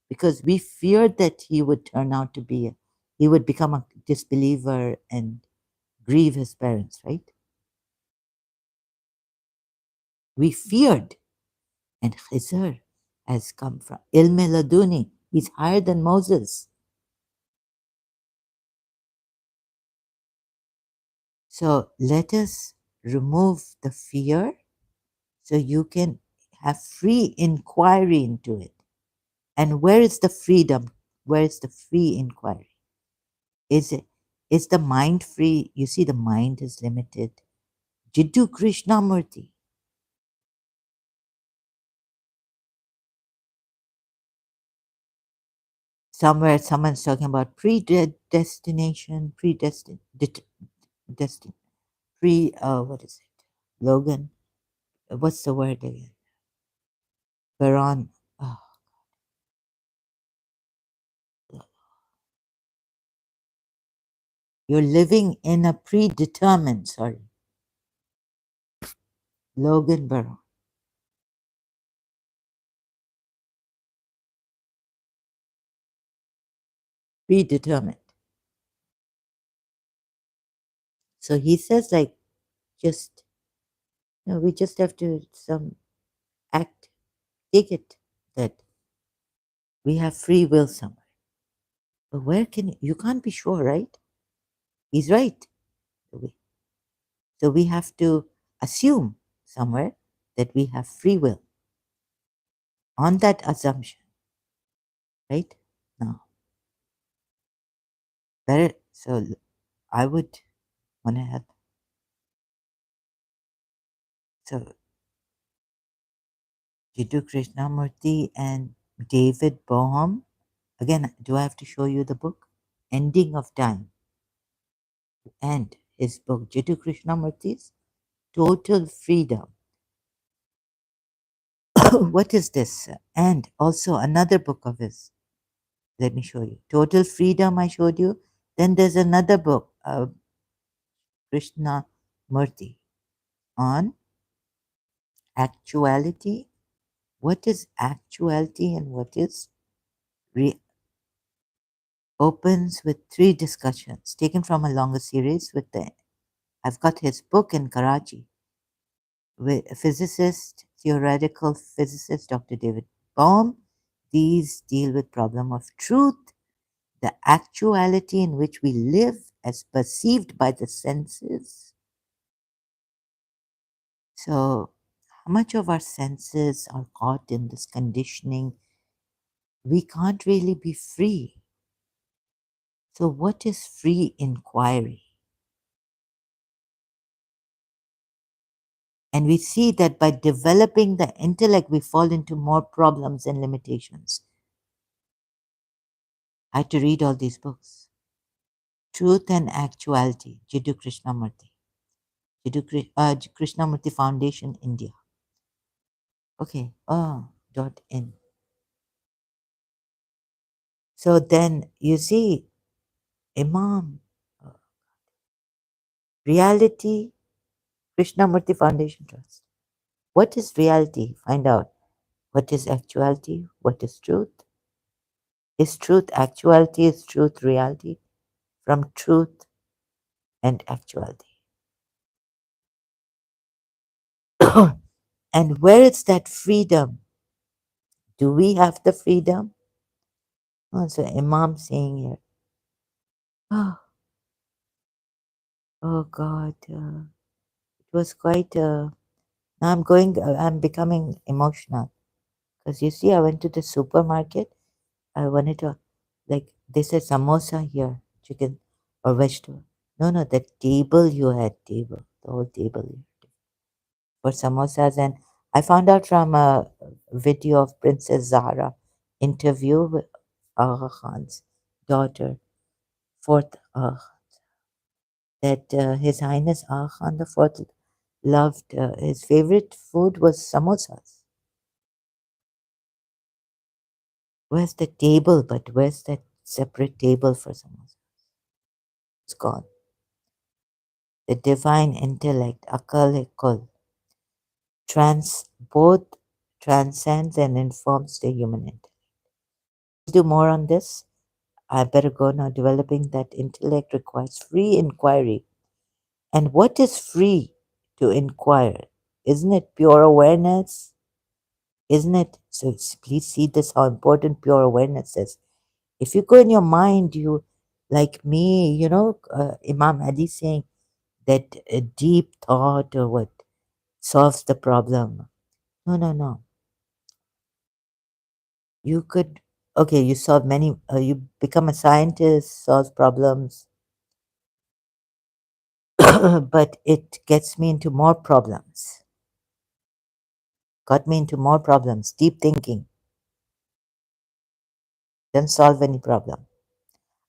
because we feared that he would turn out to be, he would become a disbeliever and grieve his parents, right? We feared. And Khizr has come from Ilme Laduni. He's higher than Moses. So let us remove the fear so you can have free inquiry into it. And where is the freedom? Where is the free inquiry? Is the mind free? You see, the mind is limited. Jiddu Krishnamurti. Somewhere someone's talking about predestination, destin, what is it? Logan. What's the word again? Baron. Oh, you're living in a predetermined, sorry. Logan Baron. Predetermined. So he says, like, just, we just have to some act, take it that we have free will somewhere. But where you can't be sure, right? He's right. So we have to assume somewhere that we have free will on that assumption, right? Now, Better, so I would want to help. So Jiddu Krishnamurti and David Bohm. Again, do I have to show you the book? Ending of Time, and his book Jiddu Krishnamurti's Total Freedom. What is this? And also another book of his. Let me show you. Total Freedom, I showed you. Then there's another book, Krishna Murti, on actuality. What is actuality and what is opens with three discussions taken from a longer series with the I've got his book in Karachi with physicist, theoretical physicist Dr. David Bohm. These deal with problem of truth, the actuality in which we live as perceived by the senses. So how much of our senses are caught in this conditioning? We can't really be free. So what is free inquiry? And we see that by developing the intellect, we fall into more problems and limitations. I had to read all these books. Truth and Actuality, Jiddu Krishnamurti. Krishnamurti Foundation, India. Okay, .in. So then you see, Imam, reality, Krishnamurti Foundation Trust. What is reality? Find out. What is actuality? What is truth? Is truth actuality? Is truth reality? From truth and actuality. And where is that freedom? Do we have the freedom? Oh, so Imam saying here, oh, oh God, it was quite. Now I'm becoming emotional because you see, I went to the supermarket. I wanted to, like, they said samosa here, chicken or vegetable. No, no, the table you had, the whole table you had for samosas. And I found out from a video of Princess Zahra interview with Aga Khan's daughter, fourth that His Highness Aga Khan the Fourth loved, his favorite food was samosas. Where's the table? But where's that separate table for samosas? It's gone. The divine intellect, Akal e Kul, both transcends and informs the human intellect. Do more on this. I better go now. Developing that intellect requires free inquiry. And what is free to inquire? Isn't it pure awareness? Isn't it? So please see this how important pure awareness is. If you go in your mind, you like me, Imam Ali saying that a deep thought or what solves the problem. No, no, no. You could, okay, you solve many, you become a scientist, solve problems, but it gets me into more problems. Got me into more problems. Deep thinking doesn't solve any problem.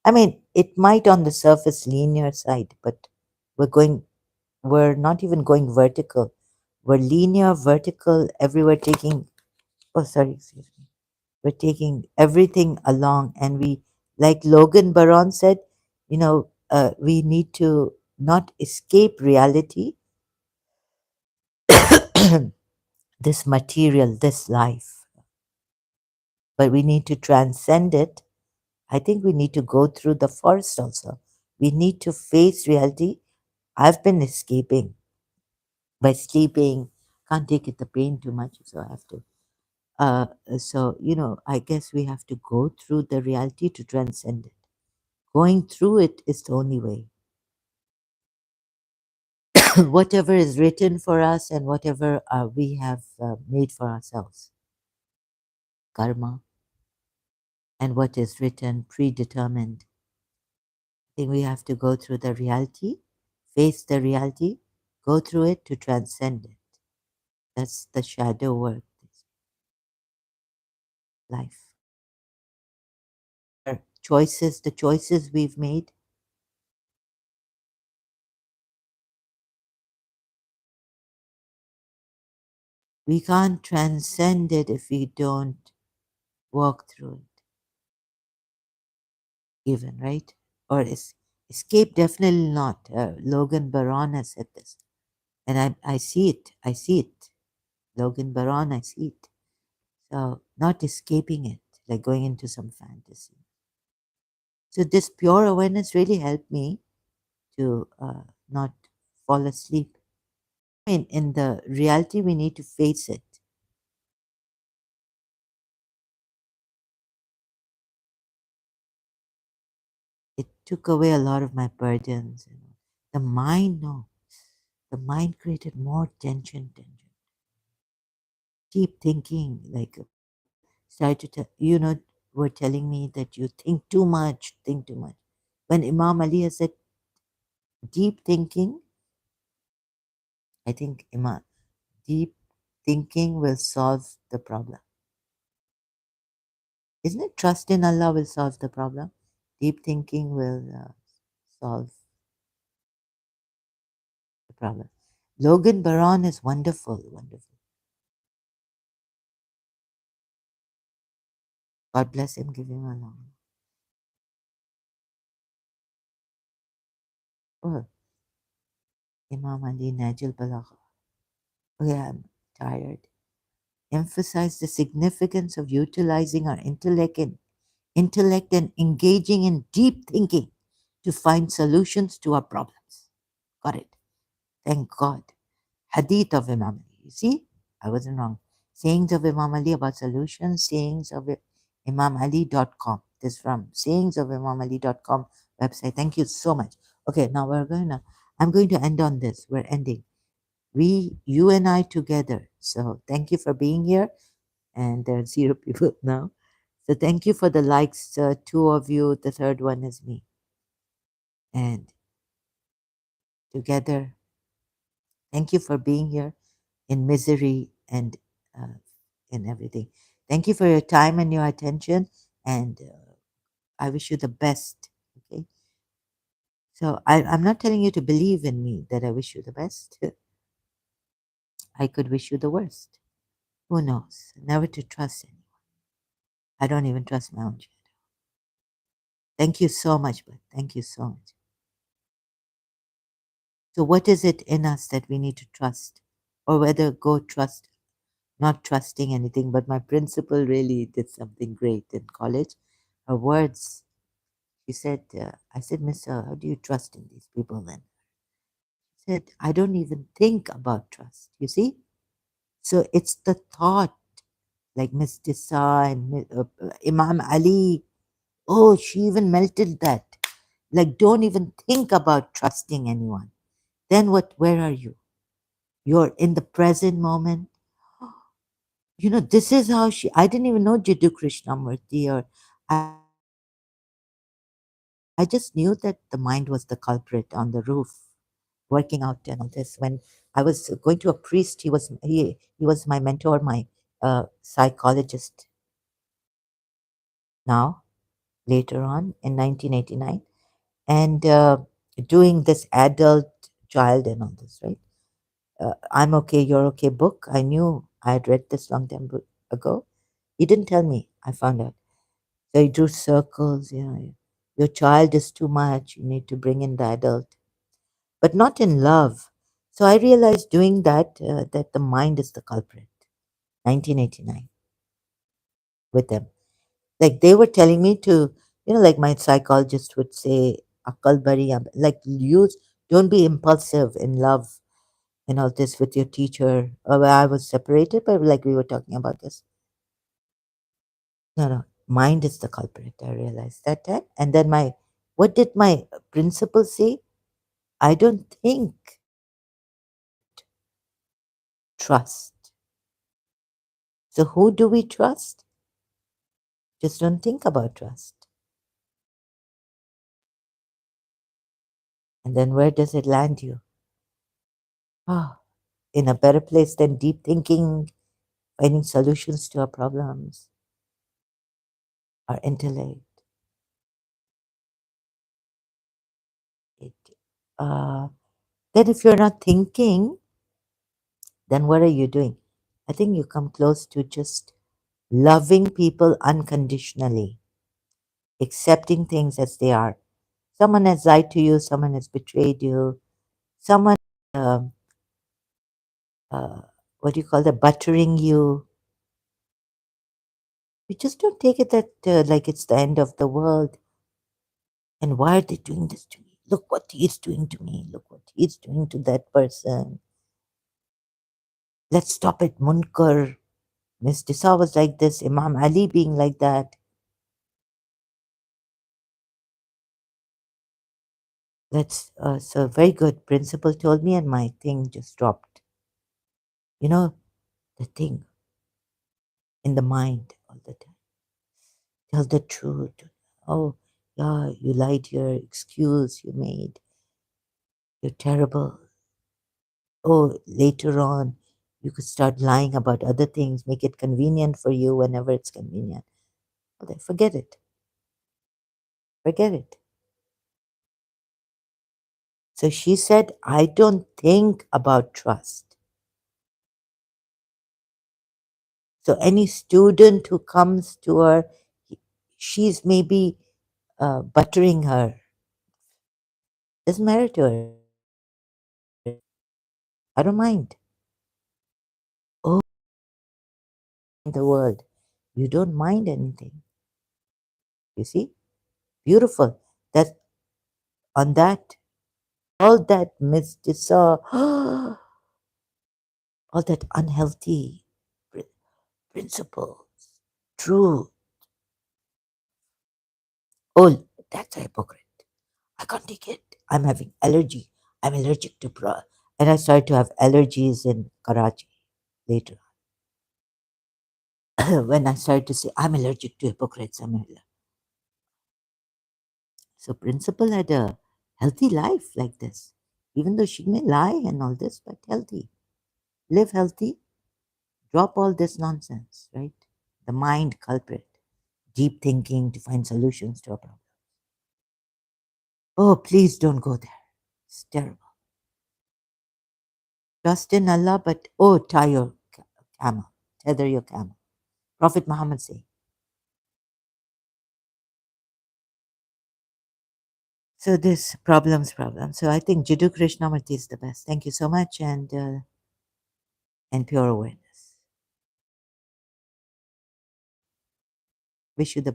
I mean, it might on the surface linear side, but we're going, we're not even going vertical. We're linear, vertical, everywhere taking, oh, sorry, excuse me. We're taking everything along, and we, like Logan Baron said, we need to not escape reality, this material, this life, but we need to transcend it. I think we need to go through the forest also. We need to face reality. I've been escaping by sleeping, can't take it the pain too much, so I have to. So, I guess we have to go through the reality to transcend it. Going through it is the only way. Whatever is written for us and whatever we have made for ourselves, karma, and what is written, predetermined, I think we have to go through the reality, face the reality, go through it to transcend it. That's the shadow work, life. Our choices, the choices we've made, we can't transcend it if we don't walk through it, even, right? Or escape, definitely not. Logan Baron has said this. And I see it. I see it. Logan Baron, I see it. So, not escaping it, like going into some fantasy. So, this pure awareness really helped me to not fall asleep. I mean, in the reality, we need to face it. It took away a lot of my burdens. The mind, no. The mind created more tension. Deep thinking, like started to, were telling me that you think too much. When Imam Ali has said deep thinking, I think deep thinking will solve the problem. Isn't it? Trust in Allah will solve the problem. Deep thinking will solve the problem. Logan Baron is wonderful, wonderful. God bless him, give him a long. Oh, Imam Ali Najil Balagha. Oh, yeah, I'm tired. Emphasize the significance of utilizing our intellect and engaging in deep thinking to find solutions to our problems. Got it. Thank God. Hadith of Imam Ali. You see, I wasn't wrong. Sayings of Imam Ali about solutions, sayings of imamali.com. This is from sayingsofimamali.com website. Thank you so much. Okay, now I'm going to end on this. We're ending. You and I together. So thank you for being here. And there are 0 people now. So thank you for the likes. 2 of you. The third one is me. And together, thank you for being here in misery and uh, in everything. Thank you for your time and your attention. And I wish you the best. Okay. So I'm not telling you to believe in me that I wish you the best. I could wish you the worst. Who knows? Never to trust anyone. I don't even trust my own shadow. Thank you so much, but thank you so much. So, what is it in us that we need to trust? Or whether go trust, not trusting anything, but my principal really did something great in college. Her words, she said, I said, Mister, how do you trust in these people then? She said, I don't even think about trust. You see? So, it's the thought, like Miss Tissa and Imam Ali. Oh, she even melted that. Like, don't even think about trusting anyone. Then what? Where are you? You're in the present moment. This is how I didn't even know Jiddu Krishnamurti, or I just knew that the mind was the culprit on the roof, working out and all this. When I was going to a priest, he was my mentor, my psychologist now, later on in 1989. And doing this adult child and all this, right? I'm okay, you're okay book. I knew I had read this long time ago. He didn't tell me. I found out. So he drew circles. Your child is too much. You need to bring in the adult, but not in love. So I realized doing that that the mind is the culprit. 1989 with them, like they were telling me to, like my psychologist would say, "Akal bari," like use, don't be impulsive in love and all this with your teacher. I was separated, but like we were talking about this. No, mind is the culprit. I realized that time. And then what did my principal say? I don't think, trust. So who do we trust? Just don't think about trust. And then where does it land you? Ah, in a better place than deep thinking, finding solutions to our problems, our intellect. It, uh, then if you're not thinking, then what are you doing? I think you come close to just loving people unconditionally, accepting things as they are. Someone has lied to you, someone has betrayed you, someone, um uh, what do you call that, buttering you. You just don't take it that like it's the end of the world. And why are they doing this to me? Look what he's doing to me. Look what he's doing to that person. Let's stop it, Munkar. Miss Tisa was like this, Imam Ali being like that. That's so very good. Principal told me, and my thing just dropped. You know, the thing in the mind all the time. Tell the truth. Oh, yeah, you lied here. Excuse you made. You're terrible. Oh, later on, you could start lying about other things, make it convenient for you whenever it's convenient. Okay, forget it. Forget it. So she said, I don't think about trust. So any student who comes to her, she's maybe buttering her. Doesn't matter to her. I don't mind. Oh, in the world, you don't mind anything. You see? Beautiful. That on that, all that mysticism, all that unhealthy principles, truth. Oh, that's a hypocrite. I can't take it. I'm having allergy. I'm allergic to and I started to have allergies in Karachi later on. When I started to say I'm allergic to hypocrites, so principal had a healthy life like this. Even though she may lie and all this, but healthy. Live healthy, drop all this nonsense, right? The mind culprit, deep thinking to find solutions to a problem. Oh, please don't go there. It's terrible. Trust in Allah, but oh, tie your camel, tether your camel. Prophet Muhammad say. So this problem. So I think Jiddu Krishnamurti is the best. Thank you so much, and pure awareness. Wish you the best.